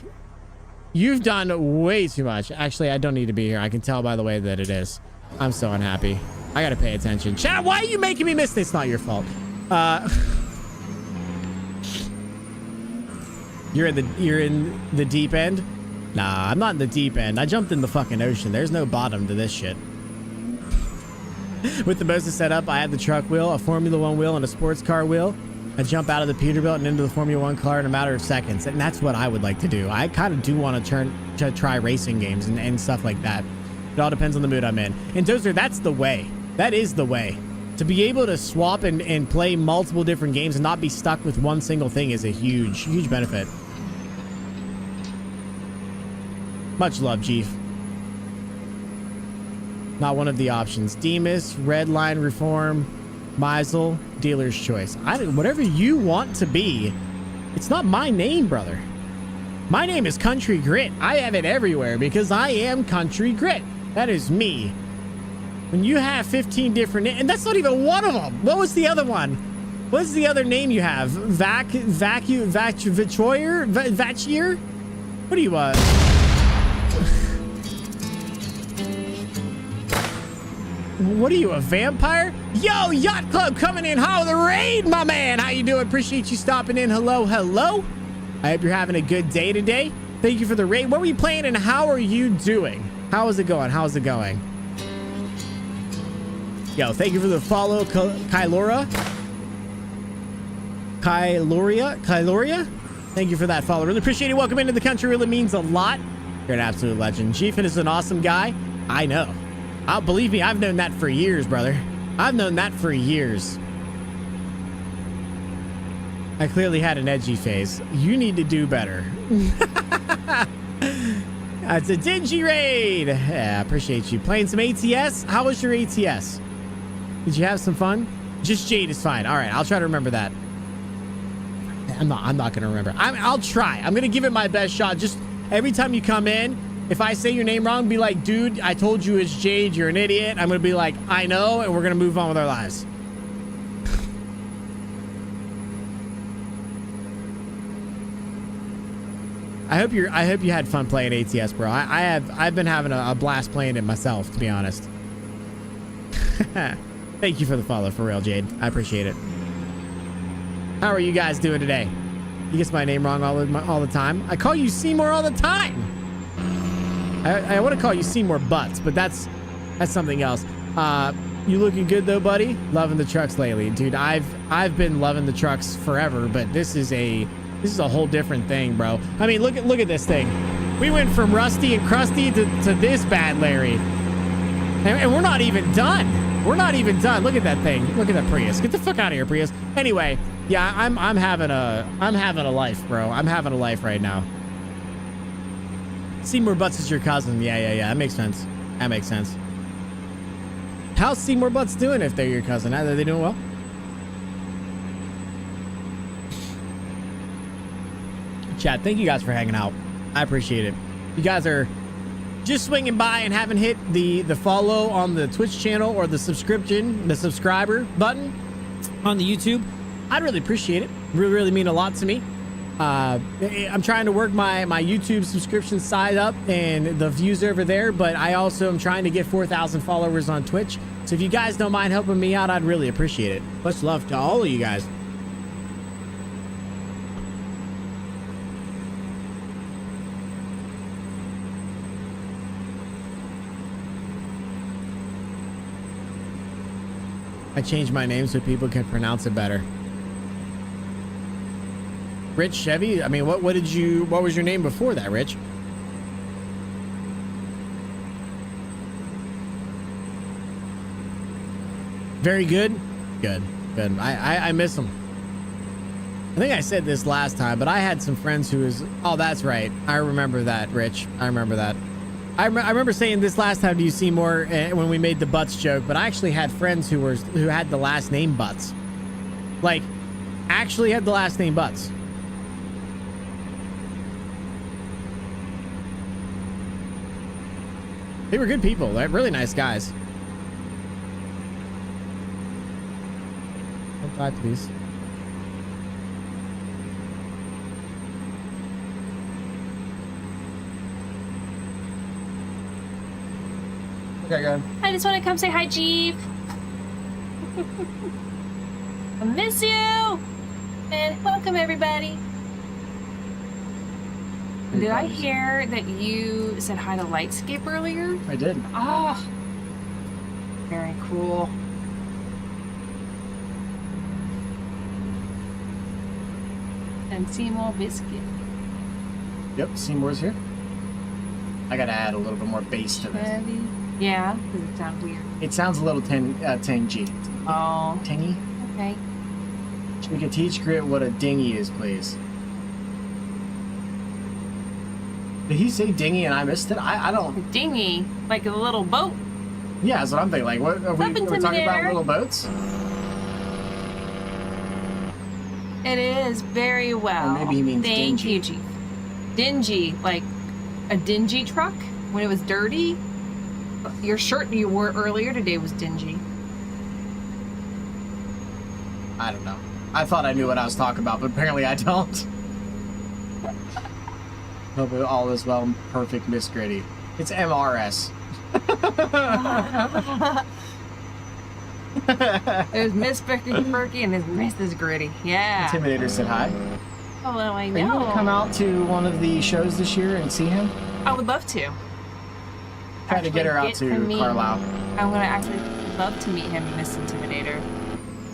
D: you've done way too much. Actually, I don't need to be here. I can tell by the way that it is. I'm so unhappy. I gotta pay attention. Chat, why are you making me miss this? It's not your fault. You're in the deep end? Nah, I'm not in the deep end. I jumped in the fucking ocean. There's no bottom to this shit. With the Moses setup, I had the truck wheel, a Formula 1 wheel, and a sports car wheel. I jump out of the Peterbilt and into the Formula 1 car in a matter of seconds. And that's what I would like to do. I kind of do want to try racing games and stuff like that. It all depends on the mood I'm in. And Dozer, that's the way. That is the way. To be able to swap and play multiple different games and not be stuck with one single thing is a huge, huge benefit. Much love, Chief. Not one of the options. Demas, Red Line Reform, Meisel, Dealer's Choice. Whatever you want to be. It's not my name, brother. My name is CountryGrit. I have it everywhere because I am CountryGrit. That is me. When you have 15 different names, and that's not even one of them. What was the other one? What's the other name you have? Vachier? What are you, What are you, a vampire? Yo, Yacht Club coming in hot with a raid, my man. How you doing? Appreciate you stopping in. Hello, hello. I hope you're having a good day today. Thank you for the raid. What were you playing and how are you doing? How is it going? How's it going? Yo, thank you for the follow, Kyloria. Thank you for that follow. Really appreciate it. Welcome into the country. Really means a lot. You're an absolute legend. Chiefin is an awesome guy. I know. Believe me, I've known that for years, brother. I've known that for years. I clearly had an edgy phase. You need to do better. It's a dingy raid. Yeah, appreciate you. Playing some ATS? How was your ATS? Did you have some fun? Just Jade is fine. All right, I'll try to remember that. I'm not gonna remember. I'll try. I'm gonna give it my best shot. Just every time you come in, if I say your name wrong, be like, dude, I told you it's Jade. You're an idiot. I'm gonna be like, I know, and we're gonna move on with our lives. I hope you had fun playing ATS, bro. I've been having a blast playing it myself, to be honest. Thank you for the follow, for real, Jade. I appreciate it. How are you guys doing today? You get my name wrong all the time. I call you Seymour all the time. I want to call you Seymour Butts, but that's something else. You looking good though, buddy? Loving the trucks lately, dude. I've been loving the trucks forever, but this is a whole different thing, bro. I mean, look at this thing. We went from rusty and crusty to this bad, Larry, and we're not even done. We're not even done. Look at that thing. Look at that Prius. Get the fuck out of here, Prius. Anyway, yeah, I'm having a life, bro. I'm having a life right now. Seymour Butts is your cousin. Yeah. That makes sense. That makes sense. How's Seymour Butts doing if they're your cousin? Are they doing well? Chat, thank you guys for hanging out. I appreciate it. You guys are just swinging by and haven't hit the follow on the Twitch channel or the subscriber button on the YouTube. I'd really appreciate it. Really mean a lot to me. I'm trying to work my YouTube subscription side up and the views over there, but I also am trying to get 4,000 followers on Twitch. So if you guys don't mind helping me out, I'd really appreciate it. Much love to all of you guys. I changed my name so people can pronounce it better. Rich Chevy? I mean, what was your name before that, Rich? Very good? Good. I miss him. I think I said this last time, but I had some friends who was... Oh, that's right. I remember that, Rich. I remember that. I remember saying this last time to you, Seymour, when we made the Butts joke, but I actually had friends who had the last name Butts. Like, actually had the last name Butts. They were good people. They're really nice guys. Don't die, please. Okay, go ahead.
L: I just want to come say hi, Jeep. I miss you. And welcome, everybody. Did I hear that you said hi to Lightscape earlier?
D: I did.
L: Oh, very cool. And Seymour Biscuit.
D: Yep, Seymour's here. I gotta add a little bit more bass to this.
L: Heavy. Yeah, because it sounds weird.
D: It sounds a little tangy.
L: Oh.
D: Tangy?
L: Okay.
D: We could teach Grit what a dinghy is, please. Did he say dinghy and I missed it? I don't...
L: Dinghy? Like a little boat?
D: Yeah, that's what I'm thinking. Like, what are we talking about little boats?
L: It is very well.
D: Or maybe he means
L: Thank
D: dingy.
L: you, Chief. Dingy, like a dingy truck when it was dirty. Your shirt you wore earlier today was dingy.
D: I don't know. I thought I knew what I was talking about, but apparently I don't. Hope all is well. Perfect, Miss Gritty. It's MRS.
L: There's Miss Perky and there's Mrs. Gritty. Yeah.
D: Intimidator said hi.
L: Oh, well, I know.
D: Are you going to come out to one of the shows this year and see him?
L: I would love to.
D: Try to get her out to Carlisle.
L: I'm going to actually love to meet him, Miss Intimidator.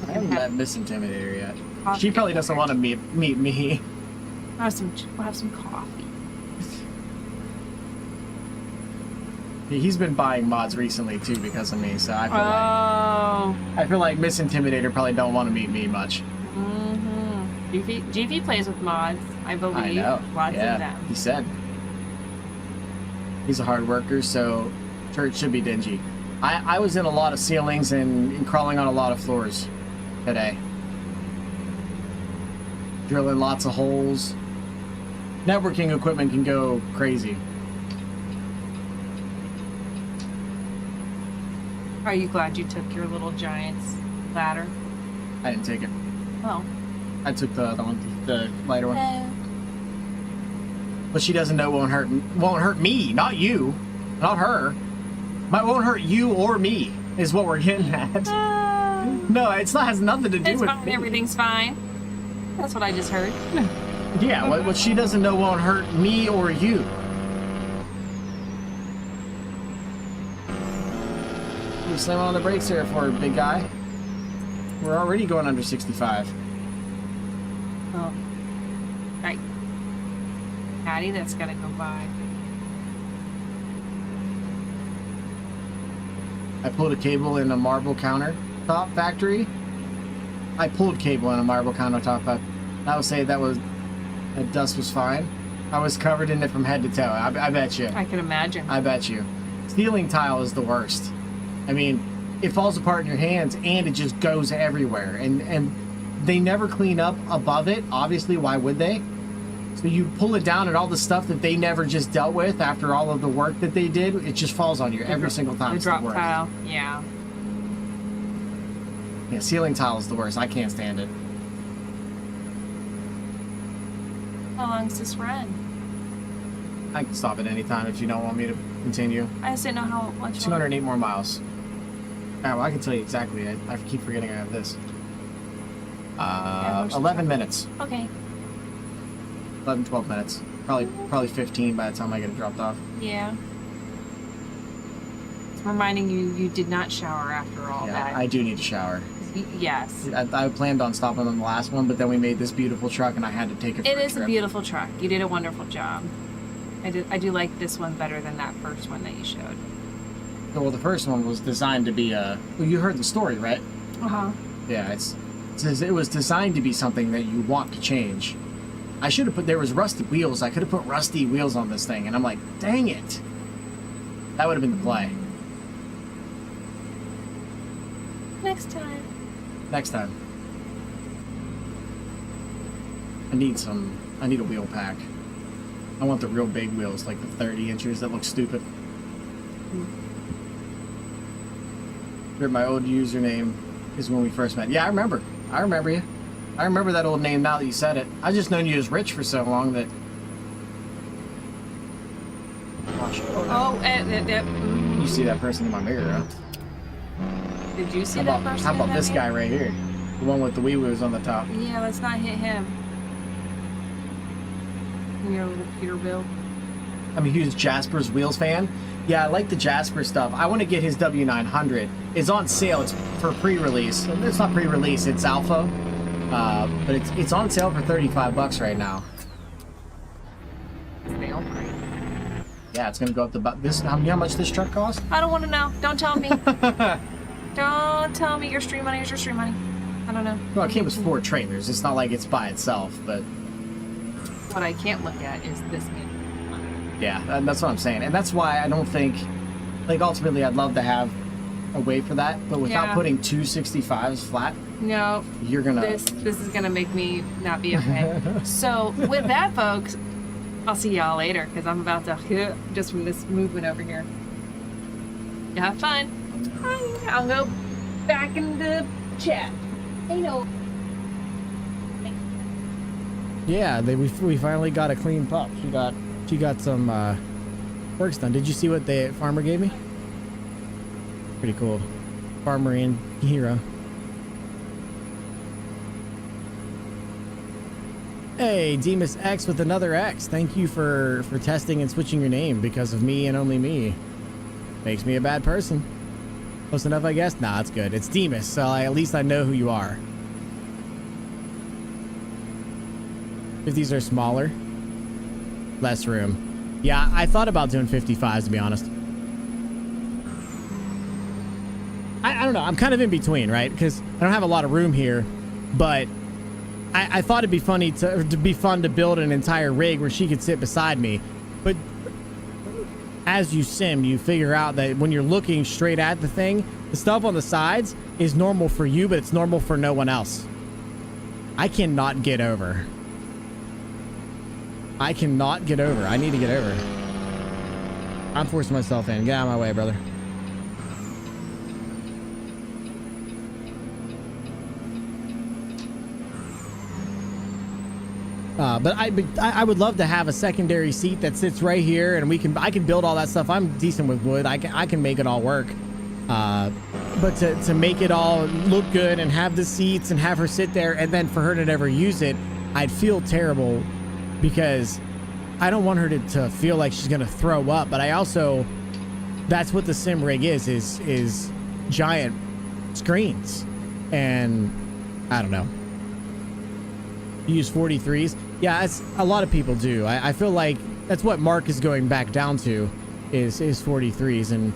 D: I haven't met Miss Intimidator yet. She probably doesn't want to meet me.
L: We'll have some coffee.
D: He's been buying mods recently too because of me, so I feel like Miss Intimidator probably don't want to meet me much.
L: Mm-hmm. GV plays with mods, I believe.
D: I know.
L: Lots of them.
D: He said. He's a hard worker, so church should be dingy. I was in a lot of ceilings and crawling on a lot of floors today. Drilling lots of holes. Networking equipment can go crazy.
L: Are you glad you took your little giant's ladder?
D: I didn't take it.
L: Oh.
D: I took the other one, the lighter one. What she doesn't know won't hurt me, not you, not her. Won't hurt you or me is what we're getting at. No, it's not, has nothing to do
L: It's
D: with
L: fine.
D: me.
L: Everything's fine. That's what I just heard.
D: Yeah, what she doesn't know won't hurt me or you. You slam on the brakes there for big guy. We're already going under 65.
L: Oh. Right. Patty, that's gotta go by.
D: I pulled a cable in a marble countertop factory. I pulled cable in a marble countertop. I would say that dust was fine. I was covered in it from head to toe. I bet you.
L: I can imagine.
D: I bet you. Ceiling tile is the worst. I mean, it falls apart in your hands and it just goes everywhere. And they never clean up above it. Obviously, why would they? So you pull it down and all the stuff that they never just dealt with after all of the work that they did, it just falls on you every single time.
L: The drop tile, yeah.
D: Yeah, ceiling tile is the worst. I can't stand it.
L: How long's this run?
D: I can stop at any time if you don't want me to continue.
L: I just didn't know how much.
D: 208 more miles. Well, I can tell you exactly. I keep forgetting I have this. 11 minutes.
L: Okay.
D: 11, 12 minutes. Probably 15 by the time I get it dropped off.
L: Yeah. It's reminding you did not shower after all that.
D: I do need a shower.
L: Yes.
D: I planned on stopping on the last one, but then we made this beautiful truck and I had to take it for
L: It
D: a
L: is a
D: trip.
L: beautiful truck. You did a wonderful job. I do like this one better than that first one that you showed.
D: Well, the first one was designed to be well, you heard the story, right?
L: Uh-huh.
D: Yeah, it was designed to be something that you want to change. I should have put, there was rusty wheels. I could have put rusty wheels on this thing, and I'm like, dang it. That would have been the play.
L: Next time.
D: Next time. I need a wheel pack. I want the real big wheels, like the 30 inches that look stupid. My old username is when we first met. Yeah, I remember you. I remember that old name now that you said it. I've just known you as Rich for so long that...
L: Oh,
D: You see that person in my mirror, huh?
L: Did you see that person?
D: How about
L: in
D: this
L: that
D: guy
L: mirror?
D: right here? The one with the wee-woos on the top.
L: Yeah, let's not hit him. Your little Peterbilt.
D: I'm a huge Jasper's Wheels fan. Yeah, I like the Jasper stuff. I want to get his W900. It's on sale. It's for pre-release. It's not pre-release. It's alpha. But it's on sale for $35 right now.
L: Sale price.
D: Yeah, it's gonna go up to about this. How much this truck costs?
L: I don't want to know. Don't tell me. Don't tell me your stream money is your stream money. I don't know.
D: Well, it came with 4 trailers. It's not like it's by itself, but
L: what I can't look at is this man.
D: yeah, that's what I'm saying, and that's why I don't think, like, ultimately, I'd love to have a way for that, but without putting 265s flat.
L: No,
D: you're gonna.
L: This is gonna make me not be okay. So with that, folks, I'll see y'all later because I'm about to just from this movement over here. You have fun. I'll go back in the chat. Hey, no.
D: Yeah, we finally got a clean pup. She got some works done. Did you see what the farmer gave me? Pretty cool. Farmer and hero. Hey, Demus X with another X. Thank you for testing and switching your name because of me and only me. Makes me a bad person. Close enough, I guess? Nah, it's good. It's Demus, so at least I know who you are. If these are smaller, less room. Yeah, I thought about doing 55s, to be honest. I don't know. I'm kind of in between, right? Because I don't have a lot of room here, but I thought it'd be funny to be fun to build an entire rig where she could sit beside me. But as you sim, you figure out that when you're looking straight at the thing, the stuff on the sides is normal for you, but it's normal for no one else. I cannot get over. I cannot get over. I need to get over. I'm forcing myself in. Get out of my way, brother. But I would love to have a secondary seat that sits right here, and I can build all that stuff. I'm decent with wood. I can make it all work. But to make it all look good and have the seats and have her sit there, and then for her to never use it, I'd feel terrible because I don't want her to feel like she's gonna throw up. But I also, that's what the sim rig is giant screens, and I don't know. You use 43s. Yeah, it's a lot of people do. I feel like that's what Mark is going back down to is 43s, and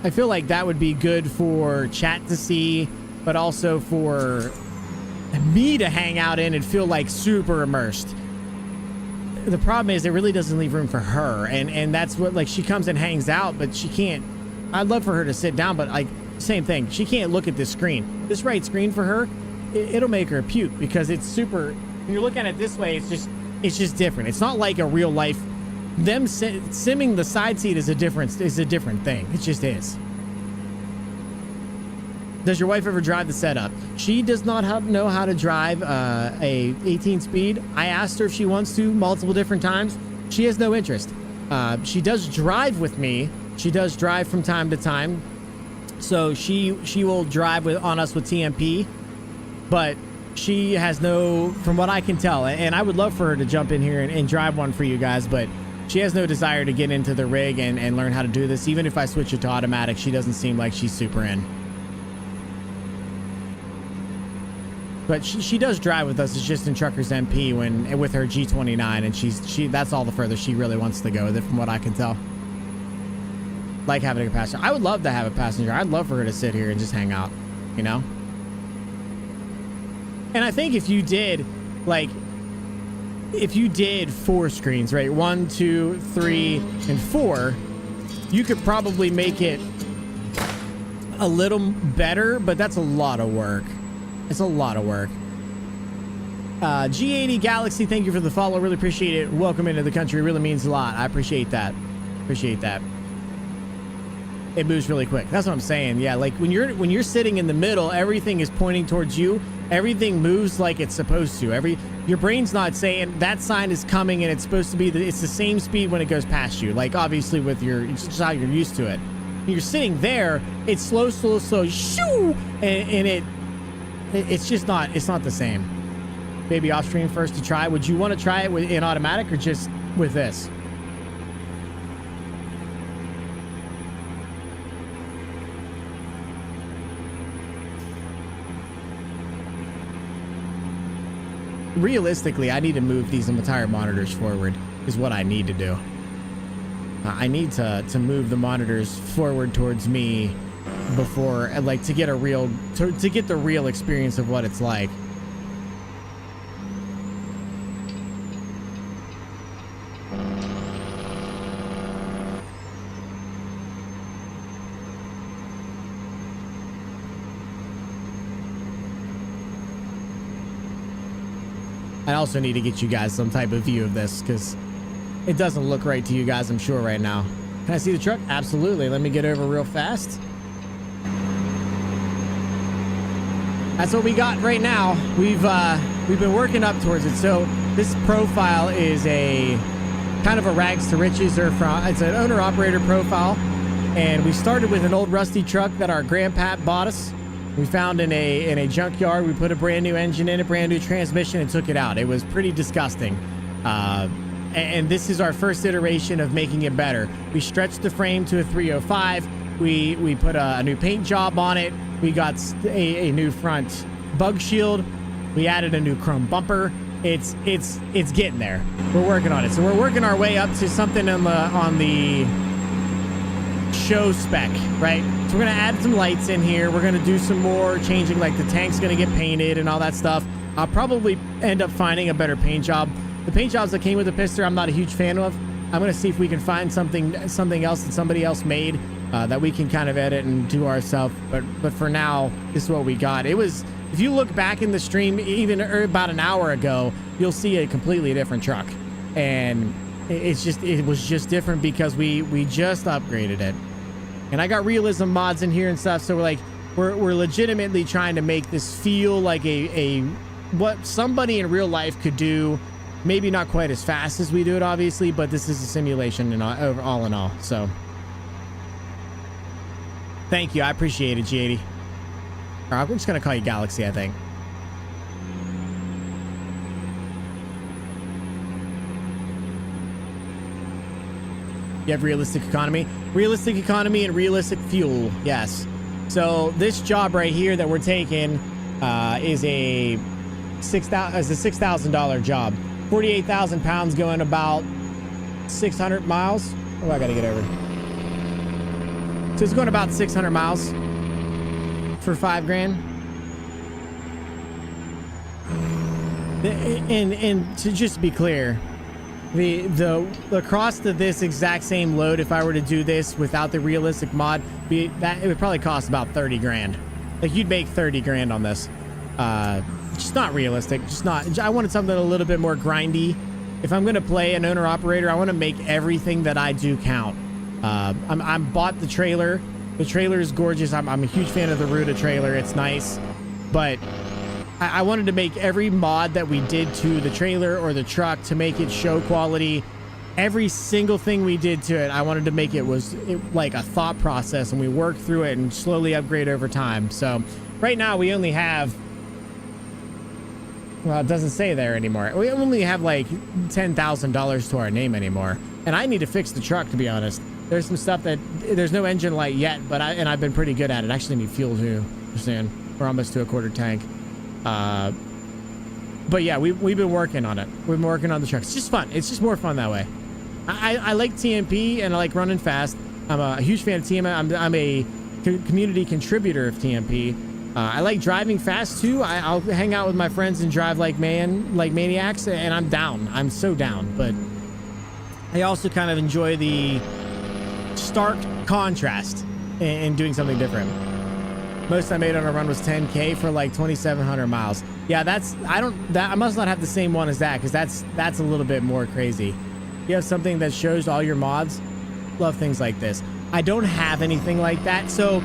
D: I feel like that would be good for chat to see, but also for me to hang out in and feel like super immersed. The problem is it really doesn't leave room for her, and that's what, like, she comes and hangs out, but she can't. I'd love for her to sit down, but like same thing, she can't look at this screen. This right screen for her, it'll make her puke because it's super. When you're looking at it this way, it's just different. It's not like a real life. Them simming the side seat is a different thing. It just is. Does your wife ever drive the setup? She does not know how to drive a 18 speed. I asked her if she wants to multiple different times. She has no interest. She does drive with me. She does drive from time to time. So she will drive on us with TMP, but she has no, from what I can tell, and I would love for her to jump in here and drive one for you guys, but she has no desire to get into the rig and learn how to do this. Even if I switch it to automatic, she doesn't seem like she's super in. But she does drive with us. It's just in TruckersMP with her G29, and that's all the further she really wants to go with it, from what I can tell. Like having a passenger. I would love to have a passenger. I'd love for her to sit here and just hang out, you know? And I think if you did 4 screens, right? 1, 2, 3, and 4, you could probably make it a little better, but that's a lot of work. It's a lot of work. G80 Galaxy, thank you for the follow. Really appreciate it. Welcome into the country. It really means a lot. I appreciate that. Appreciate that. It moves really quick. That's what I'm saying. Yeah, like when you're sitting in the middle, everything is pointing towards you. Everything moves like it's supposed to. Your brain's not saying that sign is coming and it's supposed to be it's the same speed when it goes past you. Like obviously it's just how you're used to it. When you're sitting there, it's slow, shoo, and it's just not the same. Maybe off stream first to try. Would you want to try it in automatic or just with this? Realistically, I need to move these entire monitors forward is what I need to do. I need to move the monitors forward towards me before, like, to get the real experience of what it's like. I also need to get you guys some type of view of this because it doesn't look right to you guys, I'm sure, right now. Can I see the truck? Absolutely. Let me get over real fast. That's what we got right now. We've been working up towards it. So this profile is a kind of a rags to riches, or it's an owner operator profile, and we started with an old rusty truck that our grandpap bought us. We found in a junkyard. We put a brand new engine in, a brand new transmission, and took it out. It was pretty disgusting. And this is our first iteration of making it better. We stretched the frame to a 305. We put a new paint job on it. We got a new front bug shield. We added a new chrome bumper. It's getting there. We're working on it. So we're working our way up to something on the show spec, right? So we're gonna add some lights in here. We're gonna do some more changing, like the tank's gonna get painted and all that stuff. I'll probably end up finding a better paint job. The paint jobs that came with the Pister, I'm not a huge fan of. I'm gonna see if we can find something else that somebody else made that we can kind of edit and do ourselves. But for now, this is what we got. It was, if you look back in the stream, even about an hour ago, you'll see a completely different truck, and it was just different because we just upgraded it. And I got realism mods in here and stuff, so we're legitimately trying to make this feel like a what somebody in real life could do. Maybe not quite as fast as we do it, obviously, but this is a simulation and all in all. So thank you, I appreciate it, G80. All right, we're just gonna call you Galaxy, I think. You have realistic economy and realistic fuel. Yes. So this job right here that we're taking is a $6,000 job. 48,000 pounds going about 600 miles. Oh, I gotta get over. So it's going about 600 miles for $5 grand. And to just be clear, the cost of this exact same load, if I were to do this without the realistic mod, it would probably cost about 30 grand. Like, you'd make 30 grand on this. Just not realistic. Just not. I wanted something a little bit more grindy. If I'm gonna play an owner operator, I want to make everything that I do count. I bought the trailer. The trailer is gorgeous. I'm a huge fan of the Ruta trailer. It's nice, but I wanted to make every mod that we did to the trailer or the truck to make it show quality. Every single thing we did to it, I wanted to make it like a thought process, and we worked through it and slowly upgrade over time. So right now we only have, well, it doesn't say there anymore. We only have like $10,000 to our name anymore. And I need to fix the truck, to be honest. There's some stuff that, there's no engine light yet, but I've been pretty good at it. I actually need fuel too, soon. We're almost to a quarter tank. But yeah, we've been working on it. We've been working on the truck. It's just fun. It's just more fun that way. I like TMP and I like running fast. I'm a huge fan of TMP. I'm a community contributor of TMP. I like driving fast too. I'll hang out with my friends and drive like maniacs, and I'm down. I'm so down. But I also kind of enjoy the stark contrast in doing something different. Most I made on a run was 10K for like 2,700 miles. Yeah, I must not have the same one as that, because that's a little bit more crazy. You have something that shows all your mods. Love things like this. I don't have anything like that. So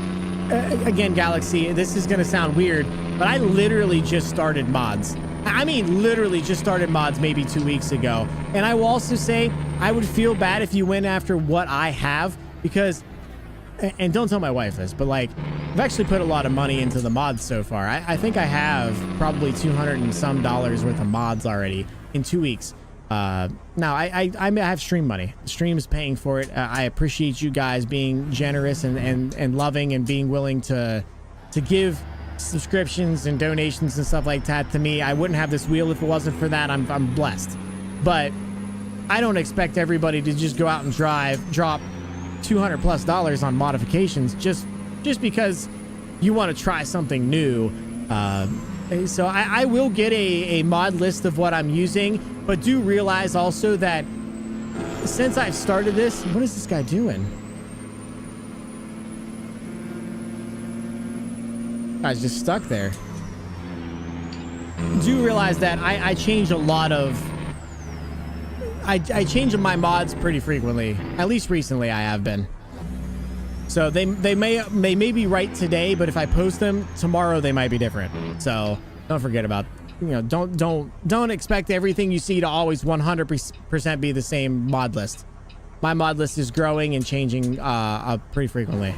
D: again, Galaxy, this is going to sound weird, but I literally just started mods. I mean, literally just started mods maybe 2 weeks ago. And I will also say, I would feel bad if you went after what I have, because, and don't tell my wife this, but like, I've actually put a lot of money into the mods so far. I think I have probably $200 and some worth of mods already in 2 weeks. Now I have stream money. The stream is paying for it. I appreciate you guys being generous and loving and being willing to give subscriptions and donations and stuff like that to me. I wouldn't have this wheel if it wasn't for that. I'm blessed, but I don't expect everybody to just go out and drop $200+ on modifications just because you want to try something new. So I will get a mod list of what I'm using, but do realize also that since I've started this, what is this guy doing? Guy's just stuck there. Do realize that I change a lot of... I change my mods pretty frequently. At least recently I have been. So they may be right today, but if I post them tomorrow, they might be different. So don't forget about, don't expect everything you see to always 100% be the same mod list. My mod list is growing and changing pretty frequently.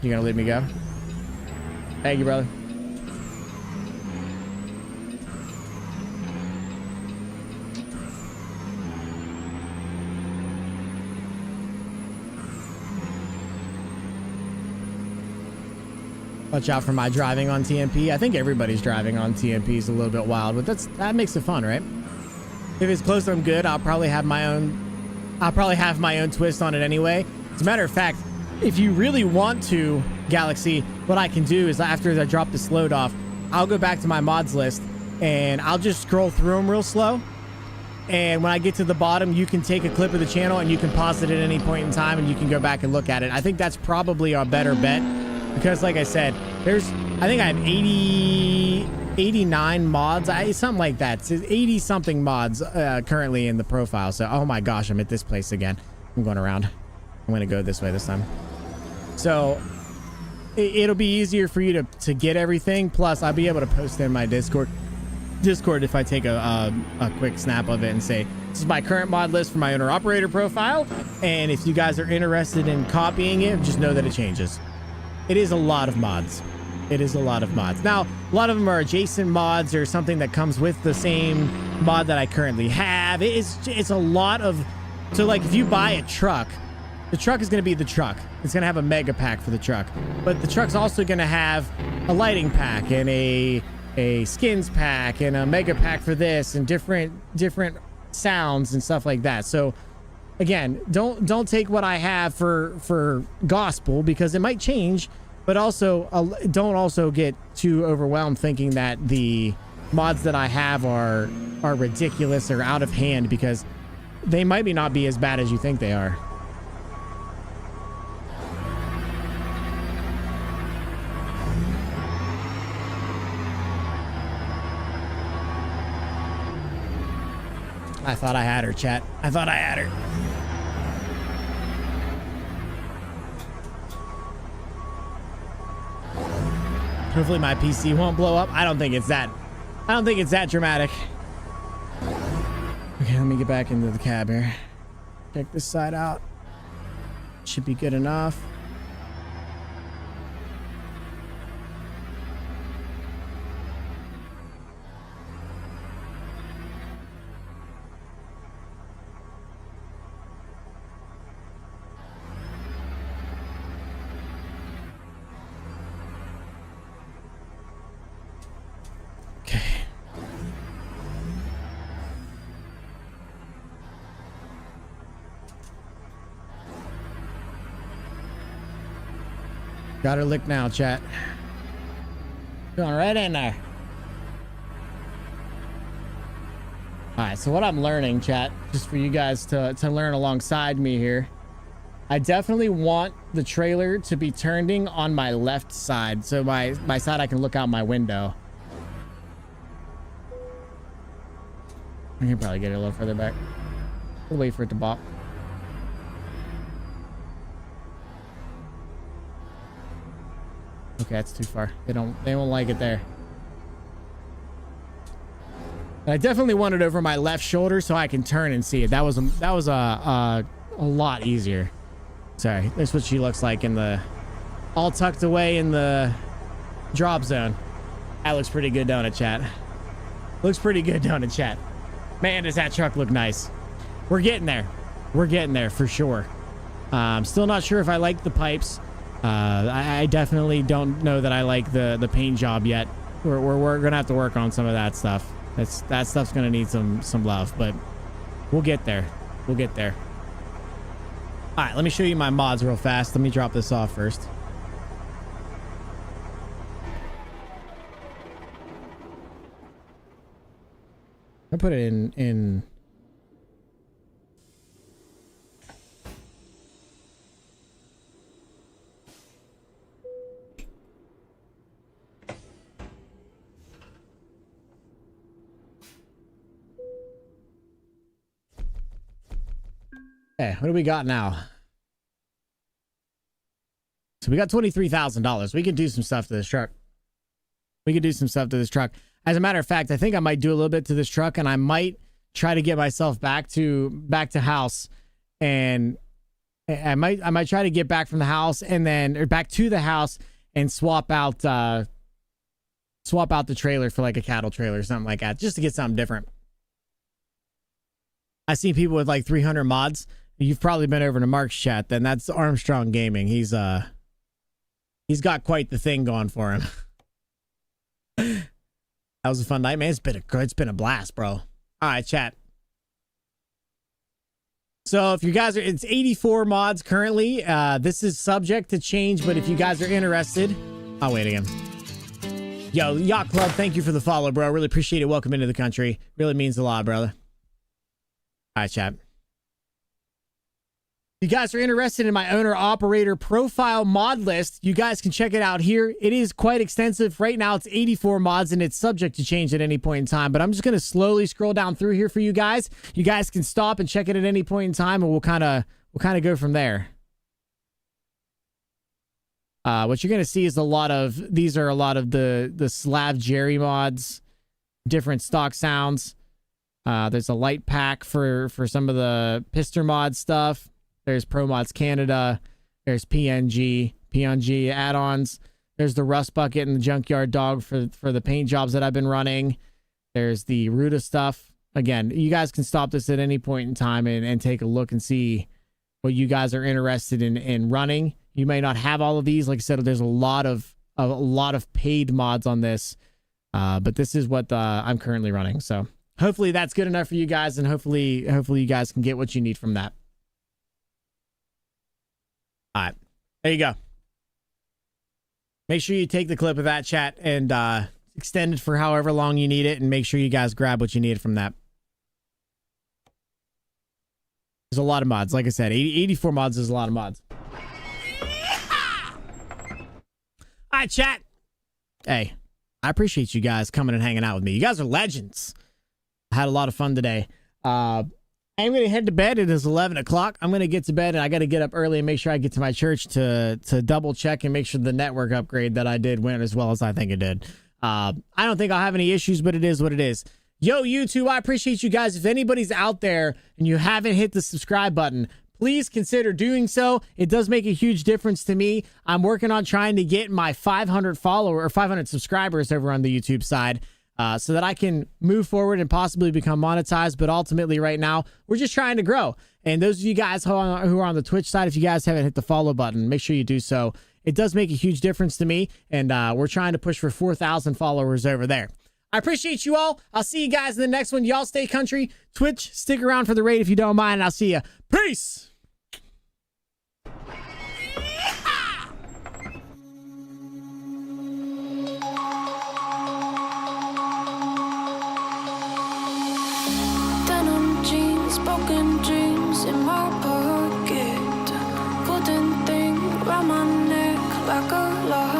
D: You gonna let me go? Thank you, brother. Watch out for my driving on TMP. I think everybody's driving on TMP is a little bit wild, but that makes it fun, right? If it's close, I'm good. I'll probably have my own twist on it anyway. As a matter of fact, if you really want to, Galaxy, what I can do is after I drop this load off, I'll go back to my mods list and I'll just scroll through them real slow. And when I get to the bottom, you can take a clip of the channel and you can pause it at any point in time and you can go back and look at it. I think that's probably a better bet. Because like I said, I think I have 89 mods, something like that. It's 80 something mods currently in the profile. So, oh my gosh, I'm at this place again. I'm going around. I'm going to go this way this time. So it'll be easier for you to get everything. Plus I'll be able to post in my Discord if I take a quick snap of it and say, this is my current mod list for my owner operator profile. And if you guys are interested in copying it, just know that it changes. It is a lot of mods. It is a lot of mods. Now, a lot of them are adjacent mods or something that comes with the same mod that I currently have. It's a lot of... So, like, if you buy a truck, the truck is going to be the truck. It's going to have a mega pack for the truck. But the truck's also going to have a lighting pack and a skins pack and a mega pack for this and different sounds and stuff like that. So... Again, don't take what I have for gospel, because it might change, but also don't also get too overwhelmed thinking that the mods that I have are ridiculous or out of hand, because they might not be as bad as you think they are. I thought I had her, chat. I thought I had her. Hopefully my PC won't blow up. I don't think it's that dramatic. Okay, let me get back into the cab here. Check this side out. Should be good enough. Got her licked now, chat. Going right in there. All right, so what I'm learning, chat, just for you guys to learn alongside me here, I definitely want the trailer to be turning on my left side, so my side I can look out my window. I can probably get it a little further back. We'll wait for it to bop. Okay, that's too far. They won't like it there. I definitely want it over my left shoulder so I can turn and see it. That was a lot easier. Sorry, that's what she looks like in the all tucked away in the drop zone. That looks pretty good, don't it, chat? Looks pretty good, don't it, chat? Man, does that truck look nice. We're getting there. We're getting there for sure. I'm still not sure if I like the pipes. I definitely don't know that I like the paint job yet. We're gonna have to work on some of that stuff. That stuff's gonna need some love, but we'll get there. We'll get there. All right, let me show you my mods real fast. Let me drop this off first. I put it in. Okay, what do we got now? So we got $23,000. We could do some stuff to this truck. As a matter of fact, I think I might do a little bit to this truck, and I might try to get myself back to house, and I might try to get back from the house and then or back to the house and swap out the trailer for like a cattle trailer or something like that, just to get something different. I see people with like 300 mods. You've probably been over to Mark's chat. Then that's Armstrong Gaming. He's got quite the thing going for him. That was a fun night, man. It's been a blast, bro. All right, chat. So if you guys are, it's 84 mods currently. This is subject to change, but if you guys are interested, I'll wait again. Yo, Yacht Club, thank you for the follow, bro. Really appreciate it. Welcome into the country. Really means a lot, brother. All right, chat. If you guys are interested in my owner-operator profile mod list, you guys can check it out here. It is quite extensive. Right now, it's 84 mods, and it's subject to change at any point in time. But I'm just going to slowly scroll down through here for you guys. You guys can stop and check it at any point in time, and we'll kind of go from there. What you're going to see is these are a lot of the Slav Jerry mods, different stock sounds. There's a light pack for some of the Pister mod stuff. There's Pro Mods Canada. There's PNG add-ons. There's the Rust Bucket and the Junkyard Dog for the paint jobs that I've been running. There's the Ruta stuff. Again, you guys can stop this at any point in time and take a look and see what you guys are interested in running. You may not have all of these. Like I said, there's a lot of paid mods on this, but this is what I'm currently running. So hopefully that's good enough for you guys, and hopefully you guys can get what you need from that. All right, there you go. Make sure you take the clip of that, chat, and extend it for however long you need it, and make sure you guys grab what you need from that. There's a lot of mods. Like I said, 84 mods is a lot of mods. All right, chat. Hey, I appreciate you guys coming and hanging out with me. You guys are legends. I had a lot of fun today. I'm going to head to bed. It is 11 o'clock. I'm going to get to bed, and I got to get up early and make sure I get to my church to double check and make sure the network upgrade that I did went as well as I think it did. I don't think I'll have any issues, but it is what it is. Yo, YouTube, I appreciate you guys. If anybody's out there and you haven't hit the subscribe button, please consider doing so. It does make a huge difference to me. I'm working on trying to get my 500 subscribers over on the YouTube side. So that I can move forward and possibly become monetized. But ultimately right now, we're just trying to grow. And those of you guys who are on the Twitch side, if you guys haven't hit the follow button, make sure you do so. It does make a huge difference to me. And we're trying to push for 4,000 followers over there. I appreciate you all. I'll see you guys in the next one. Y'all stay country. Twitch, stick around for the raid if you don't mind. I'll see you. Peace.
A: Broken dreams in my pocket, golden thing round my neck like a lock.